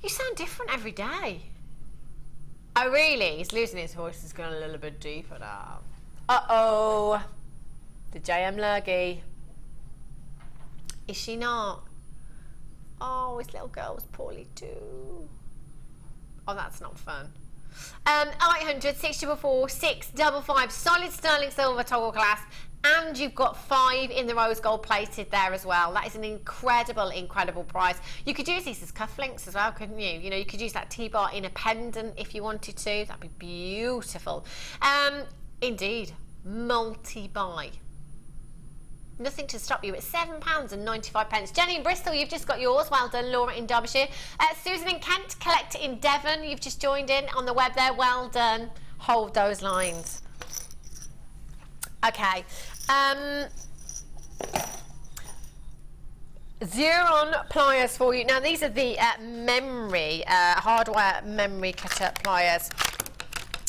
You sound different every day. Oh, really? He's losing his voice. He's going a little bit deeper now. Uh-oh. The JM Lurgy. Is she not? Oh, his little girl was poorly too. Oh, that's not fun. 0800 644 655 solid sterling silver toggle clasp and you've got 5 in the rose gold plated there as well. That is an incredible, incredible price. You could use these as cufflinks as well, couldn't you? You know, you could use that T-bar in a pendant if you wanted to. That'd be beautiful. Indeed, multi-buy. Nothing to stop you. It's £7.95. Jenny in Bristol, you've just got yours. Well done. Laura in Derbyshire. Susan in Kent, Collect in Devon. You've just joined in on the web there. Well done. Hold those lines. Okay. Zeron pliers for you. Now, these are the hardware memory cutter pliers.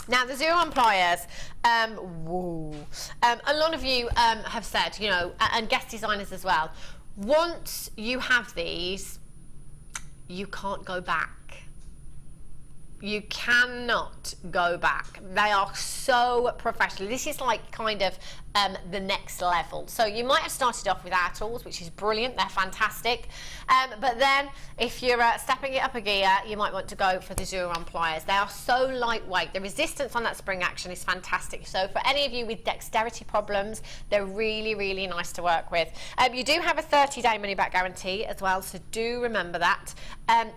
Now, the Zeron pliers, a lot of you have said, you know, and guest designers as well, once you have these, you can't go back. You cannot go back. They are so professional. This is like kind of the next level. So you might have started off with our tools, which is brilliant. They're fantastic. But then if you're stepping it up a gear, you might want to go for the Zeron pliers. They are so lightweight. The resistance on that spring action is fantastic. So for any of you with dexterity problems, they're really, really nice to work with. You do have a 30-day money-back guarantee as well, so do remember that.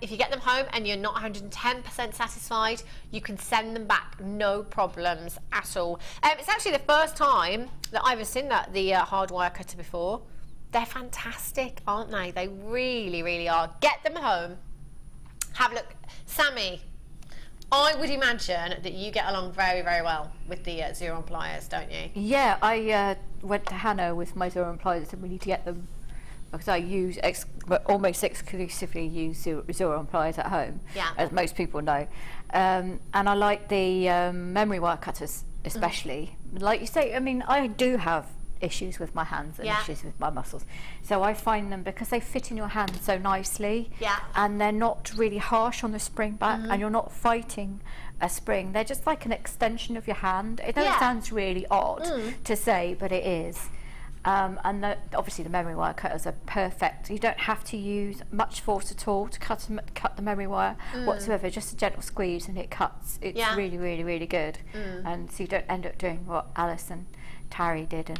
If you get them home and you're not 110% satisfied, you can send them back, no problems at all. It's actually the first time that I've ever seen the hardwire cutter before. They're fantastic, aren't they? They really, really are. Get them home, have a look. Sammi, I would imagine that you get along very, very well with the Zeron pliers, don't you? Yeah, I went to Hannah with my Zeron pliers and we need to get them because I use almost exclusively use Zeron pliers at home, as most people know. And I like the memory wire cutters especially. Like you say, I mean, I do have issues with my hands and issues with my muscles. So I find them, because they fit in your hand so nicely, and they're not really harsh on the spring back, and you're not fighting a spring. They're just like an extension of your hand. I know it sounds really odd to say, but it is. And obviously the memory wire cutters are perfect. You don't have to use much force at all to cut the memory wire whatsoever. Just a gentle squeeze and it cuts. It's really, really, really good. And so you don't end up doing what Alison Tarry did and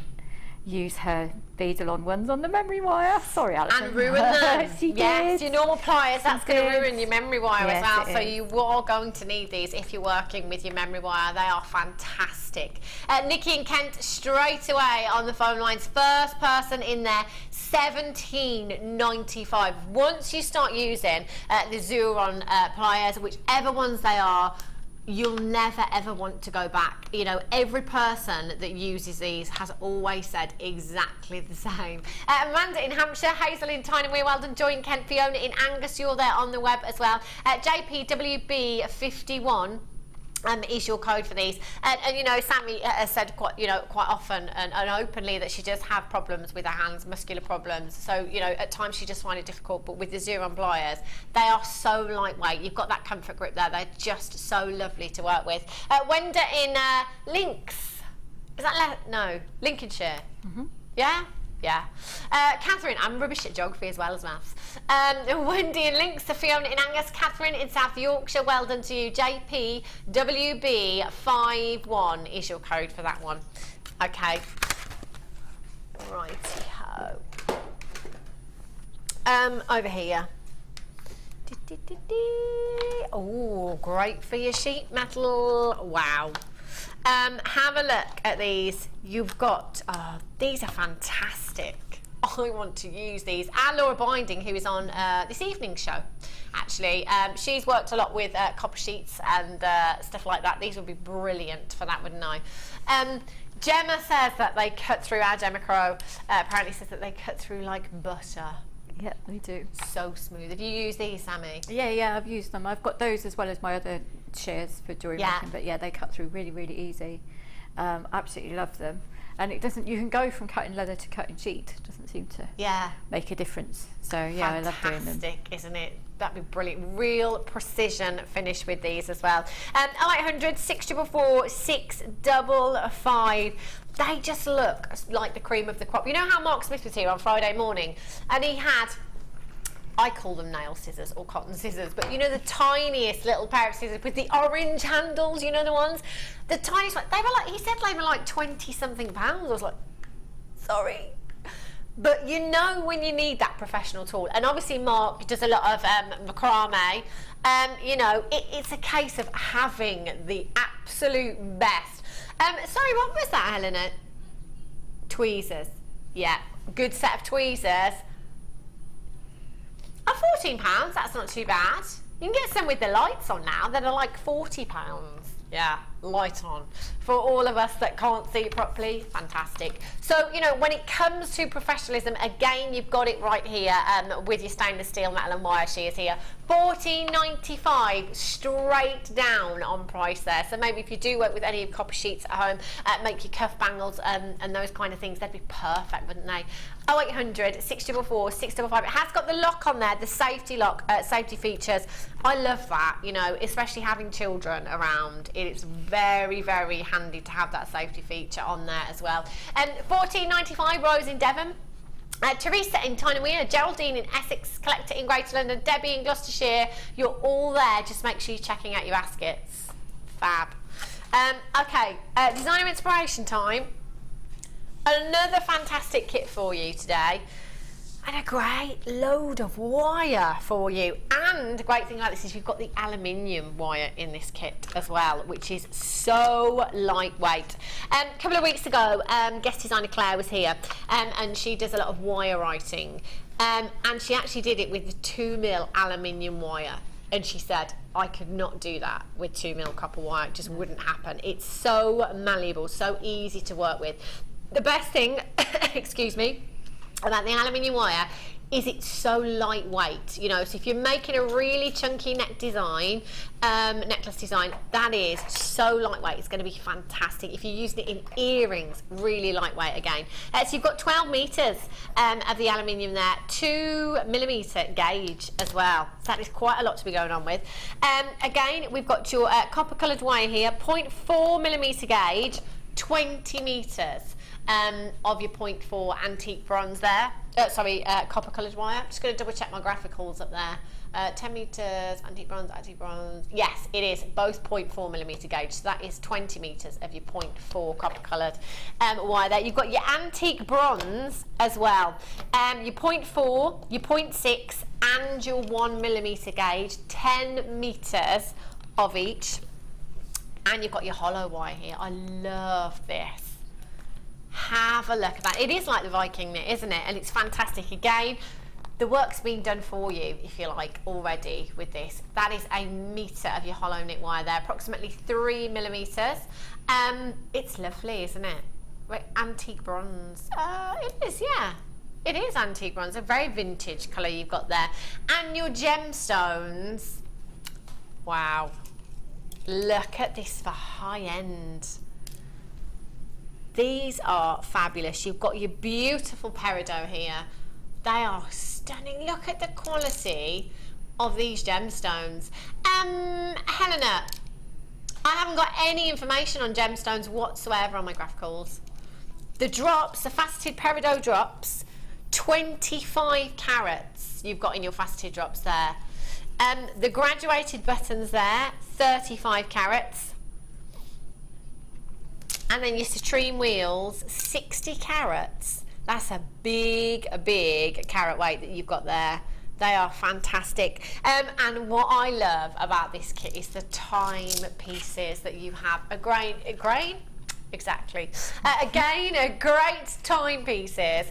use her beadle-on ones on the memory wire. Sorry, Alison. And ruin them. Yes, your normal pliers, that's going to ruin your memory wire as well. So you are going to need these if you're working with your memory wire. They are fantastic. Nikki in Kent, straight away on the phone lines. First person in there, £17.95. Once you start using the Zeron pliers, whichever ones they are, you'll never ever want to go back. You know, every person that uses these has always said exactly the same. Amanda in Hampshire, Hazel in Tynemere, well done. Joy in Kent, Fiona in Angus, you're there on the web as well. JPWB51 is your code for these, and you know, Sammi has said quite often and openly that she does have problems with her hands, muscular problems. So you know, at times she just finds it difficult. But with the Zeron pliers, they are so lightweight. You've got that comfort grip there. They're just so lovely to work with. Wenda in Links, is that Lincolnshire? Yeah. Yeah. Catherine, I'm rubbish at geography as well as maths. Wendy in Links, Fiona in Angus, Catherine in South Yorkshire, well done to you. JPWB51 is your code for that one. Okay. Righty-ho. Over here. Oh, great for your sheet metal. Wow. Have a look at these. You've got, these are fantastic. I want to use these. And Laura Binding, who is on this evening's show, actually. She's worked a lot with copper sheets and stuff like that. These would be brilliant for that, wouldn't I? Gemma says that they cut through, our Gemma Crow apparently says that they cut through like butter. Yeah, they do. So smooth. Have you used these, Sammi? Yeah, I've used them. I've got those as well as my other shears for jewellery making, but yeah, they cut through really, really easy. Absolutely love them. And it doesn't, you can go from cutting leather to cutting sheet. It doesn't seem to make a difference. So yeah, I love doing them. Fantastic, isn't it? That'd be brilliant. Real precision finish with these as well. 0800 644 655. They just look like the cream of the crop. You know how Mark Smith was here on Friday morning and he had, I call them nail scissors or cotton scissors, but you know, the tiniest little pair of scissors with the orange handles, you know, the ones, the tiniest one. They were like, he said they were like 20 something pounds. I was like, Sorry. But you know when you need that professional tool, and obviously Mark does a lot of macrame. You know, it's a case of having the absolute best. Sorry, what was that, Helena? Tweezers. Yeah, good set of tweezers. Oh, £14, that's not too bad. You can get some with the lights on now that are like £40. Yeah, light on. For all of us that can't see it properly, fantastic. So, you know, when it comes to professionalism, again, you've got it right here with your stainless steel, metal and wire shears here. $14.95 straight down on price there. So maybe if you do work with any of copper sheets at home, make your cuff bangles and those kind of things, they'd be perfect, wouldn't they? 0800 644 655. It has got the lock on there, the safety lock, safety features. I love that, you know, especially having children around. It's very, very handy to have that safety feature on there as well. $14.95, Rose in Devon. Teresa in Tyne-Weir, Geraldine in Essex, Collector in Greater London, Debbie in Gloucestershire. You're all there. Just make sure you're checking out your baskets. Fab. Okay, designer inspiration time. Another fantastic kit for you today, and a great load of wire for you. And the great thing about this is you've got the aluminium wire in this kit as well, which is so lightweight. A couple of weeks ago, guest designer Claire was here, and she does a lot of wire writing, and she actually did it with the 2mm aluminium wire. And she said, I could not do that with 2mm copper wire. It just wouldn't happen. It's so malleable, so easy to work with. The best thing, excuse me, about the aluminium wire is it's so lightweight, you know, so if you're making a really chunky neck design, necklace design, that is so lightweight, it's going to be fantastic. If you're using it in earrings, really lightweight again. So you've got 12 metres of the aluminium there, 2mm gauge as well, so that is quite a lot to be going on with. Again, we've got your copper coloured wire here, 0.4mm gauge, 20 metres. Of your 0.4 antique bronze there. Copper coloured wire. I'm just going to double check my graphicals up there. 10 metres, antique bronze. Yes, it is both 0.4mm gauge. So that is 20 metres of your 0.4 copper coloured wire there. You've got your antique bronze as well. Your 0.4, your 0.6 and your 1mm gauge. 10 metres of each. And you've got your hollow wire here. I love this. Have a look at that. It is like the Viking knit, isn't it? And it's fantastic. Again, the work's been done for you, if you like, already with this. That is a metre of your hollow knit wire there, approximately 3mm. It's lovely, isn't it? Right, antique bronze. It is, yeah. It is antique bronze, a very vintage colour you've got there. And your gemstones. Wow. Look at this for high end. These are fabulous. You've got your beautiful peridot here. They are stunning. Look at the quality of these gemstones. Helena, I haven't got any information on gemstones whatsoever on my graphicals. The drops, the faceted peridot drops, 25 carats you've got in your faceted drops there. The graduated buttons there, 35 carats. And then your citrine wheels, 60 carats. That's a big carat weight that you've got there. They are fantastic. And what I love about this kit is the time pieces that you have. A grain? Exactly. Again, a great time pieces.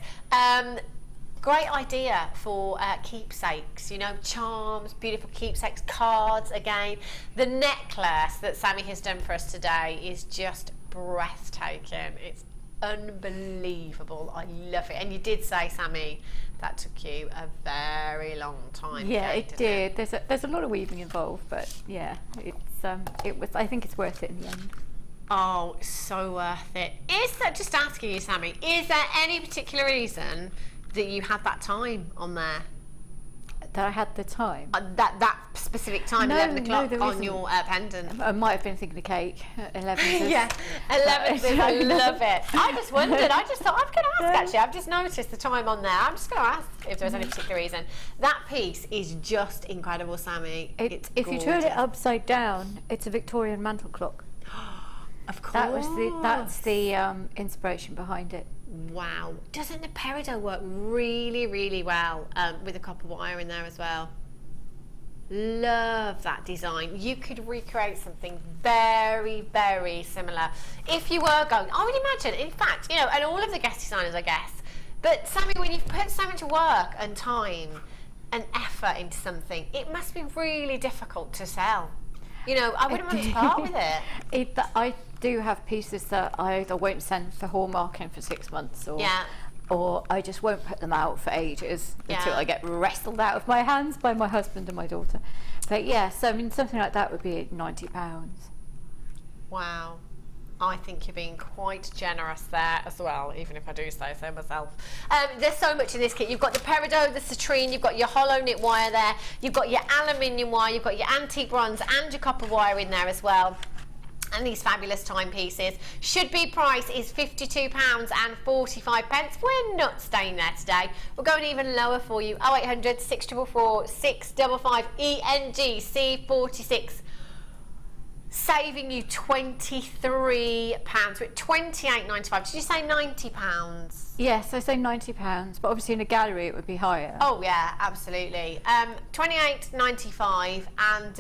Great idea for keepsakes, you know, charms, beautiful keepsakes, cards again. The necklace that Sammi has done for us today is just breathtaking. It's unbelievable. I love it. And you did say, Sammi, that took you a very long time. Yeah, it did. There's a lot of weaving involved, but yeah, it was. I think it's worth it in the end. Oh, so worth it. Is that, just asking you, Sammi, is there any particular reason that you had that time on there? That I had the time? That specific time, 11 o'clock on your pendant. I might have been thinking of cake at 11. Yeah, 11. I love it. I just wondered, I just thought, I'm going to ask actually. I've just noticed the time on there. I'm just going to ask if there's any particular reason. That piece is just incredible, Sammi. It's if you turn it upside down, it's a Victorian mantle clock. Of course. That's the inspiration behind it. Wow. Doesn't the peridot work really, really well with the copper wire in there as well? Love that design. You could recreate something very, very similar if you were going. I would imagine, in fact, you know, and all of the guest designers, I guess. But Sammi, when you've put so much work and time and effort into something, it must be really difficult to sell. You know, I wouldn't want to part with it. I do have pieces that I either won't send for hallmarking for 6 months, or I just won't put them out for ages until I get wrestled out of my hands by my husband and my daughter. But yes, I mean, something like that would be £90. Wow. I think you're being quite generous there as well, even if I do say so myself. There's so much in this kit. You've got the peridot, the citrine, you've got your hollow knit wire there, you've got your aluminium wire, you've got your antique bronze and your copper wire in there as well. And these fabulous timepieces. Should be price is £52.45. We're not staying there today. We're going even lower for you. 0800 644 655 ENGC46. Saving you £23. We're at £28.95. Did you say £90? Yes, I say £90, but obviously in a gallery it would be higher. Oh yeah, absolutely. £28.95, and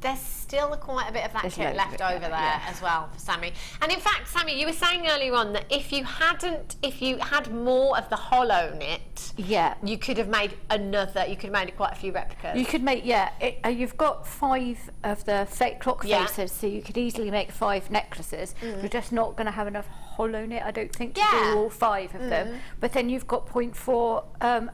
there's still quite a bit of that kit left over there as well for Sammi. And in fact, Sammi, you were saying earlier on that if you had more of the hollow knit, you could have made you could have made quite a few replicas. You could make, you've got 5 of the fake clock faces, so you could easily make 5 necklaces. You're just not going to have enough hollow knit, I don't think, to do all 5 of them. But then you've got 0.4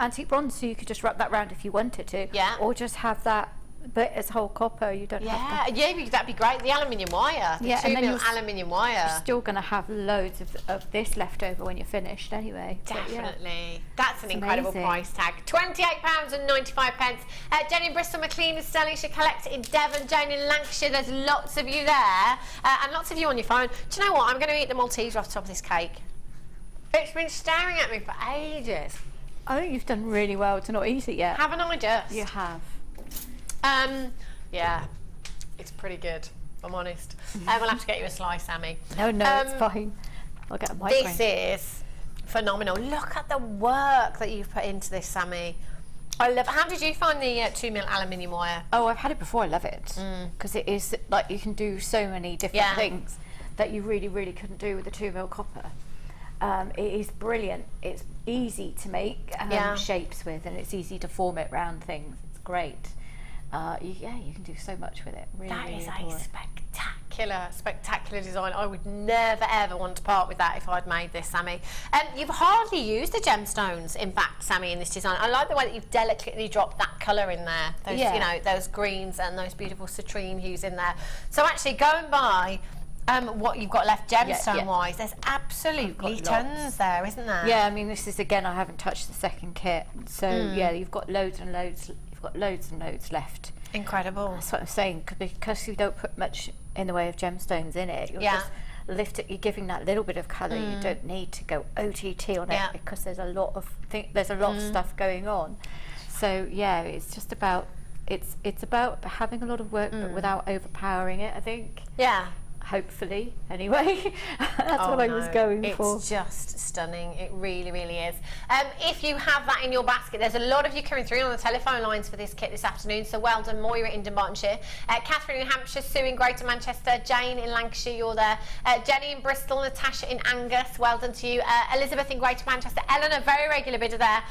antique bronze, so you could just wrap that round if you wanted to, or just have that but as whole copper. You don't have to. That'd be great. The aluminium wire, the 2mm aluminium wire. You're still going to have loads of this left over when you're finished anyway. Definitely. That's an incredible price tag. £28.95. Jenny in Bristol, McLean in Stirlingshire, Collector in Devon, Jane in Lancashire. There's lots of you there, and lots of you on your phone. Do you know what? I'm going to eat the Malteser off the top of this cake. It's been staring at me for ages. I think you've done really well to not eat it yet. Haven't I just? You have. Yeah, it's pretty good, if I'm honest. We'll have to get you a slice, Sammi. No, it's fine. I'll get a migraine. This is phenomenal. Look at the work that you've put into this, Sammi. I love it. How did you find the 2mm aluminium wire? Oh, I've had it before. I love it because it is like you can do so many different things that you really, really couldn't do with the 2mm copper. It is brilliant. It's easy to make shapes with, and it's easy to form it round things. It's great. You can do so much with it. Really, that is really a spectacular design. I would never ever want to part with that if I'd made this, Sammi. You've hardly used the gemstones, in fact, Sammi, in this design. I like the way that you've delicately dropped that colour in there. Those, you know, those greens and those beautiful citrine hues in there. So actually, going by what you've got left gemstone-wise, there's absolutely tons there, isn't there? Yeah, I mean, this is again, I haven't touched the second kit, so you've got loads and loads. You've got loads and loads left. Incredible. That's what I'm saying, because you don't put much in the way of gemstones in it. You'll just lift it. You're giving that little bit of colour. You don't need to go OTT on it because there's a lot of stuff going on. So it's just about it's about having a lot of work but without overpowering it, I think. Yeah. Hopefully, anyway. That's what I was going for. It's just stunning. It really, really is. If you have that in your basket, there's a lot of you coming through on the telephone lines for this kit this afternoon. So well done, Moira in Dunbartonshire, Catherine in Hampshire, Sue in Greater Manchester, Jane in Lancashire, you're there, Jenny in Bristol, Natasha in Angus, well done to you, Elizabeth in Greater Manchester, Eleanor, very regular bidder there,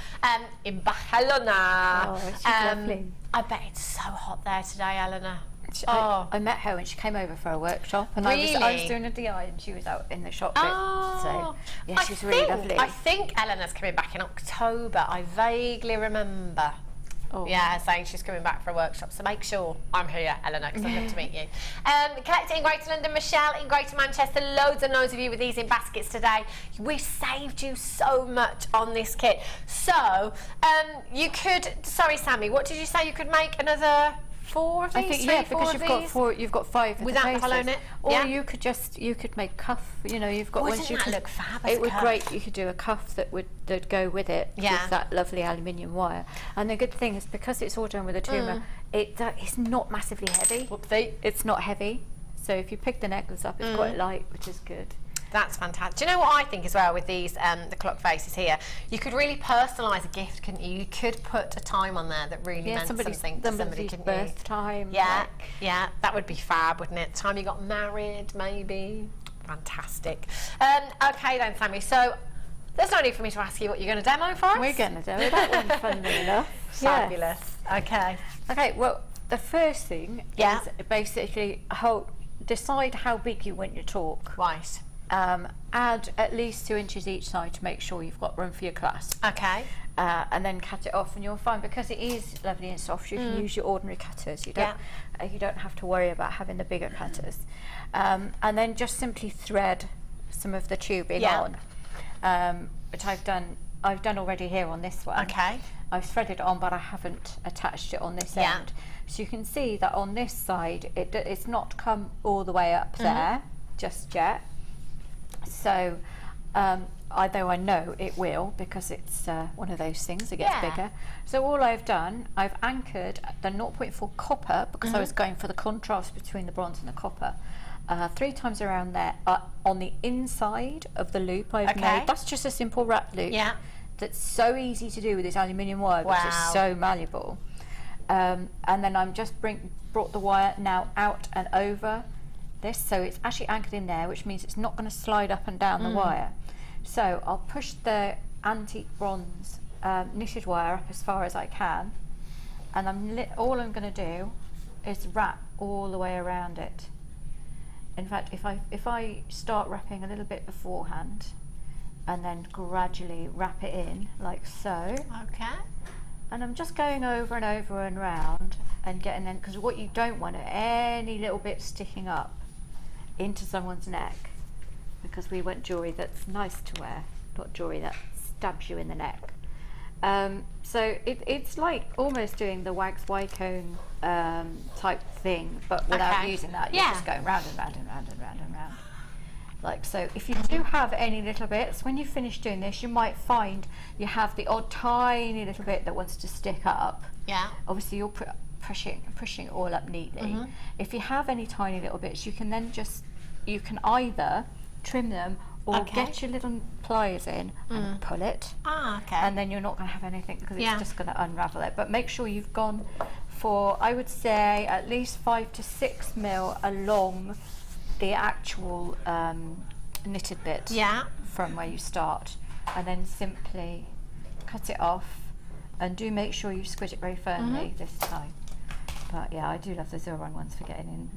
in Barcelona. Oh, she's lovely. I bet it's so hot there today, Eleanor. I met her when she came over for a workshop, and I was doing a DI and she was out in the shop bit. So yeah, she's really lovely. I think Eleanor's coming back in October. I vaguely remember. Saying she's coming back for a workshop. So make sure I'm here, Eleanor, because I'd love to meet you. Collector in Greater London, Michelle in Greater Manchester, loads and loads of you with these in baskets today. We've saved you so much on this kit. So you could, sorry Sammi, what did you say? You could make another 4 of these? I think, because you've got 5 without the hollow knit. Or you could make cuff. You know, you've got ones you could look fab. It would great. You could do a cuff that'd go with it with that lovely aluminium wire. And the good thing is because it's all done with a tumour, it's not massively heavy. Whoopsie. It's not heavy. So if you pick the necklace up, it's quite light, which is good. That's fantastic. Do you know what I think as well with these, the clock faces here? You could really personalise a gift, couldn't you? You could put a time on there that really meant something to somebody, couldn't birth you? time. Yeah, yeah, that would be fab, wouldn't it? The time you got married, maybe. Fantastic. Okay then, Sammi, so there's no need for me to ask you what you're going to demo for us. We're going to demo that one, funnily enough. Fabulous. Yes. Okay. Okay, well, the first thing is basically decide how big you want your talk. Right. Add at least 2 inches each side to make sure you've got room for your clasp. Okay. And then cut it off, and you'll find because it is lovely and soft, you can use your ordinary cutters. You don't have to worry about having the bigger cutters. And then just simply thread some of the tubing on, which I've done already here on this one. Okay. I've threaded it on, but I haven't attached it on this end. So you can see that on this side, it's not come all the way up there just yet. So, although I know it will, because it's one of those things that gets bigger. So all I've done, I've anchored the 0.4 copper, because I was going for the contrast between the bronze and the copper, 3 times around there on the inside of the loop I've made. That's just a simple wrap loop. Yeah. That's so easy to do with this aluminium wire, which is so malleable. And then I'm just brought the wire now out and over this, so it's actually anchored in there, which means it's not going to slide up and down the wire. So I'll push the antique bronze knitted wire up as far as I can, and all I'm going to do is wrap all the way around it. In fact, if I start wrapping a little bit beforehand and then gradually wrap it in like so. Okay. And I'm just going over and over and round and getting in, because what you don't want are any little bits sticking up into someone's neck, because we want jewellery that's nice to wear, not jewellery that stabs you in the neck. So it's like almost doing the wax Y-cone type thing, but without using that. You're just going round and round and round and round and round. Like so. If you do have any little bits, when you finish doing this, you might find you have the odd tiny little bit that wants to stick up. Yeah. Obviously, you're pushing it all up neatly. If you have any tiny little bits, you can then you can either trim them or get your little pliers in and pull it. And then you're not going to have anything, because it's just going to unravel it. But make sure you've gone for, I would say, at least 5 to 6 mil along the actual knitted bit from where you start, and then simply cut it off, and do make sure you squidge it very firmly this time. But yeah, I do love the Zilron ones for getting in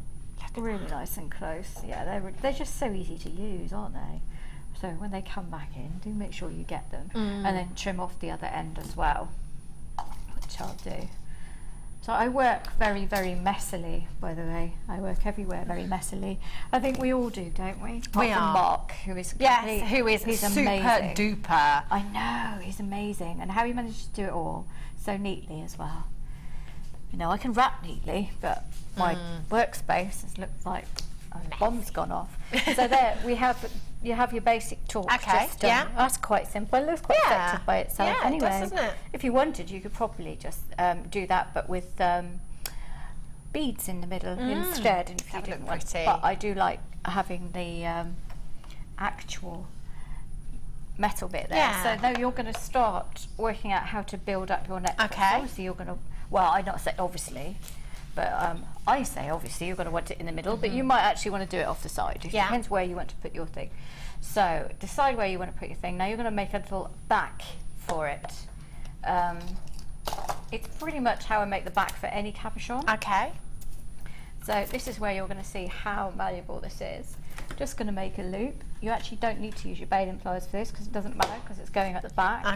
really nice and close. Yeah, they're just so easy to use, aren't they? So when they come back in, do make sure you get them, and then trim off the other end as well, which I'll do. So I work very, very messily, by the way. I work everywhere very messily. I think we all do, don't we? Apart from Mark, who is he's super amazing. Duper. I know, he's amazing, and how he managed to do it all so neatly as well. You know, I can wrap neatly, but my workspace has looked like a bomb's gone off. So there you have your basic talk. Just done. That's quite simple. It looks quite effective by itself anyway. It does, doesn't it? If you wanted, you could probably just do that, but with beads in the middle instead. And if you didn't want, but I do like having the actual metal bit there. So now you're going to start working out how to build up your necklace. Obviously, you're going to. Well, I not say obviously, but I say obviously you're going to want it in the middle, but you might actually want to do it off the side. It depends where you want to put your thing. So decide where you want to put your thing. Now you're going to make a little back for it. It's pretty much how I make the back for any cabochon. So this is where you're going to see how malleable this is. Just going to make a loop. You actually don't need to use your baling pliers for this, because it doesn't matter, because it's going at the back.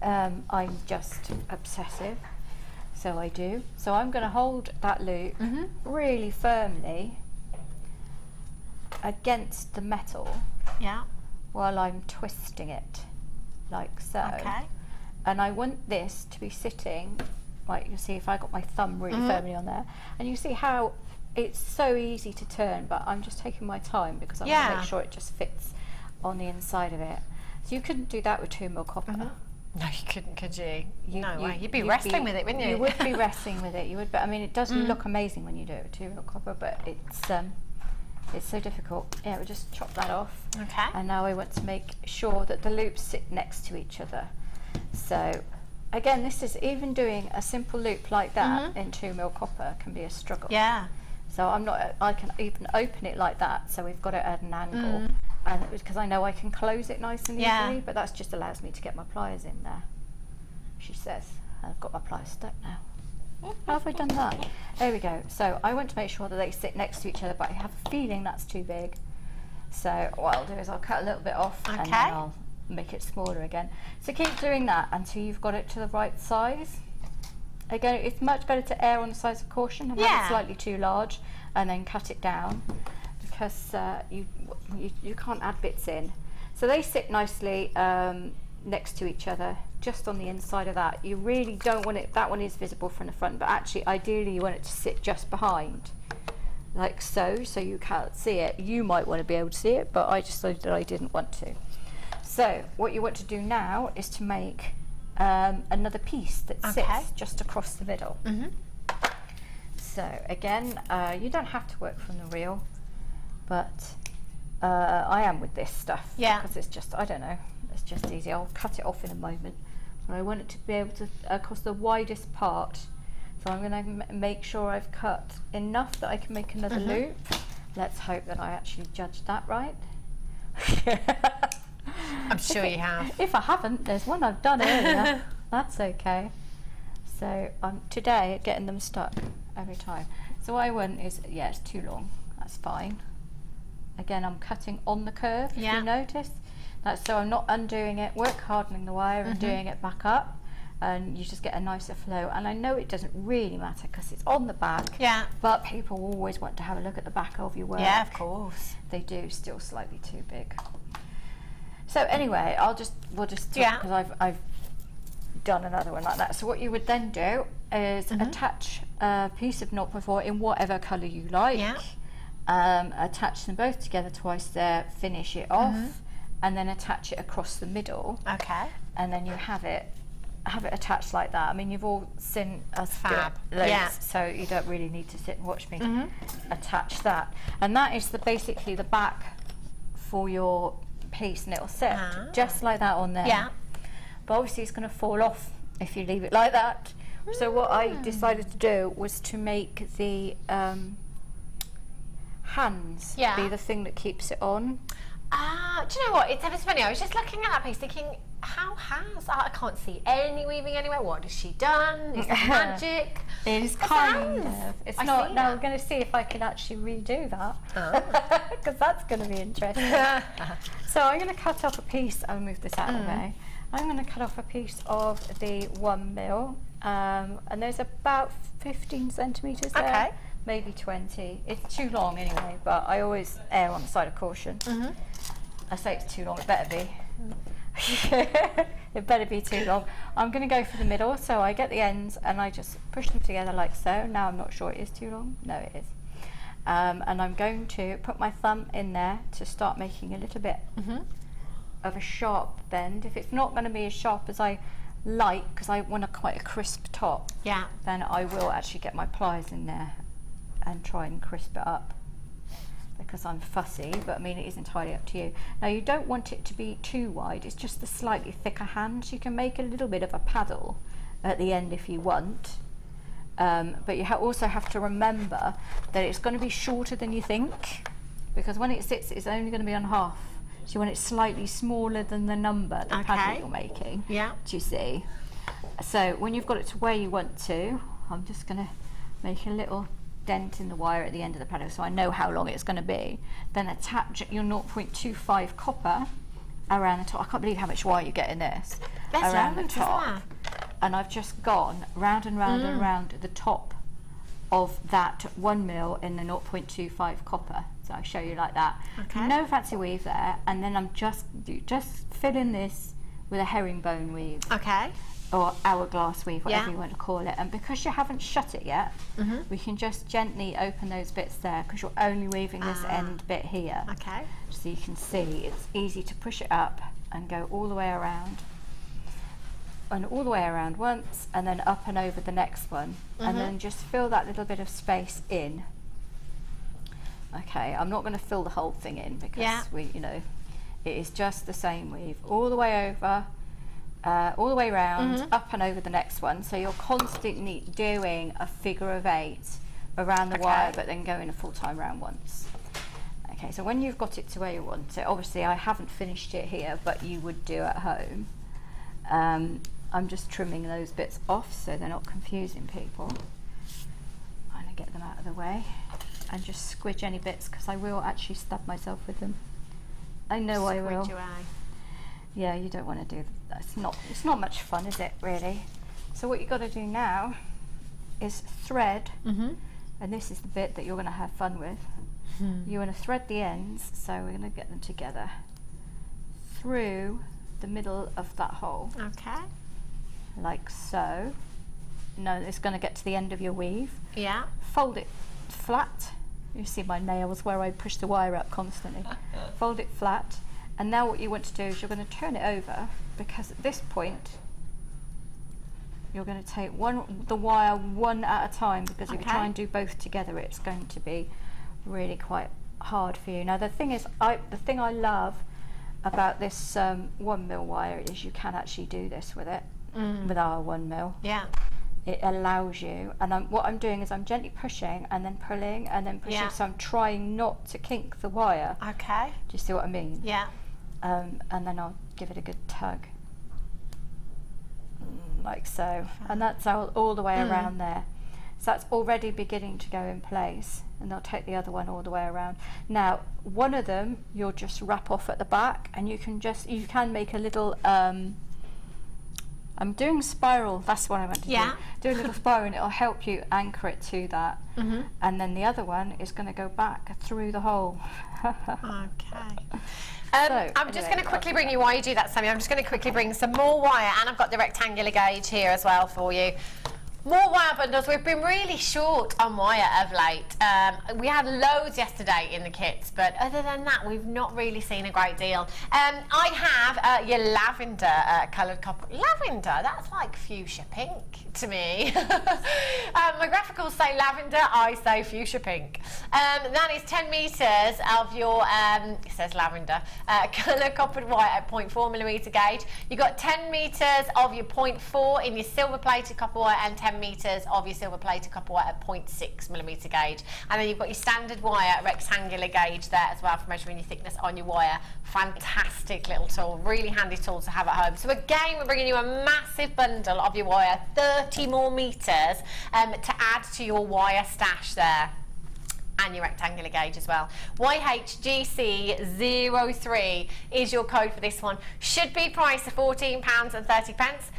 I'm just obsessive. So I do. So I'm going to hold that loop really firmly against the metal while I'm twisting it, like so. And I want this to be sitting, like you see if I got my thumb really firmly on there, and you see how it's so easy to turn, but I'm just taking my time because I want to make sure it just fits on the inside of it. So you couldn't do that with 2 mil copper. No, you couldn't, could you? No way. You'd be wrestling with it, wouldn't you? You would be wrestling with it. You would, but I mean, it does look amazing when you do it with 2 mil copper. But it's It's so difficult. Yeah, we'll just chop that off. Okay. And now I want to make sure that the loops sit next to each other. So again, this is even doing a simple loop like that in 2mm copper can be a struggle. Yeah. So I can even open it like that, so we've got it at an angle, and because I know I can close it nice and easily, but that just allows me to get my pliers in there. She says, I've got my pliers stuck now. How have I done that? There we go. So I want to make sure that they sit next to each other, but I have a feeling that's too big. So what I'll do is I'll cut a little bit off and then I'll make it smaller again. So keep doing that until you've got it to the right size. Again, it's much better to err on the side of caution and have it slightly too large and then cut it down, because you can't add bits in. So they sit nicely next to each other, just on the inside of that. You really don't want it, that one is visible from the front, but actually ideally you want it to sit just behind, like so you can't see it. You might want to be able to see it, but I just decided that I didn't want to. So what you want to do now is to make another piece that sits just across the middle. So again, you don't have to work from the reel, but I am with this stuff because it's just, I don't know, it's just easy. I'll cut it off in a moment, but I want it to be able to across the widest part. So I'm going to make sure I've cut enough that I can make another loop. Let's hope that I actually judged that right. I'm sure you have. If I haven't, there's one I've done earlier. That's okay. So I'm today at getting them stuck every time. So what I want is, it's too long. That's fine. Again, I'm cutting on the curve, if you notice. That's so I'm not undoing it, work hardening the wire and doing it back up, and you just get a nicer flow. And I know it doesn't really matter because it's on the back, but people always want to have a look at the back of your work. Yeah, of course. They do, still slightly too big. So anyway, we'll just because I've done another one like that. So what you would then do is attach a piece of 0.4 in whatever colour you like. Attach them both together twice there, finish it off, and then attach it across the middle. Okay. And then you have it attached like that. I mean, you've all seen us fab loads, so you don't really need to sit and watch me attach that. And that is basically the back for your piece, and it'll sit just like that on there. But obviously it's going to fall off if you leave it like that. So what I decided to do was to make the hands be the thing that keeps it on. Do you know what? It's ever so funny. I was just looking at that piece thinking, I can't see any weaving anywhere. What has she done? Is it magic? It is kind of. It's not. Now we're going to see if I can actually redo that, because that's going to be interesting. So I'm going to cut off a piece. I'll move this out of the way. I'm going to cut off a piece of the 1mm, and there's about 15 centimetres there, maybe 20. It's too long anyway, but I always err on the side of caution. I say it's too long, it better be. It better be too long. I'm going to go for the middle, so I get the ends and I just push them together like so. Now I'm not sure it is too long. No, it is. And I'm going to put my thumb in there to start making a little bit of a sharp bend. If it's not going to be as sharp as I like, because I want quite a crisp top, then I will actually get my pliers in there and try and crisp it up, because I'm fussy, but I mean it is entirely up to you. Now you don't want it to be too wide, it's just the slightly thicker hands. You can make a little bit of a paddle at the end if you want, but you also have to remember that it's going to be shorter than you think, because when it sits it's only going to be on half. So you want it slightly smaller than the number, the paddle you're making. Do you see? So when you've got it to where you want to, I'm just going to make a little dent in the wire at the end of the paddle so I know how long it's going to be. Then attach your 0.25 copper around the top. I can't believe how much wire you get in this. That's around the top. And I've just gone round and round and round the top of that 1mm in the 0.25 copper. So I'll show you like that. No fancy weave there, and then I'm just fill in this with a herringbone weave. Or hourglass weave, whatever you want to call it. And because you haven't shut it yet, we can just gently open those bits there, because you're only weaving this end bit here. So you can see it's easy to push it up and go all the way around. And all the way around once, and then up and over the next one. And then just fill that little bit of space in. Okay, I'm not going to fill the whole thing in because you know, it is just the same weave all the way over, all the way around, up and over the next one. So you're constantly doing a figure of 8 around the wire, but then going a full time round once. Okay, so when you've got it to where you want it, obviously I haven't finished it here, but you would do at home. I'm just trimming those bits off so they're not confusing people. I'm going to get them out of the way and just squidge any bits because I will actually stab myself with them. I know I will. Your eye. Yeah, you don't want to do that. It's not much fun, is it, really? So what you've got to do now is thread, and this is the bit that you're going to have fun with. You're going to thread the ends, so we're going to get them together through the middle of that hole. Okay. Like so. No, it's going to get to the end of your weave. Yeah. Fold it flat. You see my nails where I push the wire up constantly. Fold it flat. And now what you want to do is you're going to turn it over, because at this point you're going to take the wire one at a time, because if you try and do both together it's going to be really quite hard for you. Now the thing is, the thing I love about this 1mm wire is you can actually do this with it, with our 1mm. Yeah. It allows you, and what I'm doing is I'm gently pushing and then pulling and then pushing, so I'm trying not to kink the wire. Okay. Do you see what I mean? Yeah. And then I'll give it a good tug, like so, and that's all the way around there. So that's already beginning to go in place, and I'll take the other one all the way around. Now, one of them you'll just wrap off at the back, and you can make a little. I'm doing a spiral, that's what I want to do. Do a little spiral and it'll help you anchor it to that. And then the other one is going to go back through the hole. Okay. I'm just going to quickly bring you, while you do that, Sammi, I'm just going to quickly bring some more wire, and I've got the rectangular gauge here as well for you. More wire bundles. We've been really short on wire of late. We had loads yesterday in the kits, but other than that, we've not really seen a great deal. I have your lavender coloured copper. Lavender, that's like fuchsia pink to me. My graphics say lavender, I say fuchsia pink. That is 10 metres of your, it says lavender, colour coppered wire at 0.4mm gauge. You've got 10 metres of your 0.4 in your silver plated copper wire, and 10 metres of your silver plated copper wire at 0.6mm gauge. And then you've got your standard wire rectangular gauge there as well for measuring your thickness on your wire. Fantastic little tool, really handy tool to have at home. So again, we're bringing you a massive bundle of your wire, 30 more metres to add to your wire stash there. And your rectangular gauge as well. YHGC03 is your code for this one. Should be priced at £14.30.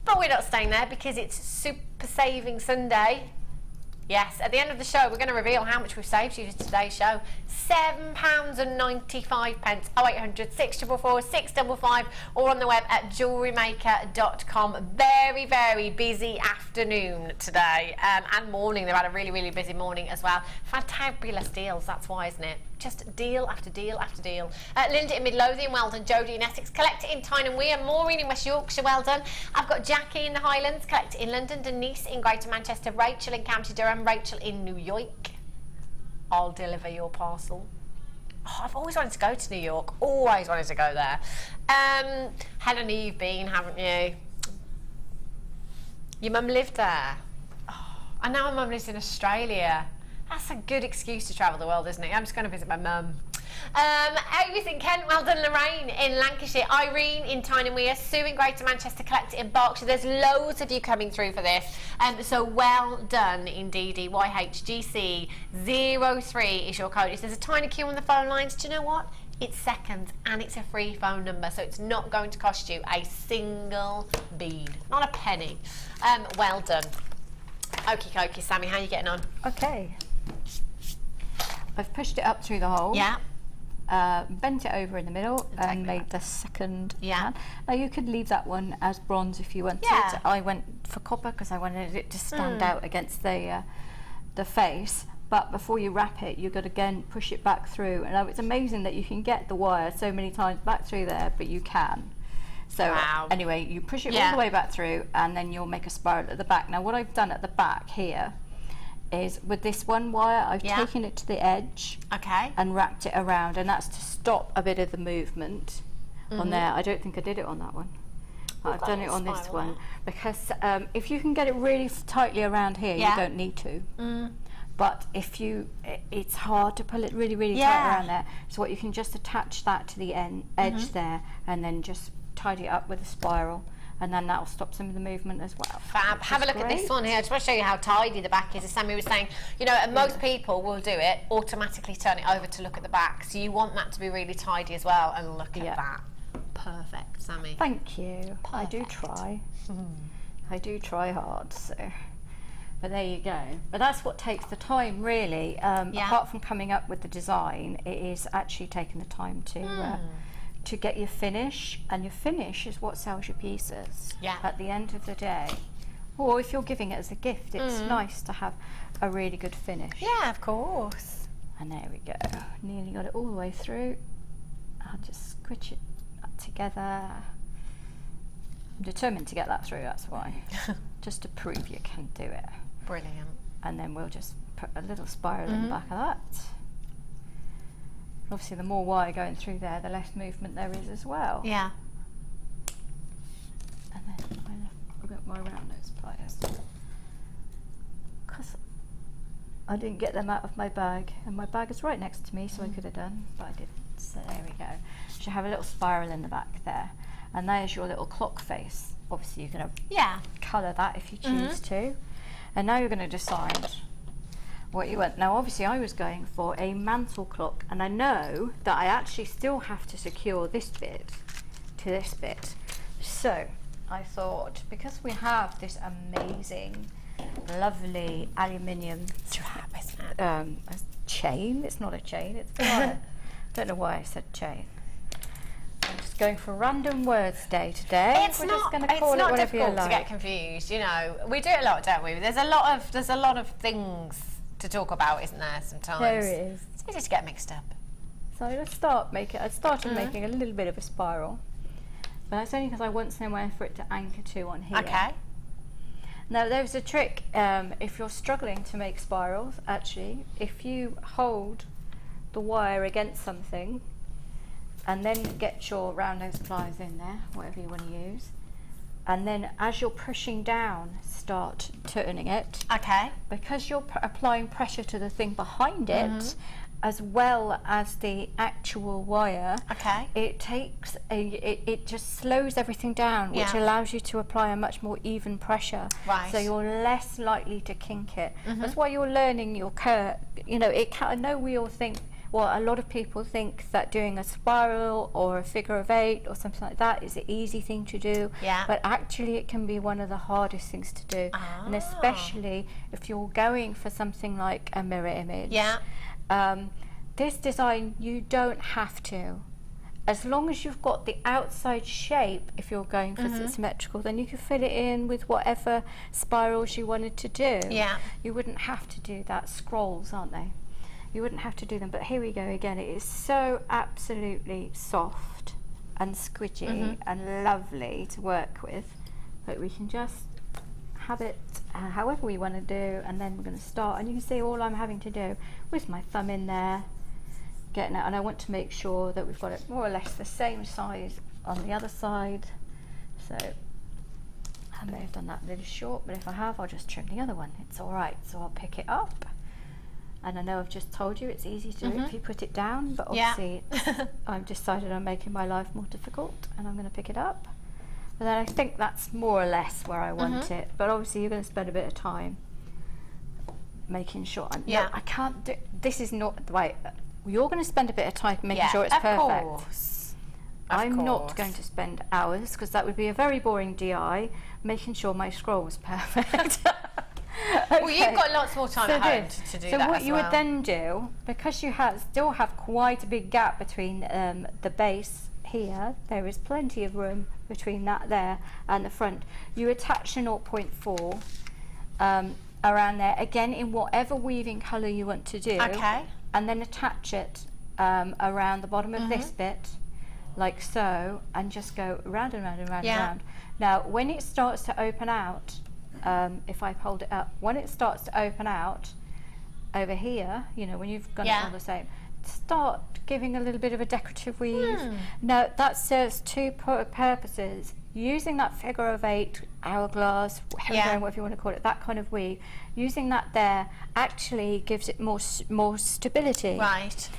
But we're not staying there because it's Super Saving Sunday. Yes, at the end of the show, we're going to reveal how much we've saved you for today's show. £7.95. 0800 644 655, or on the web at JewelleryMaker.com. Very, very busy afternoon today, and morning. They've had a really, really busy morning as well. Fantabulous deals, that's why, isn't it? Just deal after deal after deal. Linda in Midlothian, well done. Jodie in Essex, collect it in Tyne and Wear. Maureen in West Yorkshire, well done. I've got Jackie in the Highlands, collect it in London. Denise in Greater Manchester. Rachel in County Durham. Rachel in New York. I'll deliver your parcel. Oh, I've always wanted to go to New York. Always wanted to go there. Helen, you've been, haven't you? Your mum lived there. Oh, and now my mum lives in Australia. That's a good excuse to travel the world, isn't it? I'm just going to visit my mum. Avis in Kent, well done. Lorraine in Lancashire. Irene in Tyne and Wear. Sue in Greater Manchester, collect it in Berkshire. There's loads of you coming through for this. So well done indeed. YHGC03 is your code. If there's a tiny queue on the phone lines, do you know what? It's seconds and it's a free phone number, so it's not going to cost you a single bead, not a penny. Well done. Okie dokie, Sammi, how are you getting on? Okay. I've pushed it up through the hole. Yeah. Bent it over in the middle and made the second hand. Now you could leave that one as bronze if you wanted. Yeah. I went for copper because I wanted it to stand out against the face. But before you wrap it, you've got to again push it back through. And it's amazing that you can get the wire so many times back through there, but you can. So anyway, you push it all the way back through, and then you'll make a spiral at the back. Now what I've done at the back here is with this one wire, I've taken it to the edge and wrapped it around, and that's to stop a bit of the movement on there. I don't think I did it on that one. I've done it on this one because if you can get it really tightly around here, you don't need to. But if you, it's hard to pull it really, really tight around there. So what you can just attach that to the edge there, and then just tidy it up with a spiral, and then that'll stop some of the movement as well. Fab. Have a look at this one here. I just want to show you how tidy the back is. As Sammi was saying, you know, and most people will do it, automatically turn it over to look at the back. So you want that to be really tidy as well. And look at that. Perfect, Sammi. Thank you. Perfect. I do try. I do try hard, so. But there you go. But that's what takes the time, really. Apart from coming up with the design, it is actually taking the time to get your finish, and your finish is what sells your pieces at the end of the day. Or if you're giving it as a gift, it's nice to have a really good finish. Yeah, of course. And there we go. Nearly got it all the way through. I'll just squidge it together. I'm determined to get that through, that's why. Just to prove you can do it. Brilliant. And then we'll just put a little spiral in the back of that. Obviously the more wire going through there, the less movement there is as well. Yeah. And then I've got my round nose pliers. Because I didn't get them out of my bag, and my bag is right next to me, so I could have done, but I didn't. So there we go. You should have a little spiral in the back there. And there's your little clock face. Obviously you're going to colour that if you choose to. And now you're going to decide what you want. Now obviously I was going for a mantle clock, and I know that I actually still have to secure this bit to this bit. So I thought, because we have this amazing, lovely aluminium chain, it's not a chain, it's wire. Don't know why I said chain. I'm just going for random words day today. It's not difficult to get confused, you know. We do it a lot, don't we? There's a lot of things to talk about, isn't there, sometimes? There is. It's easy to get mixed up. So I started making a little bit of a spiral. But that's only because I want somewhere for it to anchor to on here. Okay. Now there's a trick, if you're struggling to make spirals, actually, if you hold the wire against something, and then get your round nose pliers in there, whatever you want to use, and then as you're pushing down, start turning it. Okay. Because you're applying pressure to the thing behind it, as well as the actual wire. Okay. It just slows everything down, which allows you to apply a much more even pressure. Right. So you're less likely to kink it. That's why you're learning your curve. You know, I know we all think. Well, a lot of people think that doing a spiral or a figure of 8 or something like that is an easy thing to do. Yeah. But actually it can be one of the hardest things to do. Ah. And especially if you're going for something like a mirror image. Yeah. This design, you don't have to. As long as you've got the outside shape, if you're going for symmetrical, then you can fit it in with whatever spirals you wanted to do. Yeah. You wouldn't have to do that. Scrolls, aren't they? You wouldn't have to do them, but here we go again. It is so absolutely soft and squidgy and lovely to work with that we can just have it however we want to do, and then we're going to start. And you can see all I'm having to do with my thumb in there, getting it, and I want to make sure that we've got it more or less the same size on the other side. So I may have done that a little short, but if I have, I'll just trim the other one. It's all right. So I'll pick it up. And I know I've just told you it's easy to do if you put it down, but obviously I've decided I'm making my life more difficult, and I'm going to pick it up. But then I think that's more or less where I want it. But obviously you're going to spend a bit of time making sure. No, I can't do. This is not the way. You're going to spend a bit of time making sure it's perfect. Course. I'm not going to spend hours, because that would be a very boring DI, making sure my scroll was perfect. Okay. Well, you've got lots more time at home to do that. So what you would then do, because you still have quite a big gap between the base here, there is plenty of room between that there and the front. You attach a 0.4 around there, again in whatever weaving colour you want to do. Okay. And then attach it around the bottom of this bit, like so, and just go round and round and round and round. Now, when it starts to open out, if I hold it up, when it starts to open out, over here, you know, when you've got it all the same, start giving a little bit of a decorative weave. Now that serves two purposes. Using that figure of 8, hourglass, whatever you want to call it, that kind of weave, using that there actually gives it more stability. Right.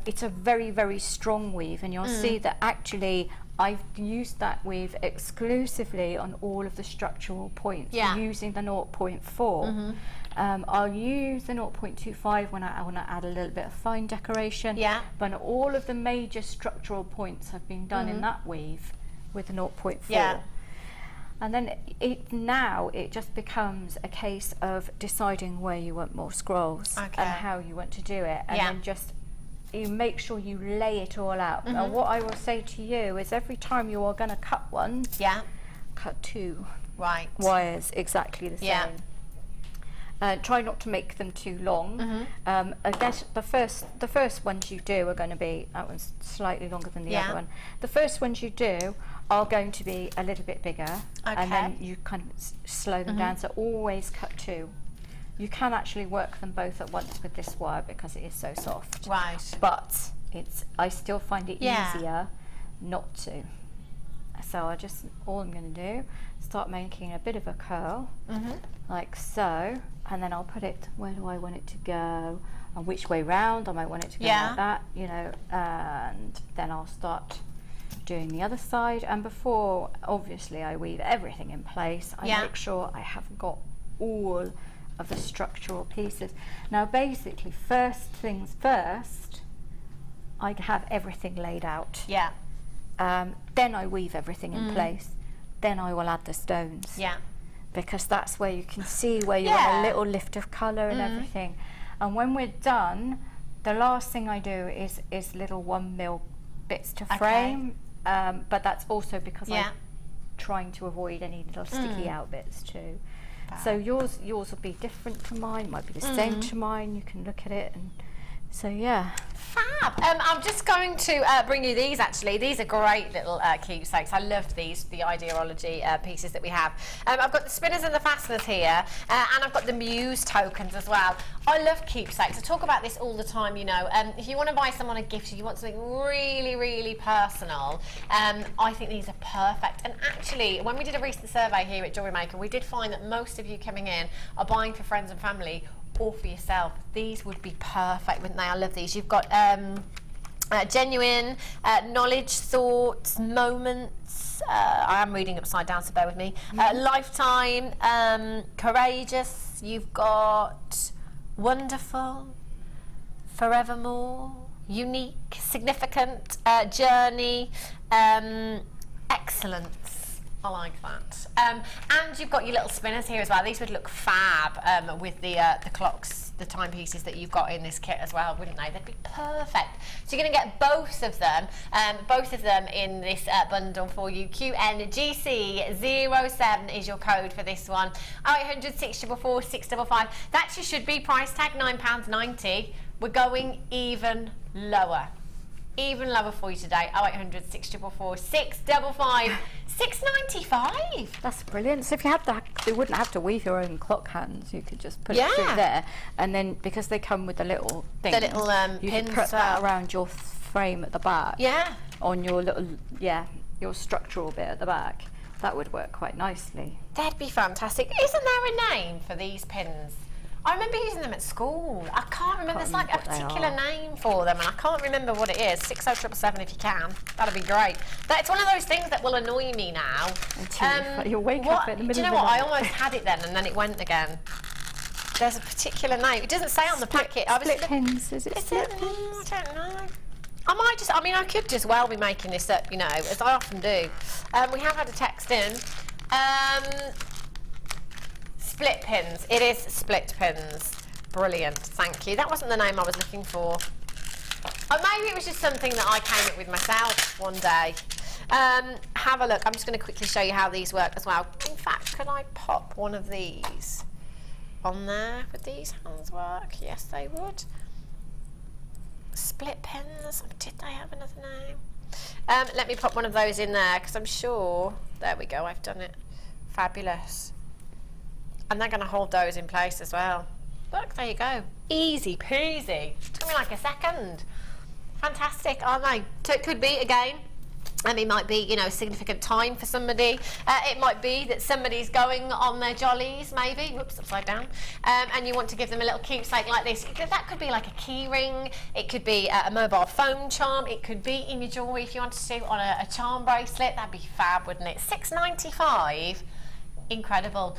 It's a very, very strong weave, and you'll see that actually I've used that weave exclusively on all of the structural points using the 0.4. I'll use the 0.25 when I want to add a little bit of fine decoration, but all of the major structural points have been done in that weave with the 0.4. And then now it just becomes a case of deciding where you want more scrolls and how you want to do it, and then just you make sure you lay it all out. And what I will say to you is every time you are going to cut one, cut 2 wires exactly the same. Try not to make them too long. I guess the first ones you do are going to be, that one's slightly longer than the other one. The first ones you do are going to be a little bit bigger, and then you kind of slow them down, so always cut 2. You can actually work them both at once with this wire because it is so soft. Right. But I still find it easier not to. So all I'm going to do, start making a bit of a curl, like so, and then I'll put it, where do I want it to go, and which way round. I might want it to go like that, you know, and then I'll start doing the other side. And before, obviously, I weave everything in place, I make sure I have got all of the structural pieces. Now basically, first things first, I have everything laid out. Then I weave everything in place. Then I will add the stones. Because that's where you can see where you want a little lift of colour and everything. And when we're done, the last thing I do is little 1mm bits to frame. But that's also because I'm trying to avoid any little sticky out bits too. So yours will be different to mine, might be the same to mine. You can look at it, and so Fab. I'm just going to bring you these actually. These are great little keepsakes. I love these, the ideology pieces that we have. I've got the spinners and the fasteners here, and I've got the Muse tokens as well. I love keepsakes. I talk about this all the time, you know. If you want to buy someone a gift, you want something really, really personal, I think these are perfect. And actually, when we did a recent survey here at Jewellery Maker, we did find that most of you coming in are buying for friends and family or for yourself. These would be perfect, wouldn't they? I love these. You've got genuine, knowledge, thoughts, moments. I am reading upside down, so bear with me. Lifetime, courageous. You've got wonderful, forevermore, unique, significant, journey, excellence. I like that. And you've got your little spinners here as well. These would look fab with the clocks, the timepieces that you've got in this kit as well, wouldn't they? They'd be perfect. So you're going to get both of them in this bundle for you. QNGC07 is your code for this one. 0800 644 655. That actually should be price tag £9.90. We're going even lower. Even lower for you today. 0800 644 655. £6.95. That's brilliant. So if you had that, you wouldn't have to weave your own clock hands. You could just put it through there, and then because they come with the little thing, the little you pins could put that around your frame at the back. On your little your structural bit at the back. That would work quite nicely. That'd be fantastic. Isn't there a name for these pins? I remember using them at school. I can't remember. There's like a particular name for them, and I can't remember what it is. 60777 if you can. That'd be great. It's one of those things that will annoy me now. Until you wake up in the middle of the night. Do you know what? I almost had it then, and then it went again. There's a particular name. It doesn't say on the packet. Split pins. Is it split pins? I don't know. I might just. I mean, I could just well be making this up, you know, as I often do. We have had a text in. Split pins. It is split pins. Brilliant. Thank you. That wasn't the name I was looking for. Or maybe it was just something that I came up with myself one day. Have a look. I'm just going to quickly show you how these work as well. In fact, could I pop one of these on there? Would these hands work? Yes, they would. Split pins. Did they have another name? Let me pop one of those in there because I'm sure. There we go. I've done it. Fabulous. And they're going to hold those in place as well. Look, there you go. Easy peasy. Took me like a second. Fantastic, aren't they? So it could be, again, it might be, you know, a significant time for somebody. It might be that somebody's going on their jollies, maybe. Whoops, upside down. And you want to give them a little keepsake like this. That could be like a key ring. It could be a mobile phone charm. It could be in your jewellery if you wanted to, on a charm bracelet. That'd be fab, wouldn't it? $6.95. Incredible.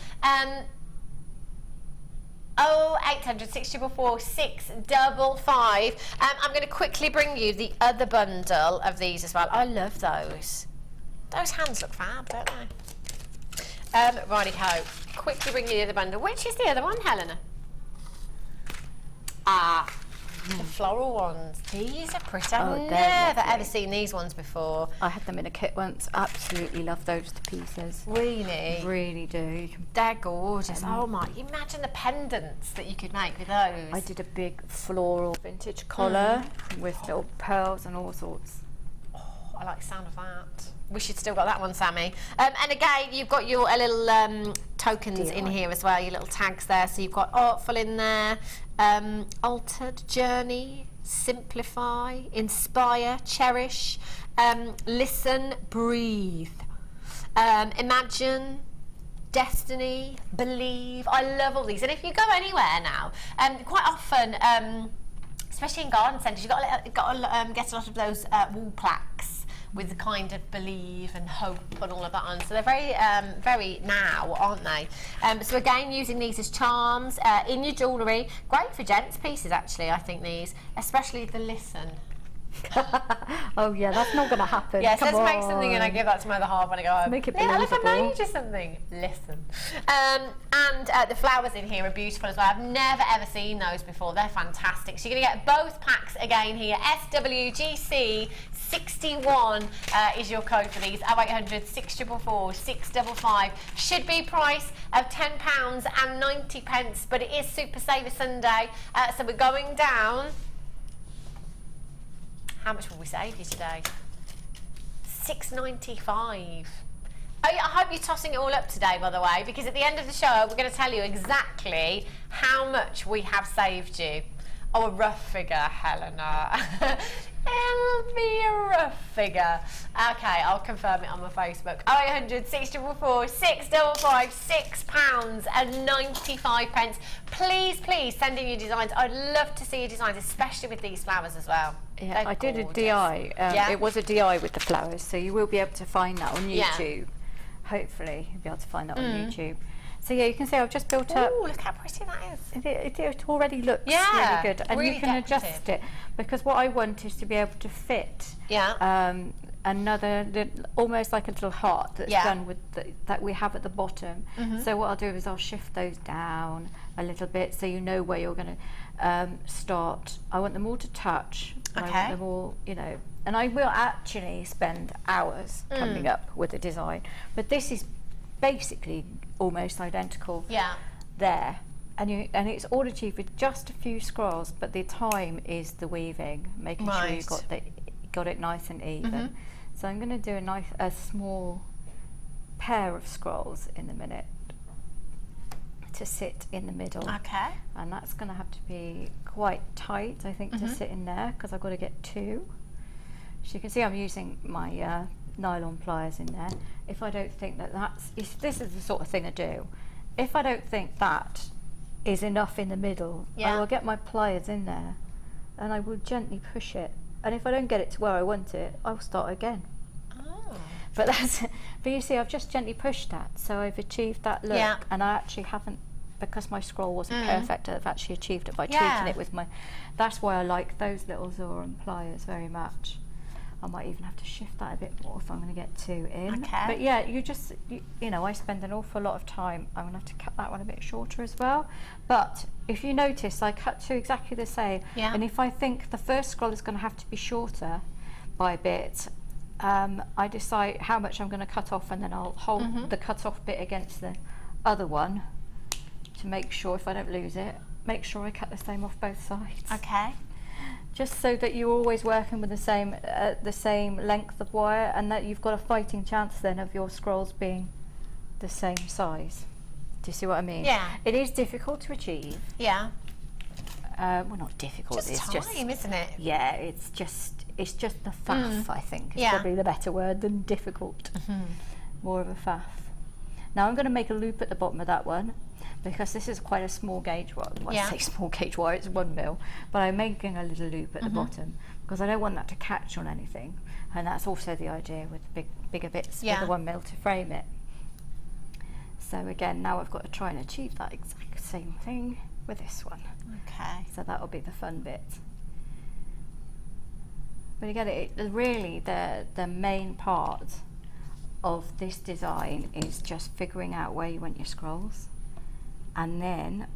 0800 644 655. I'm going to quickly bring you the other bundle of these as well. I love those. Those hands look fab, don't they? Righty-ho. Quickly bring you the other bundle. Which is the other one, Helena? The floral ones. These are pretty. I've never ever seen these ones before. I had them in a kit once. Absolutely love those to pieces. Really? Really do. They're gorgeous. Oh my, imagine the pendants that you could make with those. I did a big floral vintage collar with little pearls and all sorts. Oh, I like the sound of that. Wish you'd still got that one, Sammy. And again, you've got your little tokens in here as well, your little tags there. So you've got Artful in there, Altered, Journey, Simplify, Inspire, Cherish, Listen, Breathe, Imagine, Destiny, Believe. I love all these. And if you go anywhere now, quite often, especially in garden centres, you've got to get a lot of those wall plaques with the kind of believe and hope and all of that on. So they're very, very now, aren't they? So again, using these as charms in your jewellery. Great for gents pieces, actually, I think these, especially the Listen. Oh yeah, that's not going to happen. Yes, let's make something and I give that to my other half when I go home. Make it Look, believable. I made you something. Listen. And the flowers in here are beautiful as well. I've never ever seen those before. They're fantastic. So you're going to get both packs again here. SWGC 61 is your code for these. 0800 644 655. Should be price of £10.90, but it is Super Saver Sunday. So we're going down. How much will we save you today? $6.95. I hope you're tossing it all up today, by the way, because at the end of the show, we're going to tell you exactly how much we have saved you. Oh, a rough figure, Helena. It'll be a rough figure. Okay, I'll confirm it on my Facebook. 0800 644 655, £6.95. Please, please send in your designs. I'd love to see your designs, especially with these flowers as well. Yeah, They're I did gorgeous. a DI. Yeah? It was a DI with the flowers, so you will be able to find that on Yeah. YouTube. Hopefully, you'll be able to find that on YouTube. So yeah, you can see I've just built up. Oh, look how pretty that is. It already looks really good, and really you can decorative. adjust it, because what I want is to be able to fit another almost like a little heart that's done with that we have at the bottom. So what I'll do is I'll shift those down a little bit so you know where you're going to start. I want them all to touch. Okay. I want them all, you know, and I will actually spend hours coming up with a design, but this is basically almost identical there, and it's all achieved with just a few scrolls, but the time is the weaving, making sure you got it nice and even. So I'm going to do a small pair of scrolls in a minute to sit in the middle. Okay. And that's going to have to be quite tight, I think, to sit in there, because I've got to get two. So you can see I'm using my nylon pliers in there. If I don't think this is the sort of thing I do. If I don't think that is enough in the middle, I will get my pliers in there and I will gently push it. And if I don't get it to where I want it, I'll start again. Oh. But you see, I've just gently pushed that, so I've achieved that look. Yeah. And I actually haven't, because my scroll wasn't perfect, I've actually achieved it by tweaking it with my. That's why I like those little Zoran pliers very much. I might even have to shift that a bit more if I'm going to get two in. Okay. But yeah, you know, I spend an awful lot of time. I'm going to have to cut that one a bit shorter as well. But if you notice, I cut two exactly the same. Yeah. And if I think the first scroll is going to have to be shorter by a bit, I decide how much I'm going to cut off, and then I'll hold the cut off bit against the other one to make sure, if I don't lose it, make sure I cut the same off both sides. Okay. Just so that you're always working with the same length of wire, and that you've got a fighting chance then of your scrolls being the same size. Do you see what I mean? Yeah. It is difficult to achieve. Yeah. Well, not difficult. Just it's time, just, isn't it? Yeah, it's just the faff. I think is Yeah. probably the better word than difficult. More of a faff. Now I'm going to make a loop at the bottom of that one, because this is quite a small gauge wire. Well, I say small gauge wire, it's 1 mil, but I'm making a little loop at the bottom because I don't want that to catch on anything, and that's also the idea with bigger bits with the 1 mil to frame it. So again, now I've got to try and achieve that exact same thing with this one. Okay. So that'll be the fun bit. But again, really the main part of this design is just figuring out where you want your scrolls. And then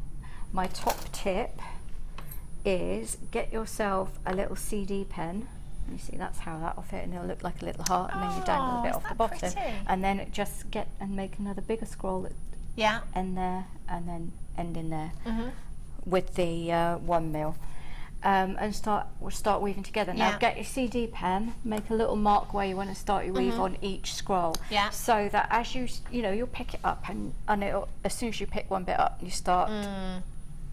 my top tip is get yourself a little CD pen. You see, that's how that'll fit, and it'll look like a little heart, and then you dangle a bit off the bottom. Pretty? And then just get and make another bigger scroll at end there, and then end in there with the 1 mil. And we'll start weaving together. Now get your CD pen, make a little mark where you want to start your weave on each scroll. Yeah. So that as you'll pick it up, and it'll, as soon as you pick one bit up, you start.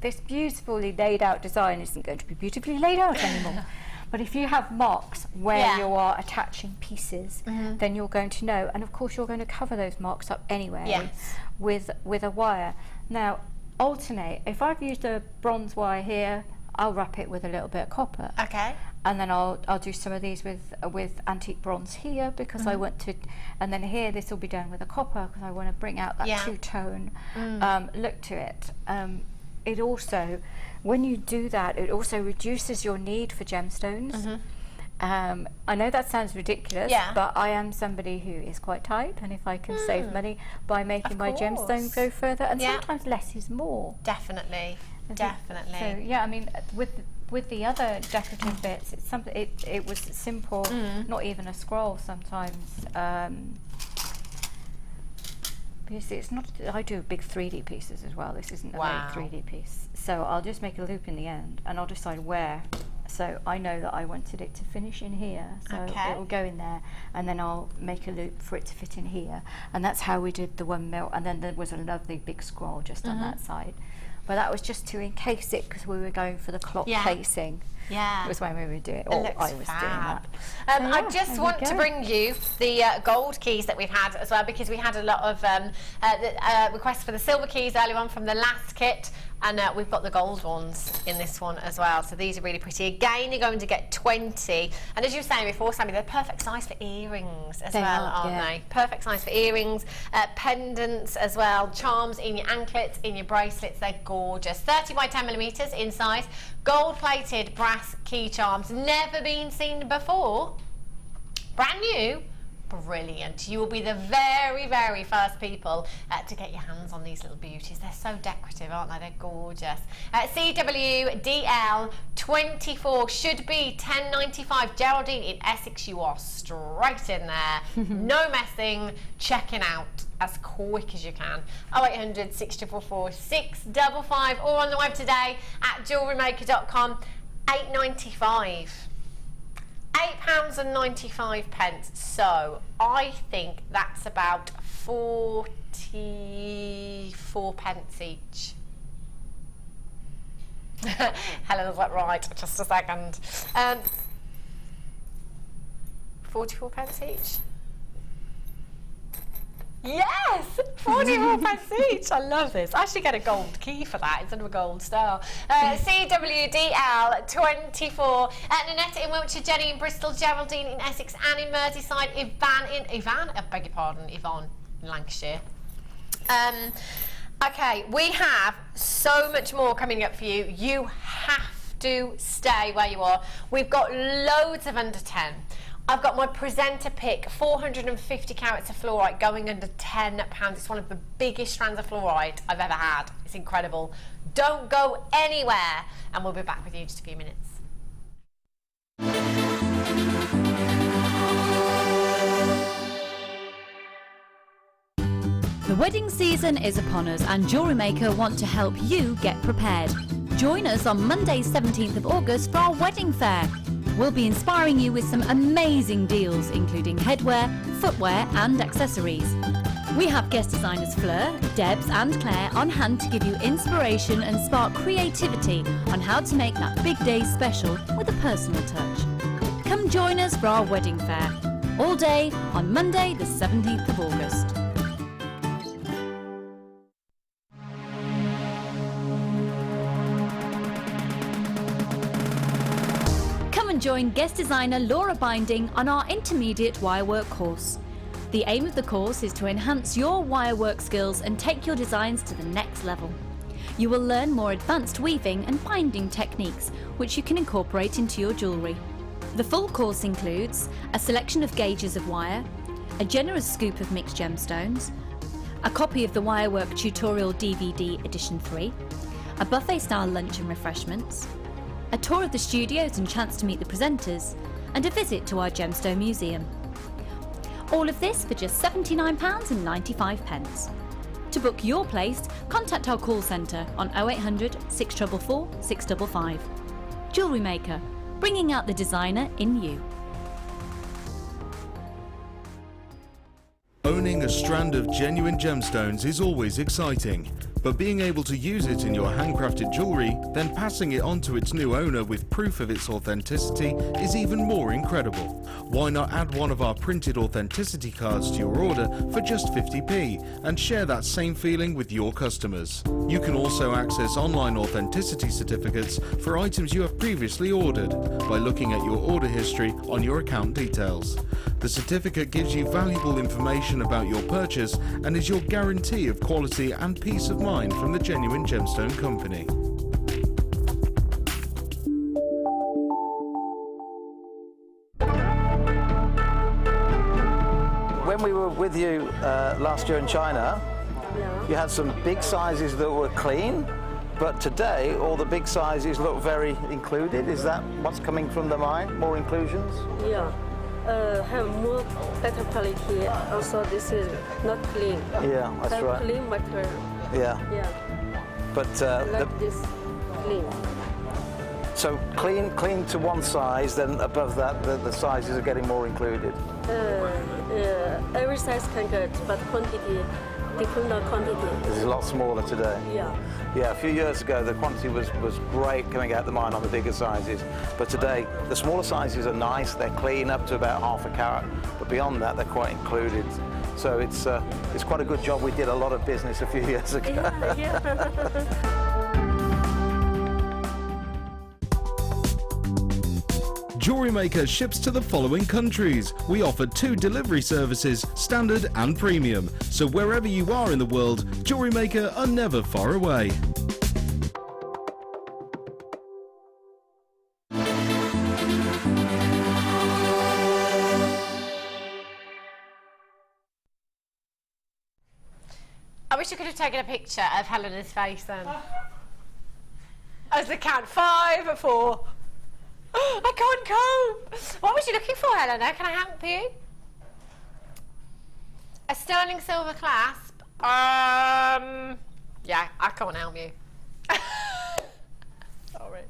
This beautifully laid out design isn't going to be beautifully laid out anymore. But if you have marks where you are attaching pieces, then you're going to know, and of course you're going to cover those marks up anyway with a wire. Now alternate. If I've used a bronze wire here, I'll wrap it with a little bit of copper. Okay. And then I'll do some of these with antique bronze here, because I want to, and then here this will be done with a copper because I want to bring out that two-tone look to it. It also, when you do that, it also reduces your need for gemstones. I know that sounds ridiculous, but I am somebody who is quite tight, and if I can save money by making my gemstones go further, and sometimes less is more. Definitely. Definitely. So yeah, I mean, with the other decorative bits, it's something. It was simple, not even a scroll sometimes. Because it's not. I do big 3D pieces as well. This isn't a big 3D piece, so I'll just make a loop in the end, and I'll decide where. So I know that I wanted it to finish in here, so it will go in there, and then I'll make a loop for it to fit in here, and that's how we did the 1 mil. And then there was a lovely big scroll just on that side. But that was just to encase it, because we were going for the clock casing. Yeah. It was when we were doing it, or I was doing that. I just want to bring you the gold keys that we've had as well, because we had a lot of requests for the silver keys earlier on from the last kit, and we've got the gold ones in this one as well. So these are really pretty. Again, you're going to get 20. And as you were saying before, Sammi, they're perfect size for earrings as well, aren't they? Perfect size for earrings, pendants as well, charms in your anklets, in your bracelets. They're gorgeous. 30 by 10 millimeters in size. Gold-plated brass key charms, never been seen before. Brand new. Brilliant. You will be the very, very first people to get your hands on these little beauties. They're so decorative, aren't they? They're gorgeous. CWDL 24 should be $10.95. Geraldine in Essex, you are straight in there. No messing, checking out as quick as you can. 0800 644 655, or on the web today at JewelleryMaker.com. £8.95. £8.95. So I think that's about 44 pence each. Helen's like, right, just a second. 44 pence each. Yes, 44 pence each. I love this. I should get a gold key for that instead of a gold star. CWDL 24. Nanette in Wiltshire, Jenny in Bristol, Geraldine in Essex, Anne in Merseyside, Yvonne in Lancashire. Okay, we have so much more coming up for you. You have to stay where you are. We've got loads of under 10. I've got my presenter pick, 450 carats of fluorite going under £10. It's one of the biggest strands of fluorite I've ever had. It's incredible. Don't go anywhere, and we'll be back with you in just a few minutes. The wedding season is upon us, and Jewellery Maker want to help you get prepared. Join us on Monday 17th of August for our wedding fair. We'll be inspiring you with some amazing deals, including headwear, footwear and accessories. We have guest designers Fleur, Debs and Claire on hand to give you inspiration and spark creativity on how to make that big day special with a personal touch. Come join us for our wedding fair, all day on Monday the 17th of August. Come and join guest designer Laura Binding on our intermediate wirework course. The aim of the course is to enhance your wirework skills and take your designs to the next level. You will learn more advanced weaving and binding techniques, which you can incorporate into your jewellery. The full course includes a selection of gauges of wire, a generous scoop of mixed gemstones, a copy of the Wirework Tutorial DVD Edition 3, a buffet-style lunch and refreshments, a tour of the studios and chance to meet the presenters, and a visit to our gemstone museum. All of this for just £79.95. To book your place, contact our call centre on 0800 644 655. Jewellery Maker, bringing out the designer in you. Owning a strand of genuine gemstones is always exciting, but being able to use it in your handcrafted jewellery, then passing it on to its new owner with proof of its authenticity is even more incredible. Why not add one of our printed authenticity cards to your order for just 50p and share that same feeling with your customers? You can also access online authenticity certificates for items you have previously ordered by looking at your order history on your account details. The certificate gives you valuable information about your purchase and is your guarantee of quality and peace of mind from the Genuine Gemstone Company. When we were with you last year in China, you had some big sizes that were clean, but today all the big sizes look very included. Is that what's coming from the mine? More inclusions? Yeah. Have more better quality. Also, this is not clean. Yeah, that's right. Clean material. Yeah. Yeah. But Like this clean. so clean to one size, then above that the sizes are getting more included. Every size can get, but quantity depends on quantity. It's a lot smaller today. Yeah. Yeah, a few years ago the quantity was great coming out the mine on the bigger sizes, but today the smaller sizes are nice, they're clean up to about ½ a carat, but beyond that they're quite included. So it's quite a good job. We did a lot of business a few years ago. Yeah. Jewellery Maker ships to the following countries. We offer 2 delivery services, standard and premium. So wherever you are in the world, Jewellery Maker are never far away. I wish I could have taken a picture of Helena's face then. As the count 5, 4. I can't cope. What was you looking for, Helena? Can I help you? A sterling silver clasp. Yeah, I can't help you. Sorry.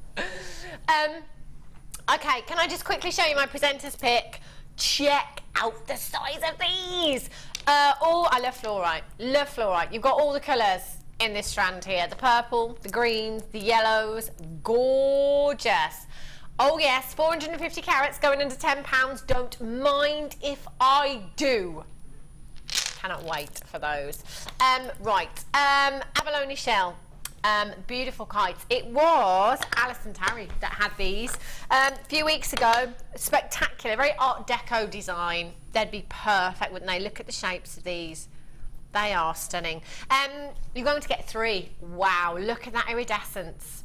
Okay, can I just quickly show you my presenter's pick? Check out the size of these. I love fluorite. Love fluorite. You've got all the colours in this strand here. The purple, the greens, the yellows. Gorgeous. Oh yes, 450 carats going under £10. Don't mind if I do. Cannot wait for those. Abalone shell. Beautiful kites. It was Alison Tarry that had these a few weeks ago. Spectacular, very Art Deco design. They'd be perfect, wouldn't they? Look at the shapes of these. They are stunning. You're going to get 3. Wow, look at that iridescence.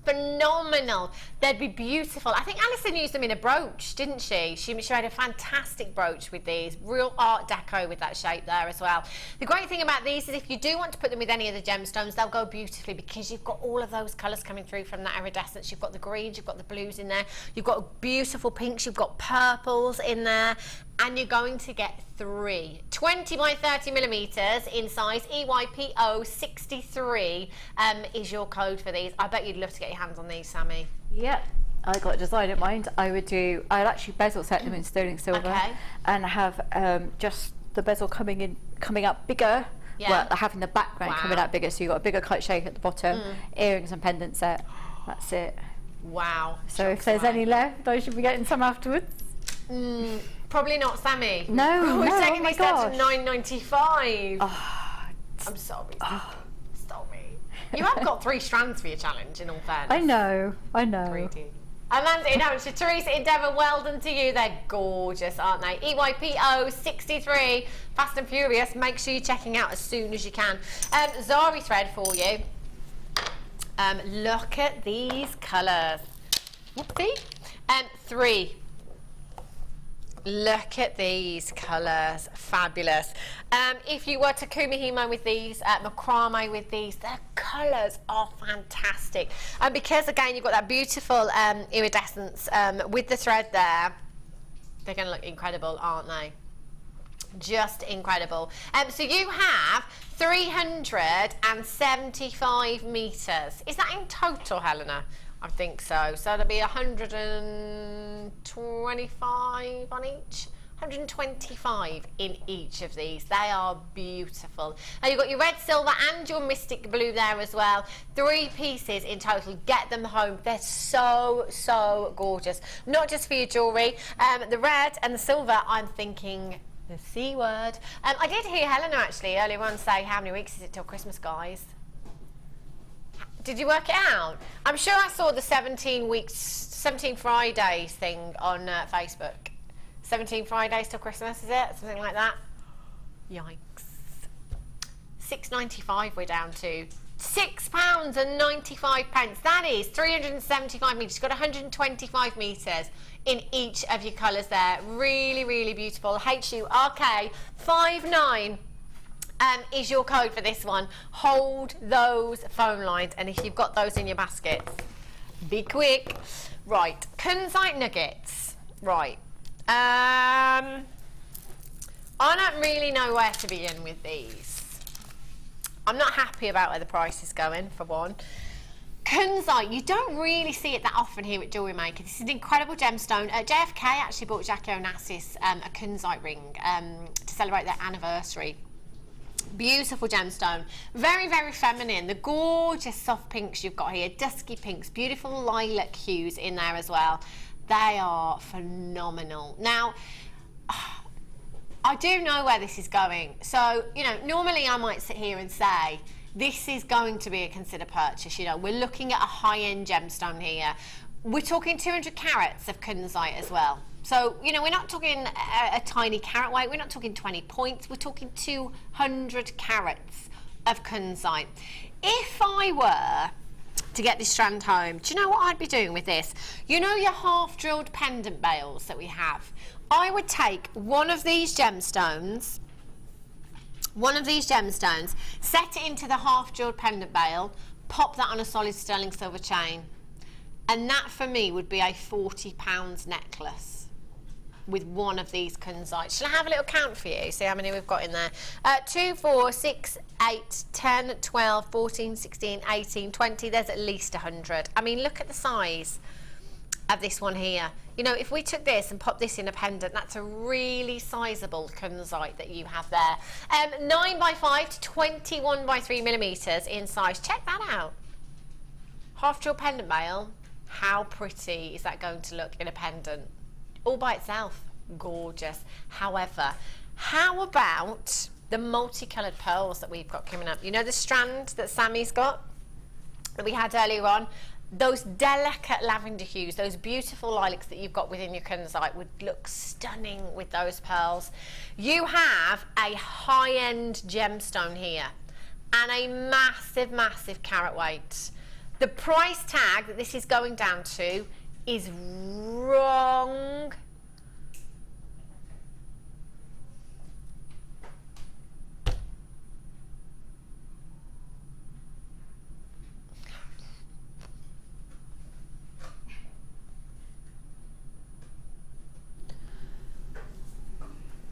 Phenomenal. They'd be beautiful. I think Alison used them in a brooch, didn't she? She made a fantastic brooch with these. Real Art Deco with that shape there as well. The great thing about these is if you do want to put them with any of the gemstones, they'll go beautifully because you've got all of those colours coming through from that iridescence. You've got the greens, you've got the blues in there, you've got beautiful pinks, you've got purples in there, and you're going to get 3. 20 by 30 millimetres in size EYPO 63 is your code for these. I bet you'd love to get your hands on these, Sammi. Yep. I got a design in mind. I'd actually bezel set them in sterling silver, and have just the bezel coming in coming up bigger. Yeah. Well, having the background coming out bigger, so you've got a bigger kite shape at the bottom, earrings and pendant set. That's it. Wow. So if there's any left, I should be getting some afterwards. Probably not Sammy. No, we're no, taking oh my these down to gosh. £9.95. Oh, I'm sorry. Sorry. You have got 3 strands for your challenge, in all fairness. I know. Greedy. Amanda in Hampshire, Teresa in Devon, well done to you. They're gorgeous, aren't they? EYPO63, Fast and Furious. Make sure you're checking out as soon as you can. Zari thread for you. Look at these colours. Whoopsie. 3. Look at these colours, fabulous. If you were to kumihimo with these, macrame with these, the colours are fantastic. And because again you've got that beautiful iridescence with the thread there, they're going to look incredible, aren't they? Just incredible. So you have 375 metres. Is that in total, Helena? I think so. So there'll be 125 on each. 125 in each of these. They are beautiful. Now you've got your red, silver and your mystic blue there as well. 3 pieces in total. Get them home. They're so, so gorgeous. Not just for your jewellery. The red and the silver, I'm thinking the C word. I did hear Helena actually earlier on say, how many weeks is it till Christmas, guys? Did you work it out? I'm sure I saw the 17 Fridays thing on Facebook. 17 Fridays till Christmas, is it? Something like that. Yikes. £6.95 we're down to. £6.95. That is 375 metres. You've got 125 metres in each of your colours there. Really, really beautiful. HURK59 is your code for this one. Hold those phone lines, and if you've got those in your baskets, be quick. Right, kunzite nuggets. Right. I don't really know where to begin with these. I'm not happy about where the price is going, for one. Kunzite, you don't really see it that often here at Jewellery Maker. This is an incredible gemstone. JFK actually bought Jackie Onassis a kunzite ring to celebrate their anniversary. Beautiful gemstone, very, very feminine. The gorgeous soft pinks you've got here, dusky pinks, beautiful lilac hues in there as well. They are phenomenal. Now, I do know where this is going. So, you know, normally I might sit here and say, this is going to be a consider purchase. You know, we're looking at a high-end gemstone here. We're talking 200 carats of kunzite as well. So, you know, we're not talking a tiny carat weight. We're not talking 20 points. We're talking 200 carats of kunzite. If I were to get this strand home, do you know what I'd be doing with this? You know your half-drilled pendant bales that we have? I would take one of these gemstones, set it into the half-drilled pendant bale, pop that on a solid sterling silver chain, and that for me would be a £40 necklace with one of these kunzite. Shall I have a little count for you? See how many we've got in there. 2, 4, 6, 8, 10, 12, 14, 16, 18, 20. There's at least 100. I mean, look at the size of this one here. You know, if we took this and popped this in a pendant, that's a really sizable kunzite that you have there. 9x5 to 21x3 millimetres in size. Check that out. Half-drill pendant bale. How pretty is that going to look in a pendant? All by itself, gorgeous. However, how about the multicoloured pearls that we've got coming up? You know the strand that Sammy's got that we had earlier on? Those delicate lavender hues, those beautiful lilacs that you've got within your kunzite would look stunning with those pearls. You have a high-end gemstone here and a massive, massive carat weight. The price tag that this is going down to is wrong.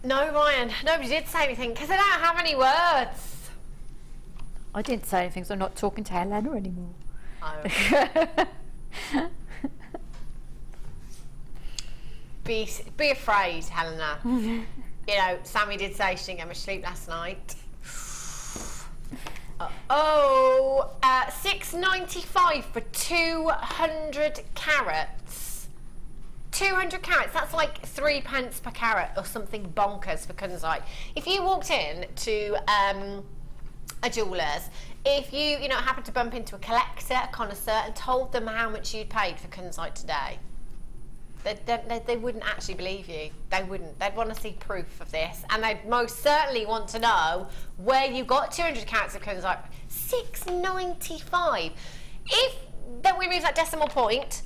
No, Ryan, nobody did say anything because I don't have any words. I didn't say anything, so I'm not talking to Helena anymore. Oh. Be afraid, Helena. you know, Sammi did say she didn't get much sleep last night. $6.95 for 200 carats. 200 carats, that's like 3 pence per carat or something bonkers for kunzite. If you walked in to a jeweller's, if you know, happened to bump into a collector, a connoisseur, and told them how much you'd paid for kunzite today, they wouldn't actually believe you. They wouldn't. They'd want to see proof of this, and they'd most certainly want to know where you got 200 carats of kunzite. $6.95. If then we move that decimal point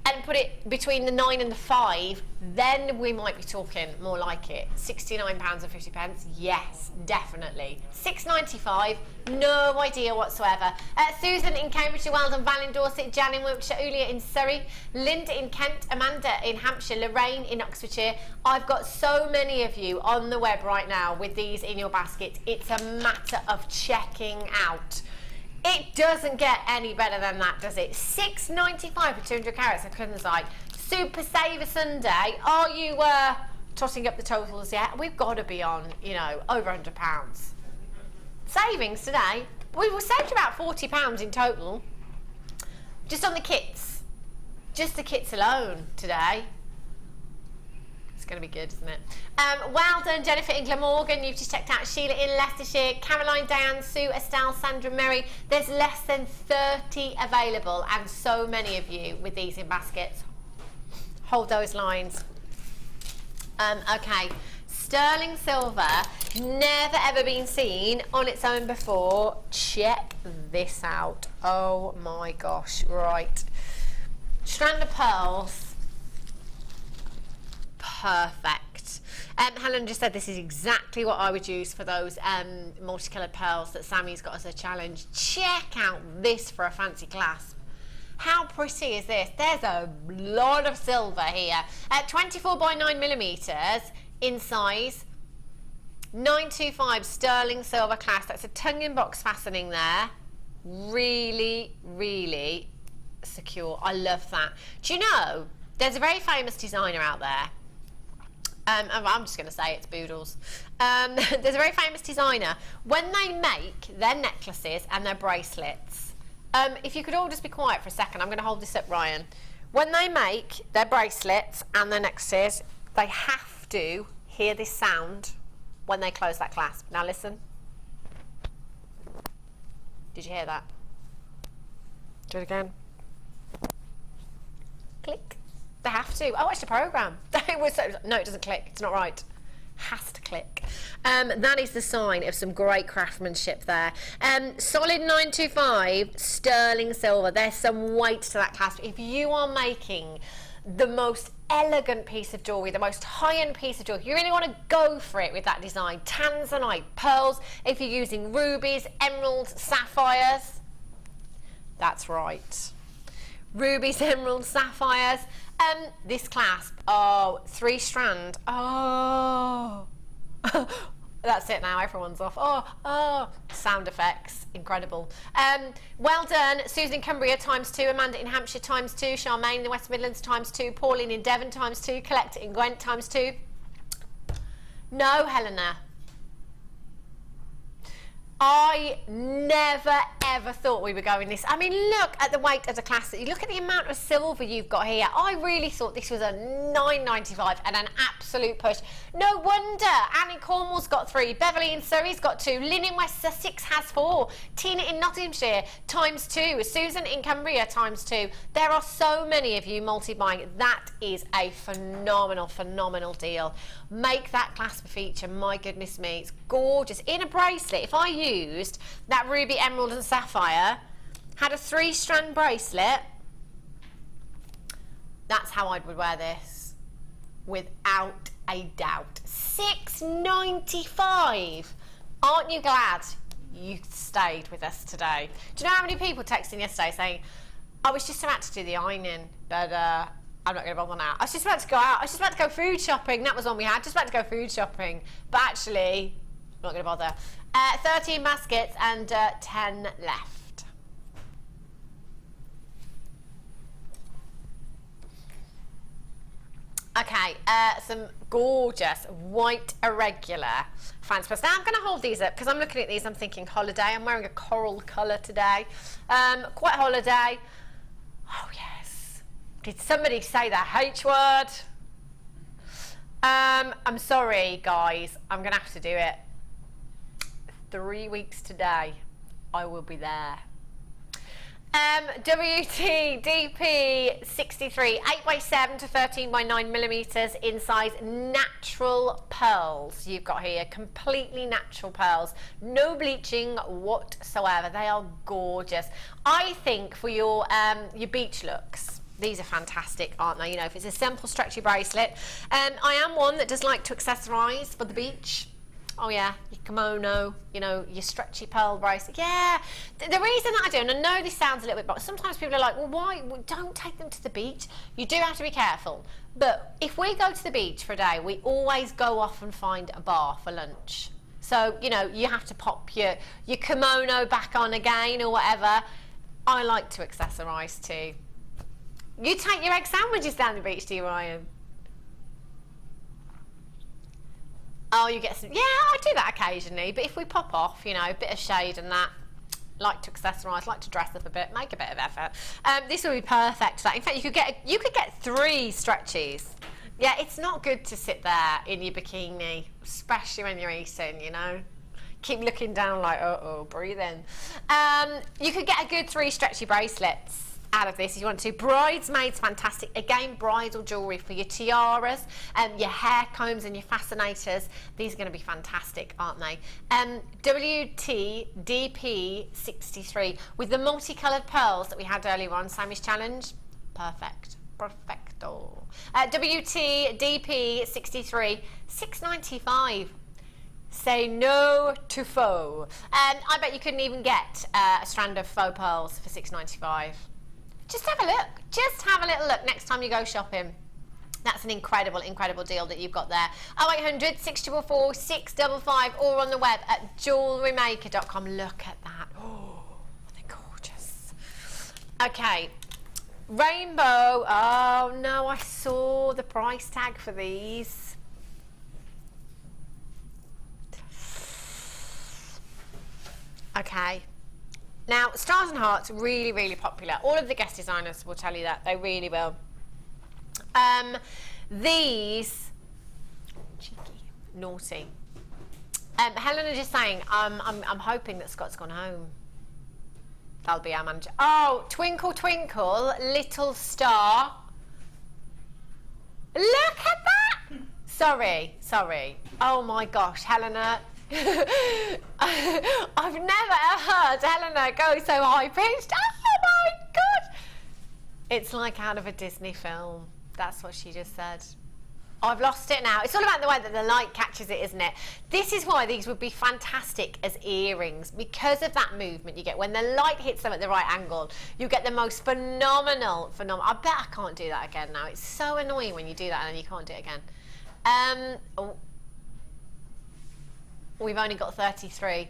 and put it between the 9 and the 5, then we might be talking more like it. £69.50. Yes, definitely. $6.95. No idea whatsoever. Susan in Cambridgeshire, Weldon, Val in Dorset, Jan in Wiltshire, Ulia in Surrey, Linda in Kent, Amanda in Hampshire, Lorraine in Oxfordshire. I've got so many of you on the web right now with these in your basket. It's a matter of checking out. It doesn't get any better than that, does it? $6.95 for 200 carats of kunzite. Super Saver Sunday. Are you totting up the totals yet? We've got to be on, you know, over £100. Savings today. We will save about £40 in total. Just on the kits. Just the kits alone today. It's going to be good, isn't it? Well done, Jennifer in Glamorgan. You've just checked out Sheila in Leicestershire, Caroline, Diane, Sue, Estelle, Sandra, Mary. There's less than 30 available, and so many of you with these in baskets. Hold those lines. Okay, sterling silver, never ever been seen on its own before. Check this out. Oh my gosh, right. Strand of pearls. Perfect. Helen just said this is exactly what I would use for those multicoloured pearls that Sammi's got as a challenge. Check out this for a fancy clasp. How pretty is this? There's a lot of silver here. 24 by 9 millimetres in size. 925 sterling silver clasp. That's a tongue-in-box fastening there. Really, really secure. I love that. Do you know, there's a very famous designer out there. I'm just going to say it's Boodles. There's a very famous designer. When they make their necklaces and their bracelets, if you could all just be quiet for a second, I'm going to hold this up, Ryan. When they make their bracelets and their necklaces, they have to hear this sound when they close that clasp. Now listen. Did you hear that? Do it again. Click. They have to. I watched a programme. No, it doesn't click. It's not right. Has to click. That is the sign of some great craftsmanship there. Solid 925 sterling silver. There's some weight to that clasp. If you are making the most elegant piece of jewellery, the most high-end piece of jewellery, you really want to go for it with that design. Tanzanite pearls. If you're using rubies, emeralds, sapphires. That's right. Rubies, emeralds, sapphires. This clasp, oh, 3 strand, oh, that's it now, everyone's off, oh, sound effects, incredible. Well done, Susan Cumbria, ×2, Amanda in Hampshire, ×2, Charmaine in the West Midlands, ×2, Pauline in Devon, ×2, Collector in Gwent, ×2. No, Helena. I never ever thought we were going this. I mean, look at the weight of the clasp. Look at the amount of silver you've got here. I really thought this was a $9.95 and an absolute push. No wonder Annie Cornwall's got 3, Beverly in Surrey's got 2, Lynn in West Sussex has 4, Tina in Nottinghamshire ×2, Susan in Cumbria ×2. There are so many of you multi-buying. That is a phenomenal deal. Make that clasp a feature. My goodness me, it's gorgeous. In a bracelet, if I used that ruby, emerald and sapphire, had a 3-strand bracelet, that's how I would wear this, without a doubt. $6.95. Aren't you glad you stayed with us today? Do you know how many people texted yesterday saying, I was just about to do the ironing, but I'm not going to bother now. I was just about to go out. I was just about to go food shopping. That was one we had. Just about to go food shopping. But actually, I'm not going to bother. 13 baskets and 10 left. Okay, some gorgeous white irregular fancy pearls. Now I'm going to hold these up because I'm looking at these, I'm thinking holiday. I'm wearing a coral colour today. Quite holiday. Oh yes. Did somebody say the H word? I'm sorry guys, I'm going to have to do it. 3 weeks today, I will be there. WTDP 63, 8x7 to 13x9 millimeters in size, natural pearls you've got here, completely natural pearls, no bleaching whatsoever. They are gorgeous. I think for your beach looks, these are fantastic, aren't they? You know, if it's a simple stretchy bracelet. I am one that does like to accessorise for the beach. Oh yeah, your kimono, you know, your stretchy pearl bracelet. Yeah, the reason that I do, and I know this sounds a little bit, but sometimes people are like, well, why? Well, don't take them to the beach. You do have to be careful. But if we go to the beach for a day, we always go off and find a bar for lunch. So, you know, you have to pop your kimono back on again or whatever. I like to accessorise too. You take your egg sandwiches down the beach, do you, Ryan? Oh, you get some, yeah, I do that occasionally, but if we pop off, you know, a bit of shade and that, like to accessorise, like to dress up a bit, make a bit of effort. This would be perfect for that. In fact, you could get 3 stretchies. Yeah, it's not good to sit there in your bikini, especially when you're eating, you know. Keep looking down like, uh-oh, breathe in. You could get a good 3 stretchy bracelets out of this if you want to. Bridesmaids, fantastic. Again, bridal jewellery for your tiaras, your hair combs and your fascinators. These are going to be fantastic, aren't they? WTDP 63 with the multicoloured pearls that we had earlier on, Sammy's challenge. Perfect. Perfecto. WTDP 63, $6.95. Say no to faux. I bet you couldn't even get a strand of faux pearls for $6.95. Just have a look. Just have a little look next time you go shopping. That's an incredible, incredible deal that you've got there. 0800 644 655 or on the web at JewelleryMaker.com. Look at that. Oh, they're gorgeous. Okay. Rainbow. Oh, no, I saw the price tag for these. Okay. Now, Stars and Hearts, really, really popular. All of the guest designers will tell you that. They really will. These, cheeky, naughty. Helena just saying, I'm hoping that Scott's gone home. That'll be our manager. Oh, Twinkle, Twinkle, Little Star. Look at that! Sorry. Oh my gosh, Helena. I've never heard Helena go so high-pitched. Oh my God! It's like out of a Disney film. That's what she just said. I've lost it now. It's all about the way that the light catches it, isn't it? This is why these would be fantastic as earrings, because of that movement you get. When the light hits them at the right angle, you get the most phenomenal. I bet I can't do that again now. It's so annoying when you do that and then you can't do it again. We've only got 33.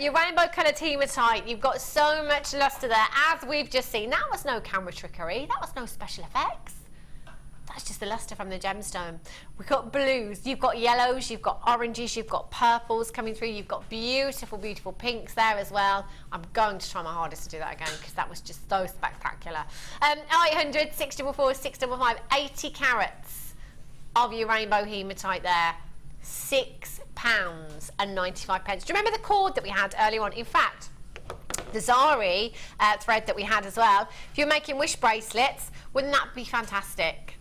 Your rainbow coloured hematite, you've got so much lustre there, as we've just seen. That was no camera trickery, that was no special effects. That's just the lustre from the gemstone. We've got blues, you've got yellows, you've got oranges, you've got purples coming through, you've got beautiful, beautiful pinks there as well. I'm going to try my hardest to do that again because that was just so spectacular. 800 644 655, 80 carats of your rainbow hematite there. £6.95. Do you remember the cord that we had earlier on? In fact, the Zari thread that we had as well. If you're making wish bracelets, wouldn't that be fantastic?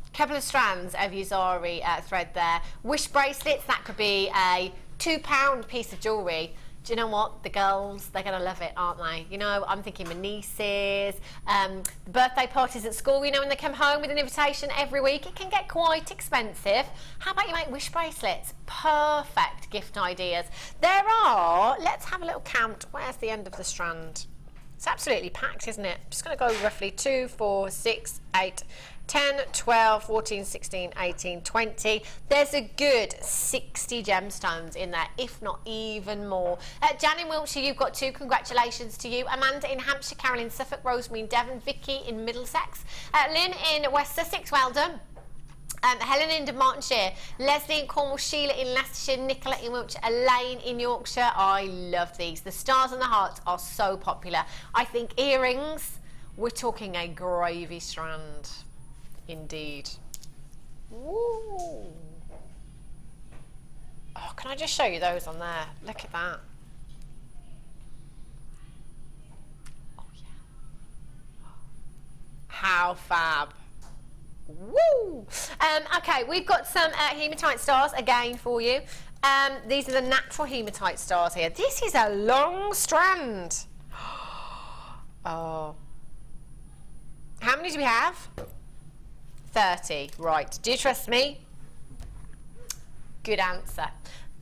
A couple of strands of your Zari thread there. Wish bracelets, that could be a £2 piece of jewellery. Do you know what? The girls, they're going to love it, aren't they? You know, I'm thinking my nieces, the birthday parties at school, you know, when they come home with an invitation every week, it can get quite expensive. How about you make wish bracelets? Perfect gift ideas. There are, let's have a little count. Where's the end of the strand? It's absolutely packed, isn't it? I'm just going to go roughly 2, 4, 6, 8, 10, 12, 14, 16, 18, 20. There's a good 60 gemstones in there, if not even more. Jan in Wiltshire, you've got 2. Congratulations to you. Amanda in Hampshire, Carol in Suffolk, Rosemary in Devon, Vicky in Middlesex, Lynn in West Sussex, well done. Helen in Martinshire, Leslie in Cornwall, Sheila in Leicestershire, Nicola in Wiltshire, Elaine in Yorkshire. I love these. The stars and the hearts are so popular. I think earrings, we're talking a gravy strand. Indeed. Ooh. Oh, can I just show you those on there? Look at that. Oh, yeah. How fab. Woo! Okay, we've got some hematite stars again for you. These are the natural hematite stars here. This is a long strand. Oh. How many do we have? 30. Right. Do you trust me? Good answer.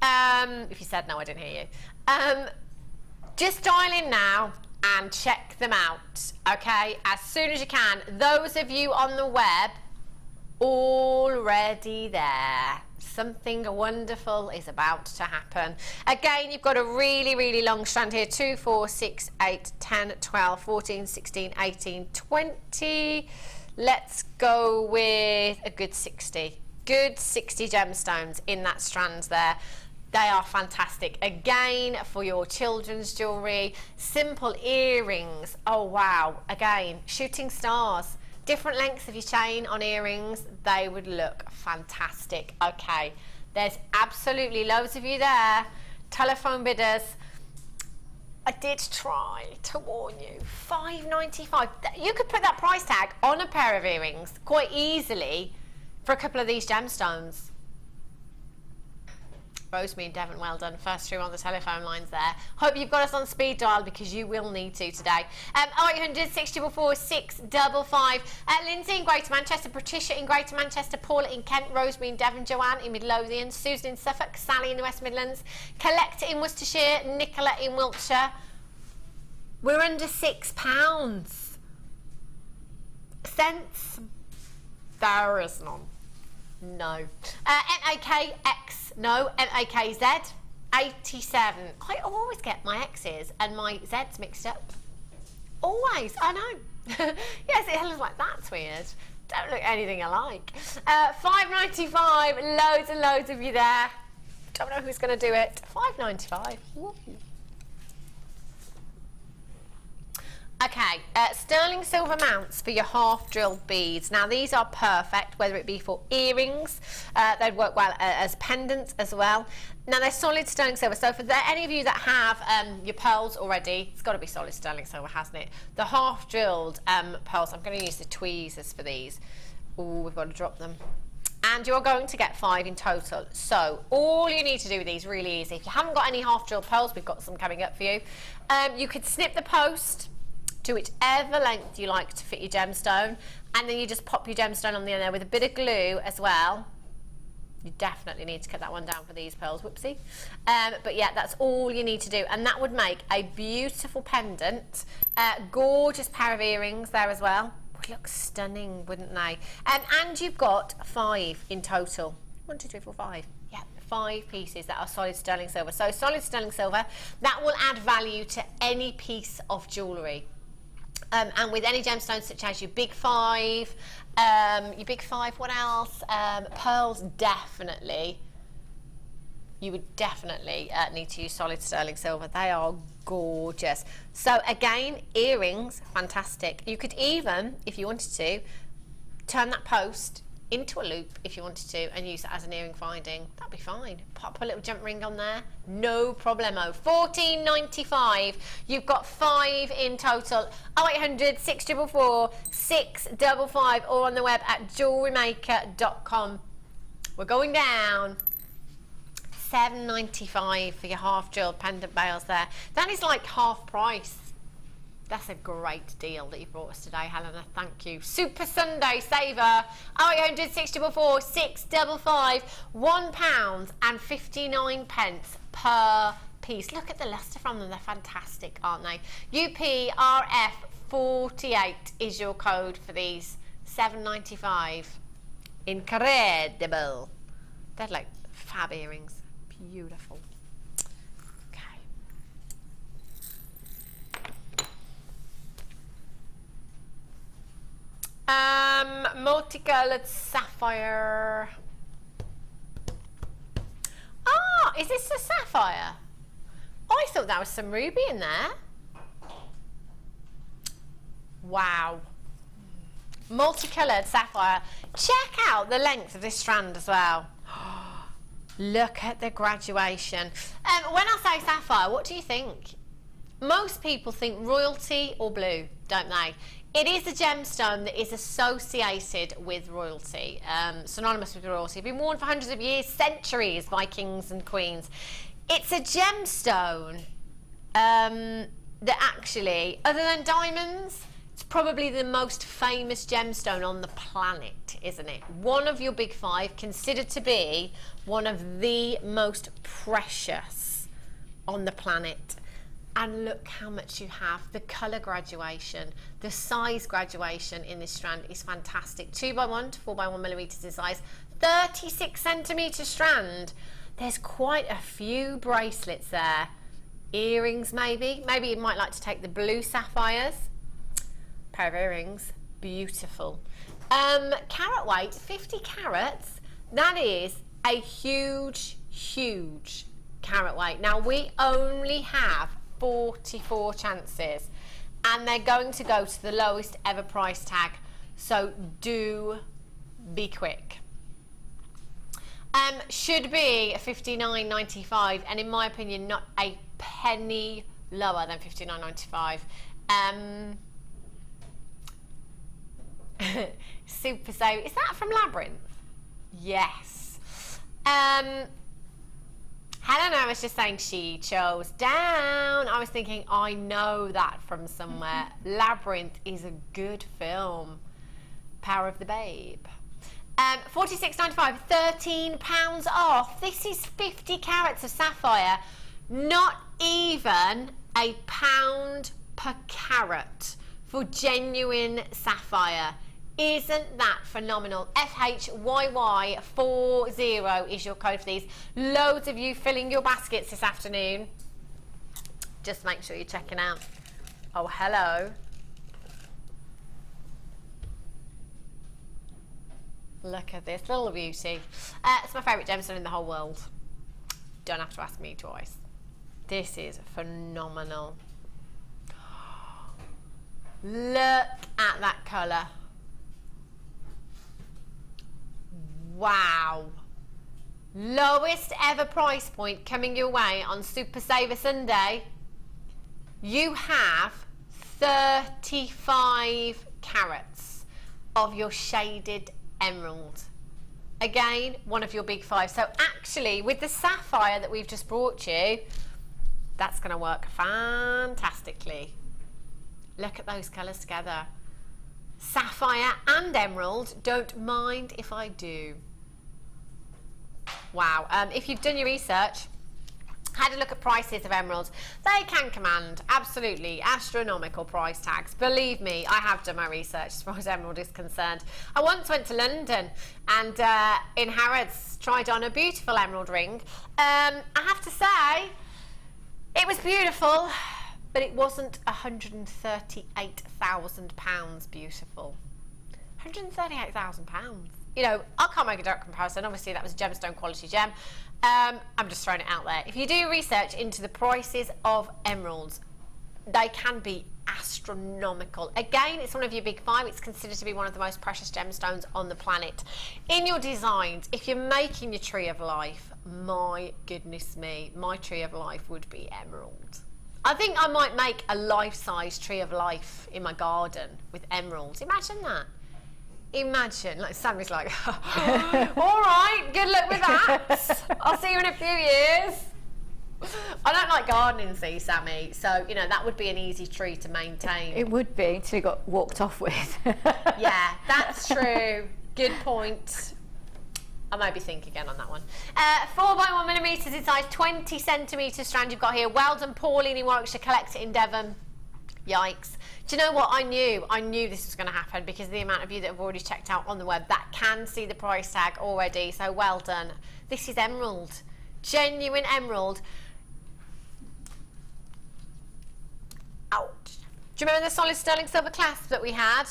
If you said no, I didn't hear you. Just dial in now and check them out, okay? As soon as you can. Those of you on the web, already there. Something wonderful is about to happen. Again, you've got a really, really long strand here. 2, 4, 6, 8, 10, 12, 14, 16, 18, 20. Let's go with a good 60. Good 60 gemstones in that strand there. They are fantastic. Again, for your children's jewellery. Simple earrings. Oh, wow. Again, shooting stars. Different lengths of your chain on earrings. They would look fantastic. Okay, there's absolutely loads of you there. Telephone bidders. I did try to warn you. $5.95. You could put that price tag on a pair of earrings quite easily for a couple of these gemstones. Rosemary and Devon, well done. First through on the telephone lines there. Hope you've got us on speed dial because you will need to today. 0800 644 655. Lindsay in Greater Manchester, Patricia in Greater Manchester, Paula in Kent, Rosemary in Devon, Joanne in Midlothian, Susan in Suffolk, Sally in the West Midlands, Colette in Worcestershire, Nicola in Wiltshire. We're under £6. Cents? There is none. No. MAKX, no. MAKZ, 87. I always get my X's and my Z's mixed up. Always, I know. Yes, it looks like that's weird. Don't look anything alike. $5.95, loads and loads of you there. Don't know who's going to do it. $5.95. Okay, sterling silver mounts for your half drilled beads. Now these are perfect, whether it be for earrings, they'd work well as pendants as well. Now they're solid sterling silver, so for any of you that have your pearls already, it's got to be solid sterling silver, hasn't it? The half drilled pearls, I'm going to use the tweezers for these. Ooh, we've got to drop them. And you're going to get 5 in total. So all you need to do with these, really easy. If you haven't got any half drilled pearls, we've got some coming up for you. You could snip the post to whichever length you like to fit your gemstone, and then you just pop your gemstone on the end there with a bit of glue as well. You definitely need to cut that one down for these pearls, whoopsie. But yeah, that's all you need to do, and that would make a beautiful pendant. Gorgeous pair of earrings there as well. Would look stunning, wouldn't they? And you've got 5 in total. 1, 2, 3, 4, 5. Yeah, 5 pieces that are solid sterling silver. So solid sterling silver, that will add value to any piece of jewellery. And with any gemstones such as your big 5, what else? Pearls, definitely. You would definitely need to use solid sterling silver. They are gorgeous. So again, earrings, fantastic. You could even, if you wanted to, turn that post into a loop if you wanted to and use it as an earring finding. That'd be fine. Pop a little jump ring on there, no problemo. $14.95. You've got 5 in total. 0800 644 655 or on the web at JewelleryMaker.com. We're going down. $7.95 for your half drilled pendant bales there. That is like half price. That's a great deal that you brought us today, Helena. Thank you. Super Sunday saver. 0800 644 655. £1.59 per piece. Look at the lustre from them. They're fantastic, aren't they? UPRF48 is your code for these. $7.95. Incredible. They're like fab earrings. Beautiful. multicolored sapphire. Ah, is this a sapphire? I thought that was some ruby in there. Wow. Multicolored sapphire. Check out the length of this strand as well. Look at the graduation. When I say sapphire, what do you think? Most people think royalty or blue, don't they? It is a gemstone that is associated with royalty, synonymous with royalty. It's been worn for hundreds of years, centuries by kings and queens. It's a gemstone that actually, other than diamonds, it's probably the most famous gemstone on the planet, isn't it? One of your big five, considered to be one of the most precious on the planet. And look how much you have. The colour graduation, the size graduation in this strand is fantastic. 2x1 to 4x1 millimetres in size, 36 centimetre strand. There's quite a few bracelets there. Earrings maybe. Maybe you might like to take the blue sapphires. Pair of earrings, beautiful. Carat weight, 50 carats. That is a huge, huge carat weight. Now we only have 44 chances and they're going to go to the lowest ever price tag, so do be quick. Should be $59.95 and in my opinion not a penny lower than $59.95. Super Save. Is that from Labyrinth? Yes. Helena was just saying she chose down. I was thinking, I know that from somewhere. Labyrinth is a good film. Power of the Babe. $46.95, £13 off. This is 50 carats of sapphire. Not even £1 per carat for genuine sapphire. Isn't that phenomenal? FHYY40 is your code for these. Loads of you filling your baskets this afternoon. Just make sure you're checking out. Oh, hello. Look at this little beauty. It's my favourite gemstone in the whole world. Don't have to ask me twice. This is phenomenal. Look at that colour. Wow. Lowest ever price point coming your way on Super Saver Sunday. You have 35 carats of your shaded emerald. Again, one of your big five. So actually, with the sapphire that we've just brought you, that's going to work fantastically. Look at those colours together. Sapphire and emerald, don't mind if I do. Wow. If you've done your research, had a look at prices of emeralds, they can command absolutely astronomical price tags. Believe me, I have done my research as far as emerald is concerned. I once went to London and in Harrods tried on a beautiful emerald ring. I have to say, it was beautiful, but it wasn't £138,000 beautiful. £138,000. You know, I can't make a direct comparison. Obviously, that was a gemstone quality gem. I'm just throwing it out there. If you do research into the prices of emeralds, they can be astronomical. Again, it's one of your big five. It's considered to be one of the most precious gemstones on the planet. In your designs, if you're making your tree of life, my goodness me, my tree of life would be emerald. I think I might make a life-size tree of life in my garden with emeralds. Imagine that. Imagine, like Sammy's like, all right, good luck with that. I'll see you in a few years. I don't like gardening, see, Sammi, so, you know, that would be an easy tree to maintain. It would be, until you got walked off with. Yeah, that's true. Good point. I might be thinking again on that one. 4x1 millimetres in size, 20 centimetre strand you've got here. Well done, Pauline in Warwickshire, collect it in Devon. Yikes. Do you know what? I knew this was going to happen because of the amount of you that have already checked out on the web that can see the price tag already, so well done. This is emerald. Genuine emerald. Ouch. Do you remember the solid sterling silver clasp that we had?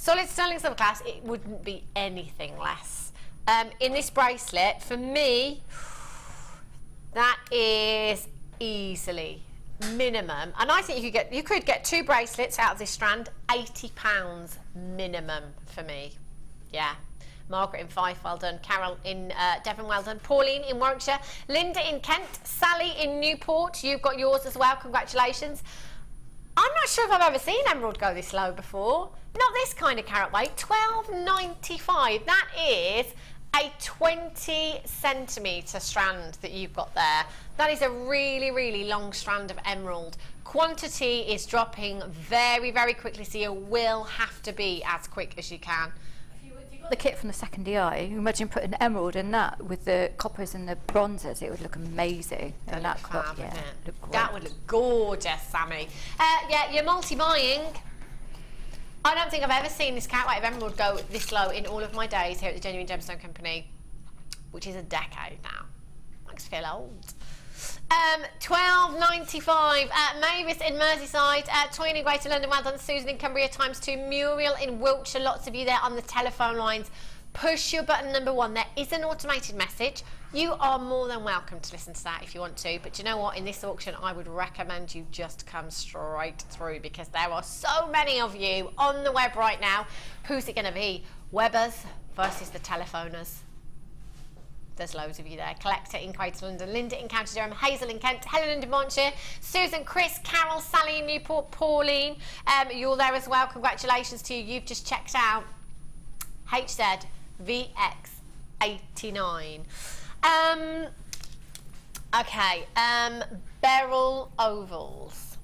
Solid sterling silver glass, it wouldn't be anything less. In this bracelet, for me, that is easily minimum, and I think you could get 2 bracelets out of this strand, £80 minimum for me. Yeah. Margaret in Fife, well done. Carol in Devon, well done. Pauline in Warwickshire. Linda in Kent. Sally in Newport, you've got yours as well, congratulations. I'm not sure if I've ever seen emerald go this low before. Not this kind of carat weight, £12.95. That is a 20 centimetre strand that you've got there. That is a really, really long strand of emerald. Quantity is dropping very, very quickly, so you will have to be as quick as you can. The kit from the second DI, you imagine putting emerald in that with the coppers and the bronzes, it would look amazing. And that fab, yeah, look great. That would look gorgeous, Sammy. Yeah, you're multi-buying. I don't think I've ever seen this carat weight of emerald go this low in all of my days here at the Genuine Gemstone Company, which is a decade now. Makes me feel old. £12.95. Mavis in Merseyside. Toyin in Greater London, well done. Susan in Cumbria ×2. Muriel in Wiltshire, lots of you there on the telephone lines. Push your button number 1. There is an automated message. You are more than welcome to listen to that if you want to, but you know what, in this auction I would recommend you just come straight through, because there are so many of you on the web right now. Who's it going to be? Webbers versus the telephoners. There's loads of you there. Collector in Greater London, Linda in County Durham, Hazel in Kent, Helen in Devonshire, Susan, Chris, Carol, Sally in Newport, Pauline, you're there as well. Congratulations to you. You've just checked out HZ VX89. Okay, beryl ovals.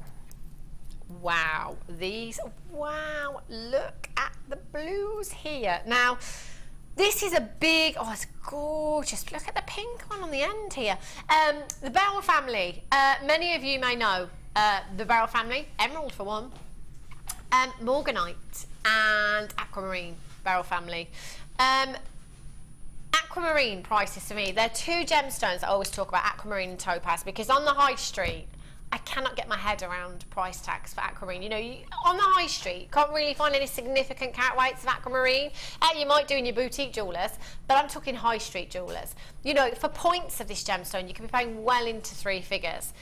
Wow, these, wow, look at the blues here. Now, this is a big, oh, it's gorgeous. Look at the pink one on the end here. The beryl family, many of you may know the beryl family, emerald for one, morganite and aquamarine, beryl family. Aquamarine prices for me, they're 2 gemstones I always talk about, aquamarine and topaz, because on the high street, I cannot get my head around price tags for aquamarine. You know, on the high street, you can't really find any significant carat weights of aquamarine. You might do in your boutique jewellers, but I'm talking high street jewellers. You know, for points of this gemstone, you can be paying well into 3 figures.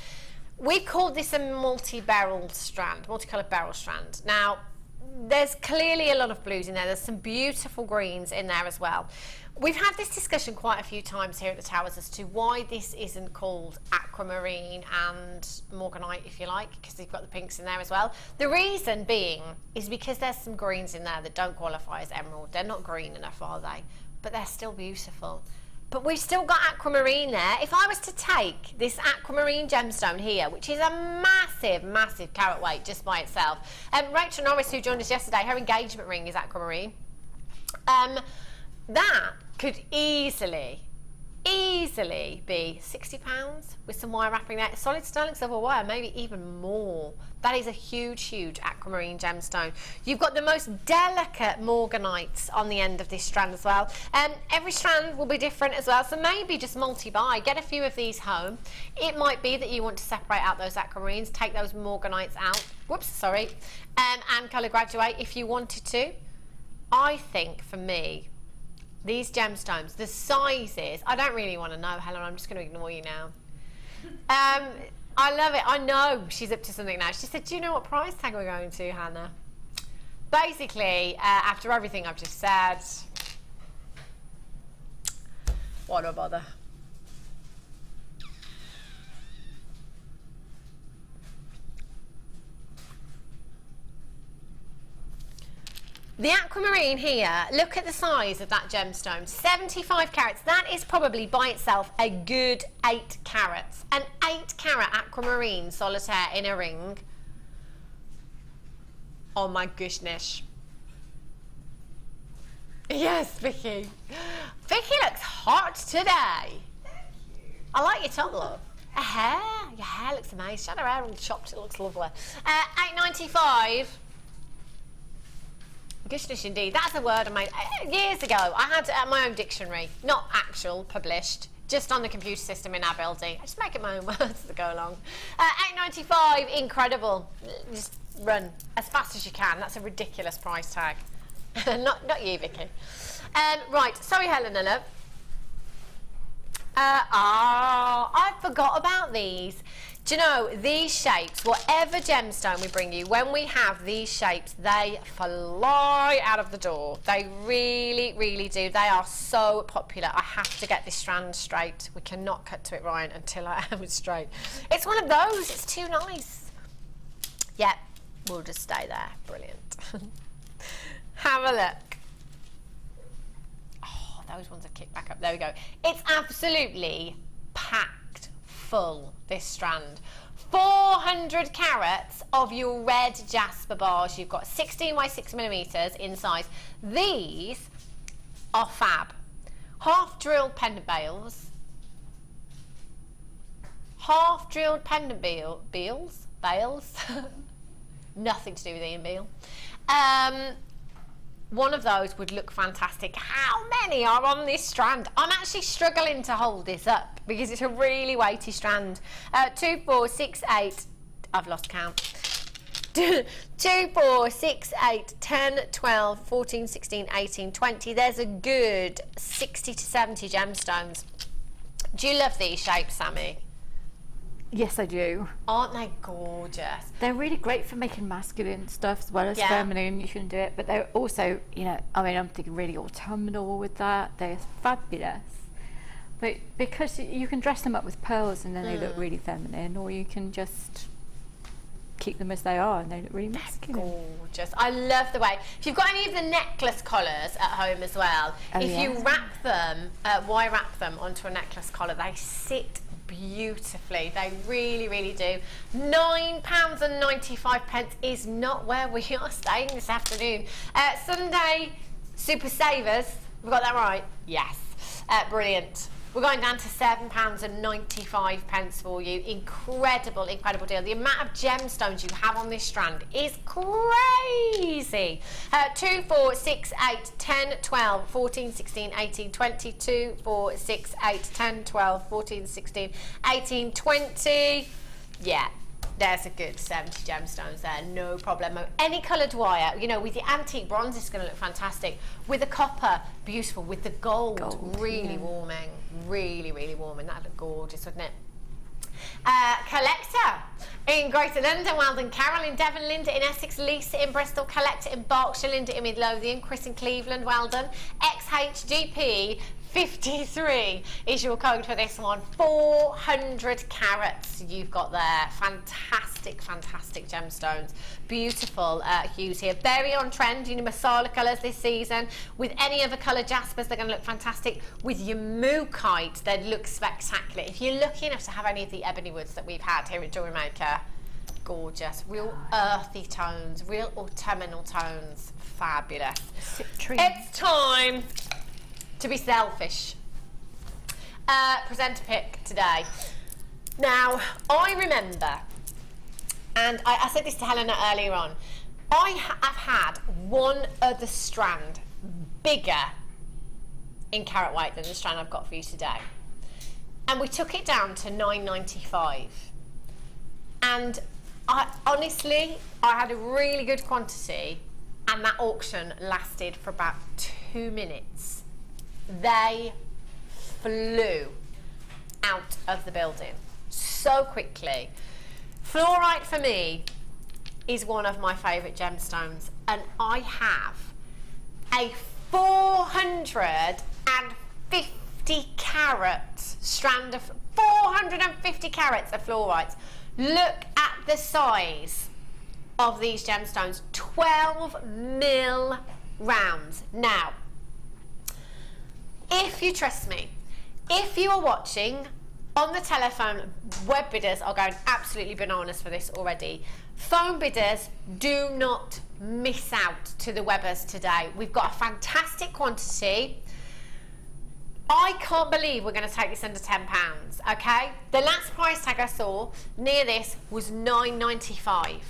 We've called this a multi-beryl strand, multicoloured beryl strand. Now, there's clearly a lot of blues in there. There's some beautiful greens in there as well. We've had this discussion quite a few times here at the Towers as to why this isn't called aquamarine and morganite, if you like, because they've got the pinks in there as well. The reason being is because there's some greens in there that don't qualify as emerald. They're not green enough, are they? But they're still beautiful. But we've still got aquamarine there. If I was to take this aquamarine gemstone here, which is a massive, massive carat weight just by itself, Rachel Norris, who joined us yesterday, her engagement ring is aquamarine. That could easily be £60 with some wire wrapping there. Solid sterling silver wire, maybe even more. That is a huge, huge aquamarine gemstone. You've got the most delicate morganites on the end of this strand as well. Every strand will be different as well, so maybe just multi-buy. Get a few of these home. It might be that you want to separate out those aquamarines, take those morganites out, whoops, sorry, and colour graduate if you wanted to. I think, for me, these gemstones, the sizes, I don't really want to know, Helen, I'm just going to ignore you now. I love it. I know she's up to something now. She said, do you know what price tag we're going to, Hannah? Basically, after everything I've just said, why do I bother? The aquamarine here, look at the size of that gemstone, 75 carats. That is probably by itself a good 8 carats. An 8 carat aquamarine solitaire in a ring. Oh my goodness. Yes, Vicky. Vicky looks hot today. Thank you. I like your top look. Your hair looks amazing. She had her hair all chopped, it looks lovely. £8.95. Goodness indeed, that's a word I made years ago. I had my own dictionary, not actual, published, just on the computer system in our building. I just make it my own words as I go along. £8.95, incredible. Just run as fast as you can. That's a ridiculous price tag. not you, Vicky. Right, sorry, Helena, love. I forgot about these. Do you know, these shapes, whatever gemstone we bring you, when we have these shapes, they fly out of the door. They really, really do. They are so popular. I have to get this strand straight. We cannot cut to it, Ryan, until I have it straight. It's one of those. It's too nice. Yeah, we'll just stay there. Brilliant. Have a look. Oh, those ones have kicked back up. There we go. It's absolutely packed full, this strand. 400 carats of your red jasper bars. You've got 16 by 6 millimeters in size. These are fab. Half drilled pendant bales. Half drilled pendant bales. Nothing to do with Ian Beale. One of those would look fantastic. How many are on this strand? I'm actually struggling to hold this up because it's a really weighty strand. 2, 4, 6, 8. I've lost count. 2, 4, 6, 8, 10, 12, 14, 16, 18, 20. There's a good 60 to 70 gemstones. Do you love these shapes, Sammi? Yes, I do. Aren't they gorgeous? They're really great for making masculine stuff as well as feminine. You shouldn't do it, but they're also, you know, I mean, I'm thinking really autumnal with that. They're fabulous. But because you can dress them up with pearls and then they look really feminine, or you can just keep them as they are and they look really masculine. Gorgeous. I love the way. If you've got any of the necklace collars at home as well, you wrap them, wire wrap them onto a necklace collar, they sit beautifully. They really, really do. £9.95 is not where we are staying this afternoon. Sunday Super Savers. We got that right? Yes. Brilliant. We're going down to £7.95 for you. Incredible, incredible deal. The amount of gemstones you have on this strand is crazy. 2, 4, 6, 8, 10, 12, 14, 16, 18, 20. 2, 4, 6, 8, 10, 12, 14, 16, 18, 20. Yeah. There's a good 70 gemstones there, no problem. Any coloured wire, you know, with the antique bronze, it's going to look fantastic. With the copper, beautiful. With the gold really warming. Really, really warming. That'd look gorgeous, wouldn't it? Collector in Greater London, Weldon, Carol in Devon, Linda in Essex, Lisa in Bristol, Collector in Berkshire, Linda in Midlothian, Chris in Cleveland, Weldon, XHGP 53 is your code for this one. 400 carats you've got there. Fantastic, fantastic gemstones. Beautiful hues here. Very on trend, you know, Masala colours this season. With any other colour jaspers, they're going to look fantastic. With your Mookite, they'd look spectacular. If you're lucky enough to have any of the ebony woods that we've had here at Jewellery Maker, gorgeous. Real earthy tones, real autumnal tones. Fabulous. It's time to be selfish. Presenter pick today. Now, I remember, and I said this to Helena earlier on, I have had one other strand bigger in carat weight than the strand I've got for you today. And we took it down to £9.95. And honestly, I had a really good quantity, and that auction lasted for about 2 minutes. They flew out of the building so quickly. Fluorite for me is one of my favourite gemstones, and I have a 450 carat strand of 450 carats of fluorite. Look at the size of these gemstones, 12 mil rounds. Now, if you trust me, if you are watching on the telephone, web bidders are going absolutely bananas for this already. Phone bidders, do not miss out to the webbers today. We've got a fantastic quantity. I can't believe we're going to take this under £10, okay? The last price tag I saw near this was £9.95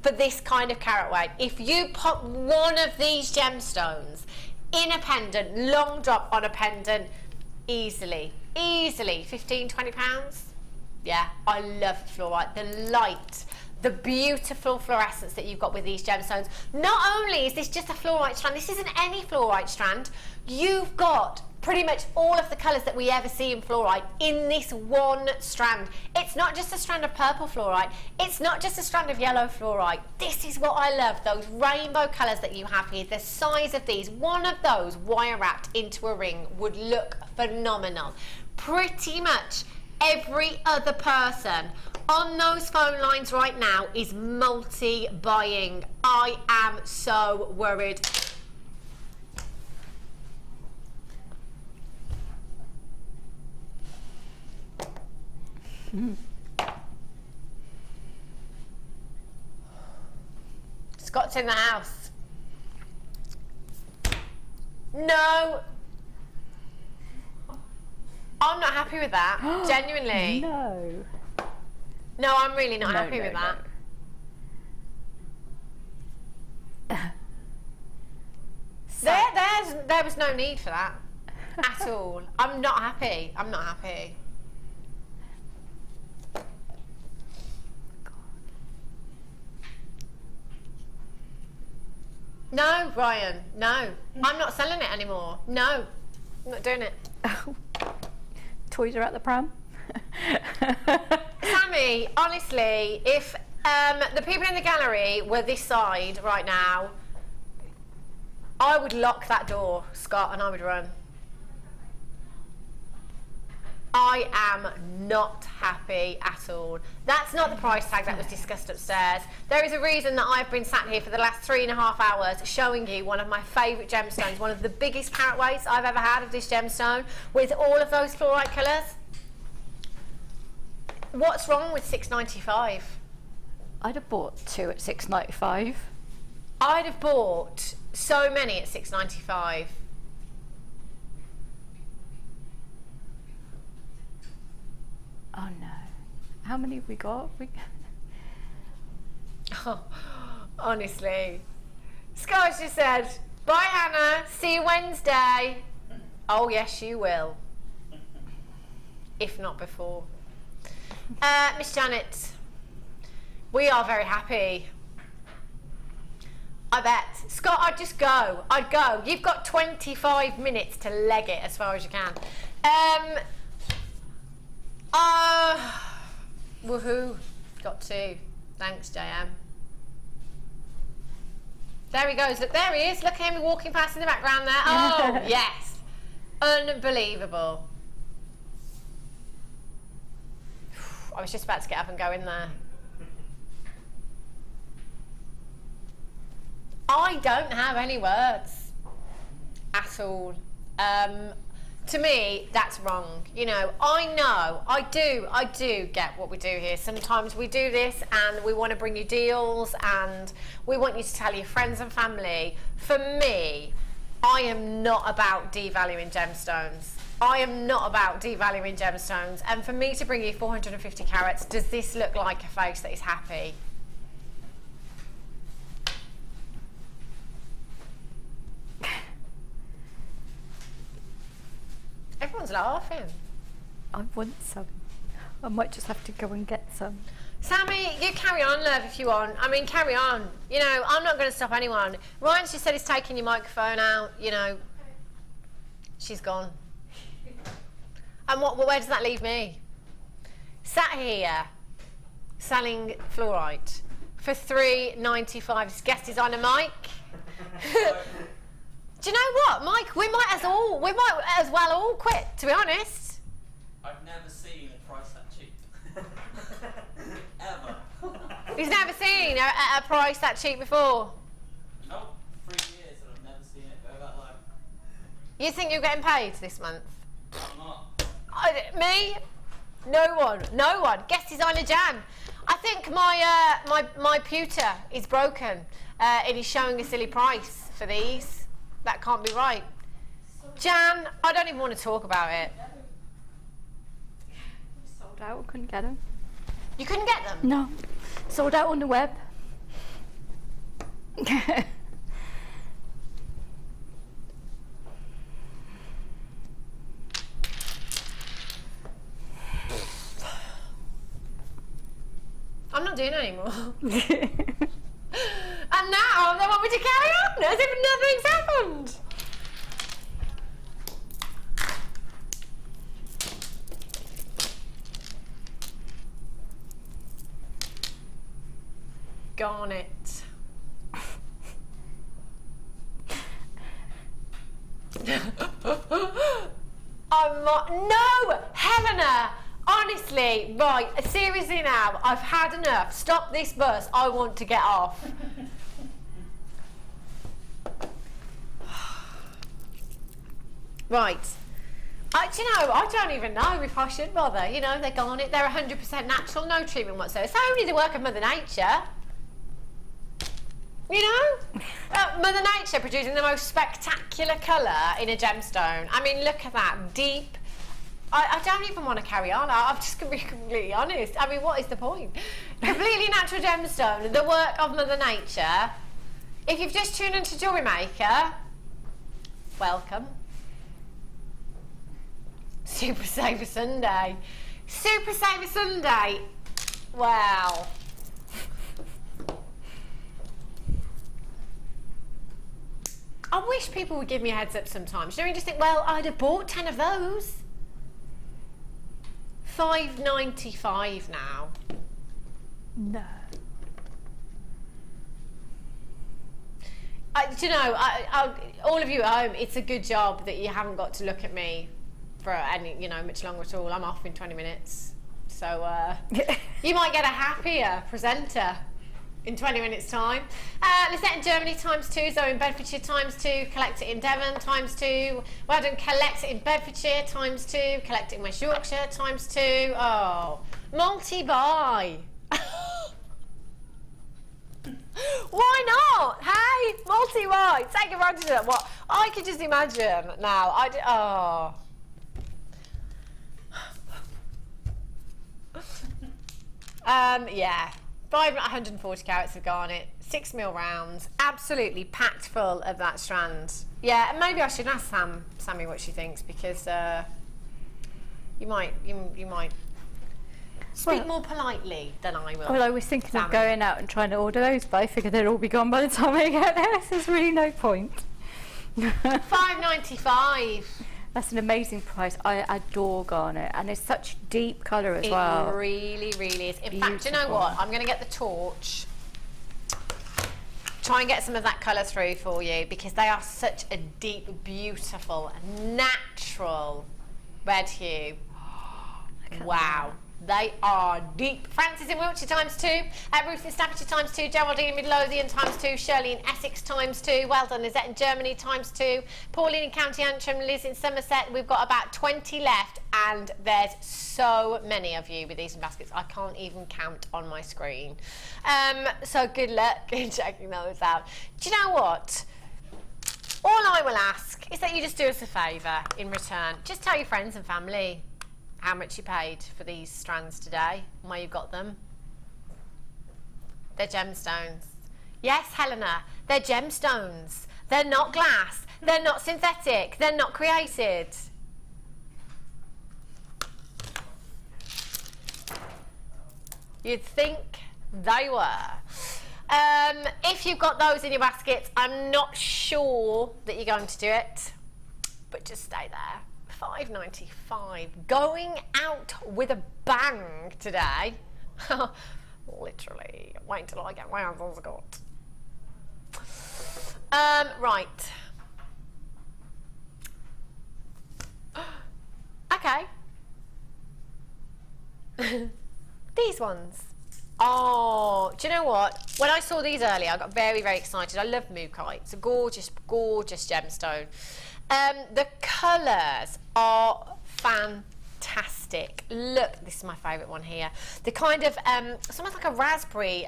for this kind of carat weight. If you put one of these gemstones in a pendant, long drop on a pendant, easily 15, £20. Yeah, I love fluorite. The light, the beautiful fluorescence that you've got with these gemstones. Not only is this just a fluorite strand, this isn't any fluorite strand. You've got pretty much all of the colours that we ever see in fluorite in this one strand. It's not just a strand of purple fluorite, it's not just a strand of yellow fluorite. This is what I love, those rainbow colours that you have here. The size of these, one of those wire wrapped into a ring would look phenomenal. Pretty much every other person on those phone lines right now is multi-buying. I am so worried. Scott's in the house. No. I'm not happy with that. Genuinely. No. No, I'm really not happy with that. There was no need for that at all. I'm not happy. I'm not happy. No, Brian, no. I'm not selling it anymore. No, I'm not doing it. Toys are at the pram. Sammi, honestly, if the people in the gallery were this side right now, I would lock that door, Scott, and I would run. I am not happy at all. That's not the price tag that was discussed upstairs. There is a reason that I've been sat here for the last 3.5 hours showing you one of my favourite gemstones, one of the biggest carat weights I've ever had of this gemstone, with all of those fluorite colours. What's wrong with $6.95? I'd have bought 2 at $6.95. I'd have bought so many at $6.95. Oh no. How many have we got? Oh, honestly. Scott just said, bye Hannah, see you Wednesday. Oh yes, you will. If not before. Miss Janet, we are very happy. I bet. Scott, I'd just go. I'd go. You've got 25 minutes to leg it as far as you can. Woohoo. Got 2. Thanks, JM. There he goes. Look, there he is. Look at him walking past in the background there. Oh, yes. Unbelievable. I was just about to get up and go in there. I don't have any words at all. To me, that's wrong. You know, I do get what we do here. Sometimes we do this and we want to bring you deals and we want you to tell your friends and family. For me, I am not about devaluing gemstones. I am not about devaluing gemstones. And for me to bring you 450 carats, does this look like a face that is happy? Everyone's laughing. I want some. I might just have to go and get some. Sammi, you carry on, love, if you want. I mean, carry on. You know, I'm not going to stop anyone. Ryan's just said he's taking your microphone out. You know, she's gone. And where does that leave me? Sat here, selling fluorite for $3.95. This guest designer Mike. Do you know what, Mike? We might as well all quit, to be honest. I've never seen a price that cheap. Ever. He's never seen a price that cheap before. Nope, 3 years and I've never seen it go that low. You think you're getting paid this month? I'm not. Me? No one. Guest designer Jan. I think my pewter is broken. It is showing a silly price for these. That can't be right. Jan, I don't even want to talk about it. Sold out, I couldn't get them. You couldn't get them? No. Sold out on the web. I'm I'm not doing it anymore. And now they want me to carry on as if nothing's happened. Garnet. No, Helena. Honestly, right, seriously now, I've had enough. Stop this bus. I want to get off. Right. Do you know, I don't even know if I should bother. You know, they're garnet. They're 100% natural, no treatment whatsoever. It's only the work of Mother Nature. You know? Mother Nature producing the most spectacular colour in a gemstone. I mean, look at that. Deep. I don't even want to carry on. I'm just going to be completely honest. I mean, what is the point? Completely natural gemstone, the work of Mother Nature. If you've just tuned into Jewellery Maker, welcome. Super Saver Sunday. Super Saver Sunday. Wow. I wish people would give me a heads up sometimes. You know, you just think, well, I'd have bought 10 of those. $5.95 now. No. Do you know, all of you at home, it's a good job that you haven't got to look at me for any, you know, much longer at all. I'm off in 20 minutes. So you might get a happier presenter in 20 minutes time. Lisette in Germany ×2, Zoe in Bedfordshire ×2, collect it in Devon ×2, well done, collect it in Bedfordshire ×2, collect it in West Yorkshire ×2. Oh, multi-buy. Why not? Hey, multi-buy, take advantage of that. What I could just imagine now. Yeah. 140 carats of garnet, 6mm rounds, absolutely packed full of that strand. Yeah, and maybe I should ask Sammi what she thinks, because you might speak more politely than I will. Well, I was thinking of going out and trying to order those, but I figured they'd all be gone by the time I get there, so there's really no point. $5.95. That's an amazing price. I adore garnet, and it's such deep colour as well. It really, really is. In fact, you know what? I'm going to get the torch. Try and get some of that colour through for you, because they are such a deep, beautiful, natural red hue. Wow. They are deep. Francis in Wiltshire ×2, Ruth in Staffordshire ×2, Geraldine in Midlothian ×2, Shirley in Essex ×2, well done, Lizette in Germany ×2, Pauline in County Antrim, Liz in Somerset. We've got about 20 left, and there's so many of you with these baskets. I can't even count on my screen. So good luck in checking those out. Do you know what? All I will ask is that you just do us a favour in return. Just tell your friends and family how much you paid for these strands today and where you got them. They're gemstones. Yes, Helena, they're gemstones. They're not glass. They're not synthetic. They're not created. You'd think they were. If you've got those in your baskets, I'm not sure that you're going to do it, but just stay there. $5.95, going out with a bang today. Literally, wait until I get my hands on Scott. Right. Okay. These ones. Oh, do you know what? When I saw these earlier, I got very, very excited. I love Mookai. It's a gorgeous, gorgeous gemstone. The colours are fantastic. Look, this is my favourite one here. The kind of, it's almost like a raspberry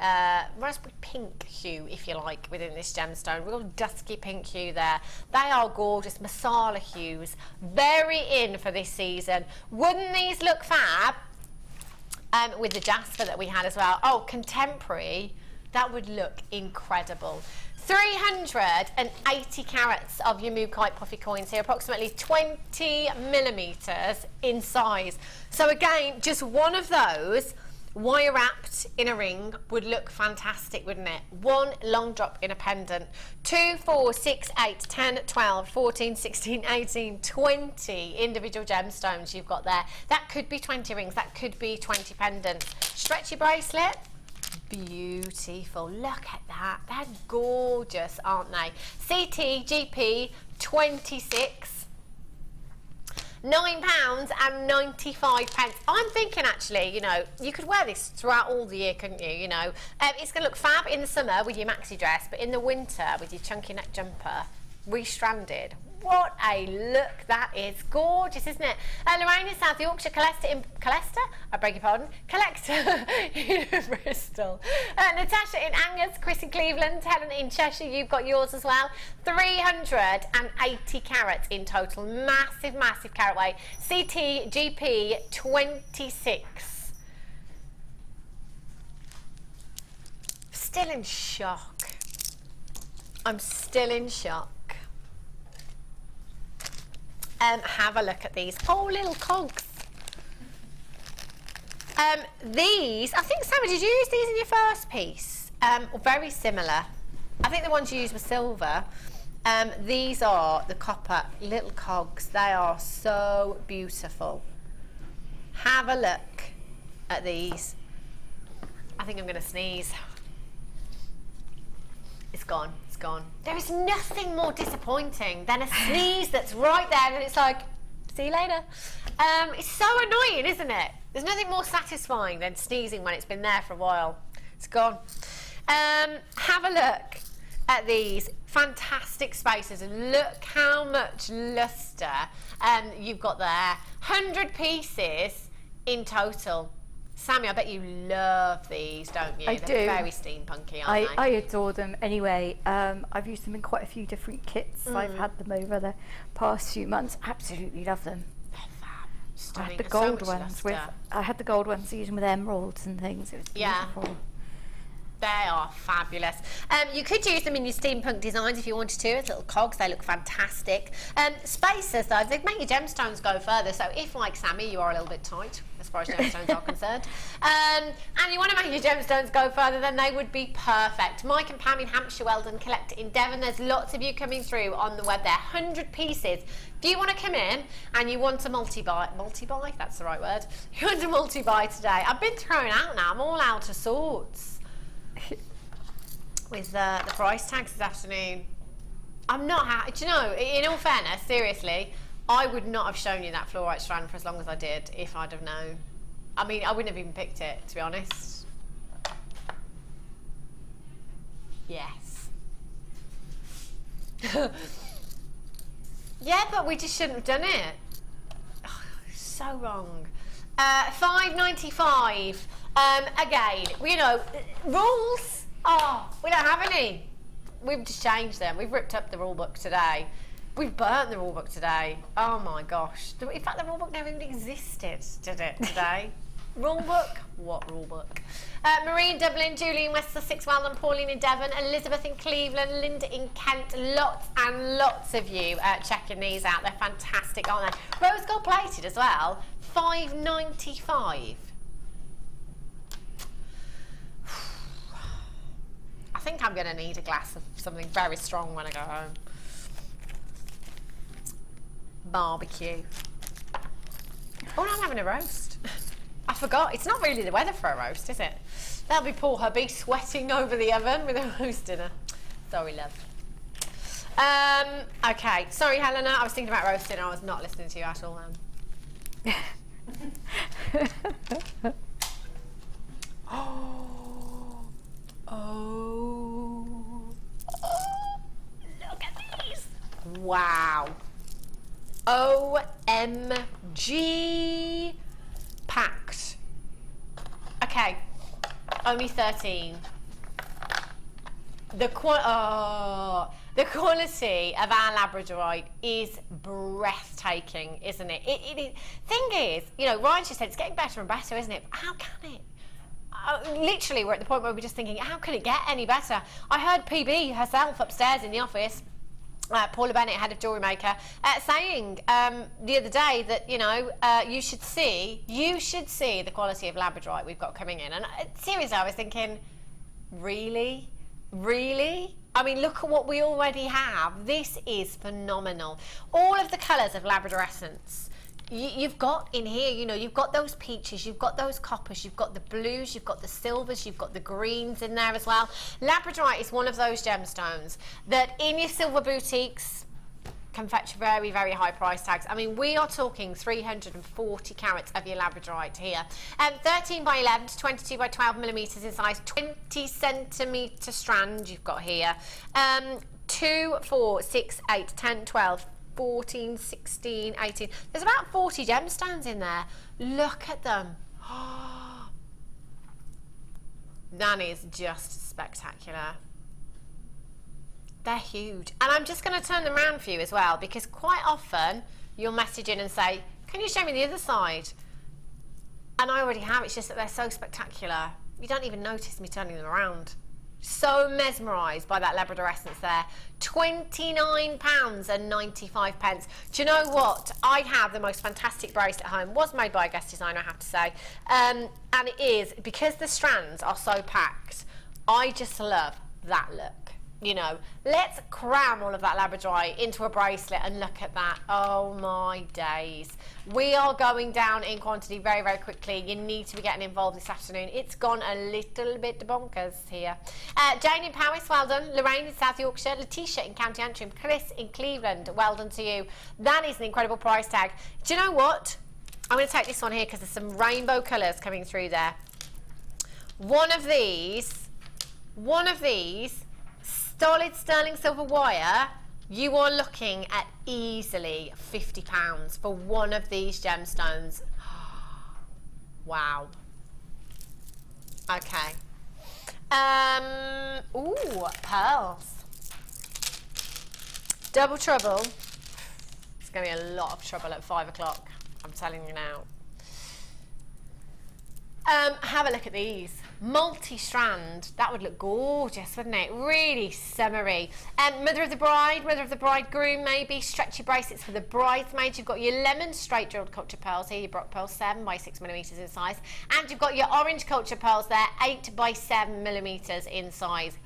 pink hue, if you like, within this gemstone. Real dusky pink hue there. They are gorgeous, masala hues. Very in for this season. Wouldn't these look fab? With the jasper that we had as well. Oh, contemporary. That would look incredible. 380 carats of your Mookai puffy coins here, approximately 20mm in size. So again, just one of those wire wrapped in a ring would look fantastic, wouldn't it? 1 long drop in a pendant. 2, 4, 6, 8, 10, 12, 14, 16, 18, 20 individual gemstones you've got there. That could be 20 rings, that could be 20 pendants. Stretchy bracelet, beautiful. Look at that. They're gorgeous, aren't they? CT, GP, 26. £9.95. I'm thinking actually, you know, you could wear this throughout all the year, couldn't you? You know, it's going to look fab in the summer with your maxi dress, but in the winter with your chunky neck jumper, restranded. What a look that is. Gorgeous, isn't it? Lorraine in South Yorkshire, Collector in Bristol. Natasha in Angus, Chris in Cleveland, Helen in Cheshire, you've got yours as well. 380 carats in total. Massive, massive carat weight. CT, GP, 26. Still in shock. I'm still in shock. Have a look at these. Oh, little cogs. These, I think, Sammi, did you use these in your first piece? Very similar. I think the ones you used were silver. These are the copper little cogs. They are so beautiful. Have a look at these. I think I'm going to sneeze. It's gone. It's gone. There is nothing more disappointing than a sneeze that's right there and it's like, see you later. It's so annoying, isn't it? There's nothing more satisfying than sneezing when it's been there for a while. It's gone. Have a look at these fantastic spaces and look how much lustre you've got there. 100 pieces in total. Sammi, I bet you love these, don't you? I They're do. very steampunky, aren't they? I adore them. Anyway, I've used them in quite a few different kits. I've had them over the past few months. Absolutely love them. They're fab. Stunning. I had the And gold so much ones lustre. I had the gold ones using with emeralds and things. It was beautiful. They are fabulous. You could use them in your steampunk designs if you wanted to, as little cogs. They look fantastic. Spacers, though, they make your gemstones go further. So if, like Sammi, you are a little bit tight, as far as gemstones are concerned, and you want to make your gemstones go further, then they would be perfect. Mike and Pam in Hampshire, Weldon, Collector in Devon. There's lots of you coming through on the web there. 100 pieces. If you want to come in and you want a multi-buy, that's the right word. You want a multi-buy today. I've been thrown out now. I'm all out of sorts with the price tags this afternoon. I'm not happy. Do you know, in all fairness, seriously, I would not have shown you that fluorite strand for as long as I did if I'd have known. I mean, I wouldn't have even picked it, to be honest. Yes. Yeah, but we just shouldn't have done it. Oh, so wrong. £5.95. Again, you know, rules. Oh, we don't have any. We've just changed them. We've ripped up the rule book today. We've burnt the rule book today. Oh my gosh. In fact, the rule book never even existed, did it, today? Rule book? What rule book? Marie in Dublin, Julie in West Sussex, Weldon, Pauline in Devon, Elizabeth in Cleveland, Linda in Kent. Lots and lots of you checking these out. They're fantastic, aren't they? Rose gold plated as well. £5.95. I think I'm going to need a glass of something very strong when I go home. Barbecue. Oh, no, I'm having a roast. I forgot. It's not really the weather for a roast, is it? That'll be poor hubby sweating over the oven with a roast dinner. Sorry, love. Okay. Sorry, Helena. I was thinking about roast dinner. I was not listening to you at all then. Oh, look at these. Wow. OMG. Packed. Okay. Only 13. The quality of our Labradorite is breathtaking, isn't it? Thing is, you know, Ryan just said it's getting better and better, isn't it? But how can it? Literally, we're at the point where we're just thinking, how can it get any better? I heard PB herself upstairs in the office Paula Bennett, head of Jewellery Maker, saying the other day that, you know, you should see the quality of labradorite we've got coming in. And seriously, I was thinking, really? Really? I mean, look at what we already have. This is phenomenal. All of the colours of labradorescence you've got in here, you know, you've got those peaches, you've got those coppers, you've got the blues, you've got the silvers, you've got the greens in there as well. Labradorite is one of those gemstones that in your silver boutiques can fetch very, very high price tags. I mean, we are talking 340 carats of your labradorite here. 13 by 11 to 22 by 12 millimetres in size, 20 centimetre strand you've got here. 2, 4, 6, 8, 10, 12, 14, 16, 18. There's about 40 gemstones in there. Look at them. That is just spectacular. They're huge. And I'm just going to turn them around for you as well, because quite often you'll message in and say, can you show me the other side? And I already have. It's just that they're so spectacular. You don't even notice me turning them around. So mesmerised by that labradorescence there. £29.95. Do you know what? I have the most fantastic bracelet at home. Was made by a guest designer, I have to say. And it is, because the strands are so packed, I just love that look. You know, let's cram all of that labradorite into a bracelet and look at that. Oh my days. We are going down in quantity very, very quickly. You need to be getting involved this afternoon. It's gone a little bit bonkers here. Jane in Powys, well done. Lorraine in South Yorkshire. Letitia in County Antrim. Chris in Cleveland, well done to you. That is an incredible price tag. Do you know what? I'm going to take this one here because there's some rainbow colours coming through there. One of these, solid sterling silver wire, you are looking at easily £50 for one of these gemstones. Wow. Okay. Ooh, pearls. Double trouble. It's going to be a lot of trouble at 5 o'clock. I'm telling you now. Have a look at these. Multi-strand. That would look gorgeous, wouldn't it? Really summery. Mother of the bride, mother of the bridegroom, maybe. Stretchy bracelets for the bridesmaids. You've got your lemon straight drilled culture pearls here. Your Brock pearls, 7 by 6 millimetres in size. And you've got your orange culture pearls there, 8 by 7 millimetres in size.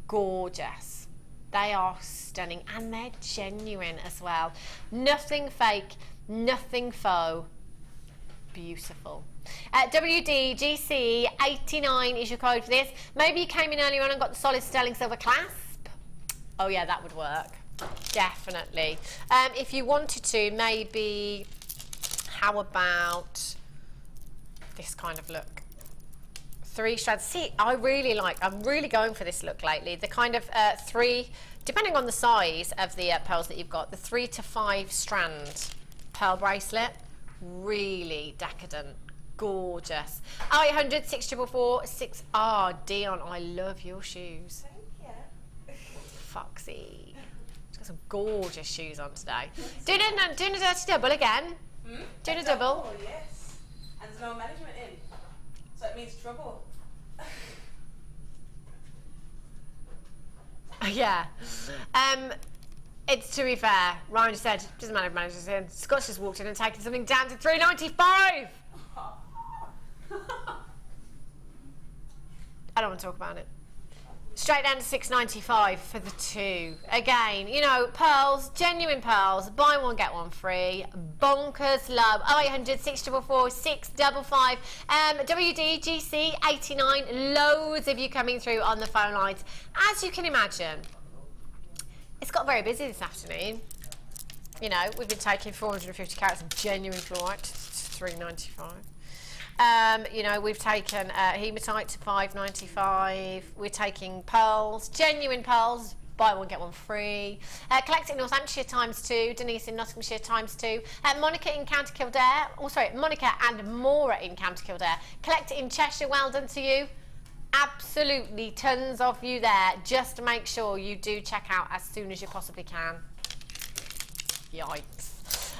Gorgeous. They are stunning. And they're genuine as well. Nothing fake, nothing faux. Beautiful. WDGC 89 is your code for this. Maybe you came in earlier on and got the solid sterling silver clasp. Oh yeah, that would work. Definitely. If you wanted to, maybe, how about this kind of look? 3 strands. See, I'm really going for this look lately. The kind of 3, depending on the size of the pearls that you've got, the 3 to 5 strand pearl bracelet. Really decadent. Gorgeous. 0800 644 6. Ah, Dion, I love your shoes. Thank you. Foxy. She's got some gorgeous shoes on today. Doing a dirty double again. Doing a double. Oh, yes. And there's no management in. So it means trouble. Yeah. It's, to be fair, Ryan just said, doesn't matter if manager's in. Scott's just walked in and taken something down to £3.95. I don't want to talk about it. Straight down to £6.95 for the 2. Again, you know, pearls, genuine pearls, buy one, get one free. Bonkers love. 0800 644 655. WDGC 89. Loads of you coming through on the phone lines. As you can imagine, it's got very busy this afternoon. You know, we've been taking 450 carats of genuine fluorite to £3.95. You know, we've taken hematite to £5.95. We're taking pearls, genuine pearls, buy one get one free. Collect in Northamptonshire ×2. Denise in Nottinghamshire ×2. Monica in County Kildare. Oh, sorry, Monica and Maura in County Kildare. Collect in Cheshire. Well done to you. Absolutely tons of you there. Just make sure you do check out as soon as you possibly can. Yikes.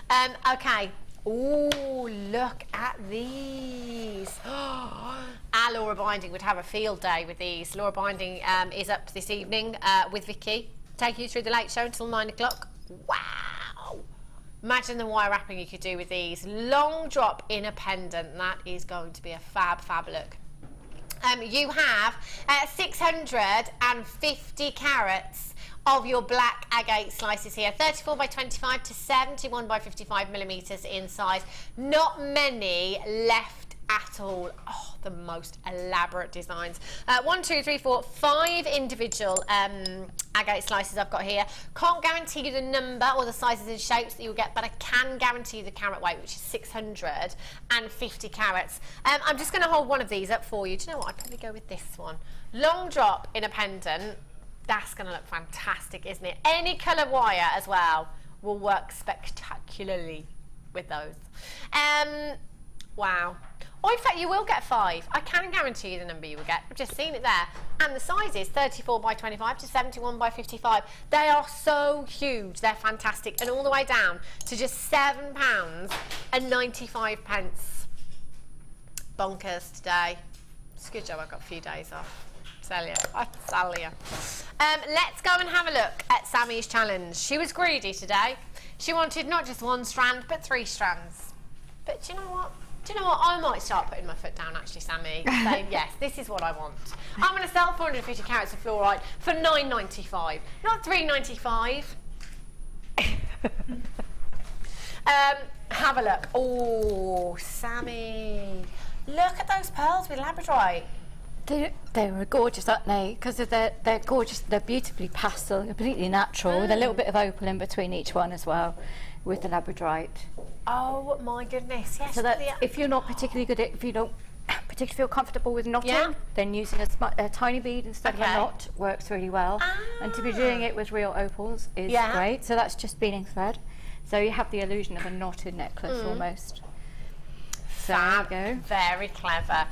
Okay. Oh, look at these. Our Laura Binding would have a field day with these. Laura Binding is up this evening with Vicky Take you through the late show until 9 o'clock. Wow! Imagine the wire wrapping you could do with these. Long drop in a pendant. That is going to be a fab look. You have 650 carats of your black agate slices here, 34 by 25 to 71 by 55 millimeters in size. Not many left at all. Oh, the most elaborate designs. 1, 2, 3, 4, 5 individual agate slices I've got here. Can't guarantee you the number or the sizes and shapes that you'll get, but I can guarantee you the carat weight, which is 650 carats. I'm just going to hold one of these up for you. Do you know what? I'd probably go with this one. Long drop in a pendant. That's going to look fantastic, isn't it? Any colour wire as well will work spectacularly with those. Wow. Oh, in fact, you will get 5. I can guarantee you the number you will get. I've just seen it there. And the size is 34 by 25 to 71 by 55. They are so huge. They're fantastic. And all the way down to just £7.95. Bonkers today. It's a good job I got a few days off. I tell you. Let's go and have a look at Sammi's challenge. She was greedy today. She wanted not just 1 strand, but 3 strands. But do you know what? I might start putting my foot down, actually, Sammi, saying, yes, this is what I want. I'm going to sell 450 carats of fluorite for £9.95, not £3.95. Have a look. Oh, Sammi. Look at those pearls with labradorite. They were gorgeous, aren't they? Because they're gorgeous, they're beautifully pastel, completely natural, with a little bit of opal in between each one as well, with the labradorite. Oh my goodness, yes. So that if you're not particularly good at, if you don't particularly feel comfortable with knotting, then using a tiny bead instead of a knot works really well. And to be doing it with real opals is great. So that's just beading thread. So you have the illusion of a knotted necklace almost. So there you go. Very clever.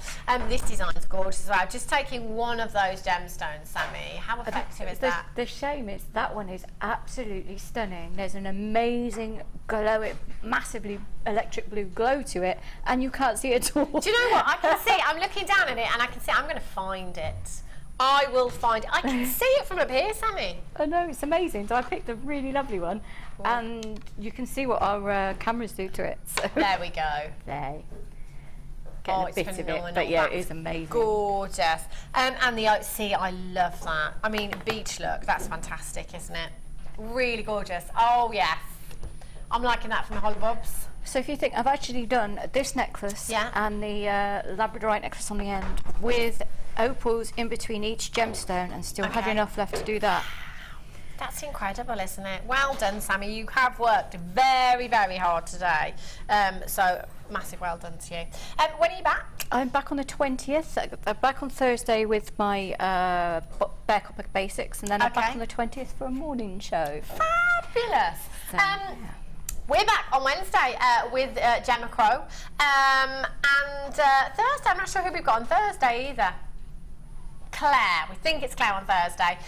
This design's gorgeous as well. Just taking one of those gemstones, Sammi. How effective is that? The shame is that one is absolutely stunning. There's an amazing glow, massively electric blue glow to it, and you can't see it at all. Do you know what? I can see. I'm looking down at it, and I can see. I'm going to find it. I will find it. I can see it from up here, Sammi. I know, it's amazing. So I picked a really lovely one, and you can see what our cameras do to it. So. There we go. There. Getting a bit of it, but yeah, it is amazing. Gorgeous. And the sea, I love that. I mean, beach look, that's fantastic, isn't it? Really gorgeous. Oh, yes. I'm liking that from the Hollybobs. So if you think, I've actually done this necklace and the labradorite necklace on the end with opals in between each gemstone and still had enough left to do that. That's incredible, isn't it? Well done, Sammi. You have worked very, very hard today. So, massive well done to you. When are you back? I'm back on the 20th. I'm back on Thursday with my Bare Copper Basics, and then I'm back on the 20th for a morning show. Fabulous. So, we're back on Wednesday with Gemma Crow. And Thursday, I'm not sure who we've got on Thursday either. Claire. We think it's Claire on Thursday.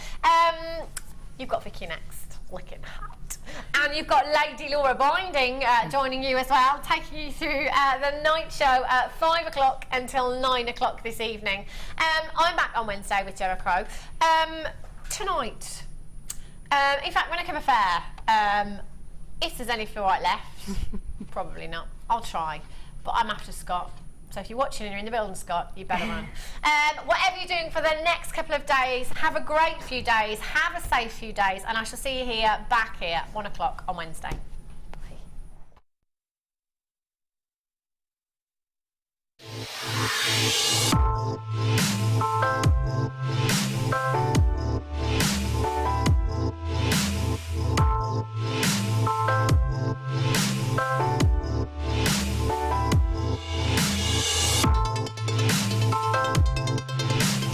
You've got Vicky next, looking hot. And you've got Lady Laura Binding joining you as well, taking you through the night show at 5 o'clock until 9 o'clock this evening. I'm back on Wednesday with Gemma Crow. Tonight, in fact, when I come a fair, if there's any fluorite left, probably not, I'll try, but I'm after Scott. So if you're watching and you're in the building, Scott, you better run. Whatever you're doing for the next couple of days, have a great few days, have a safe few days, and I shall see you here, back here, 1 o'clock on Wednesday.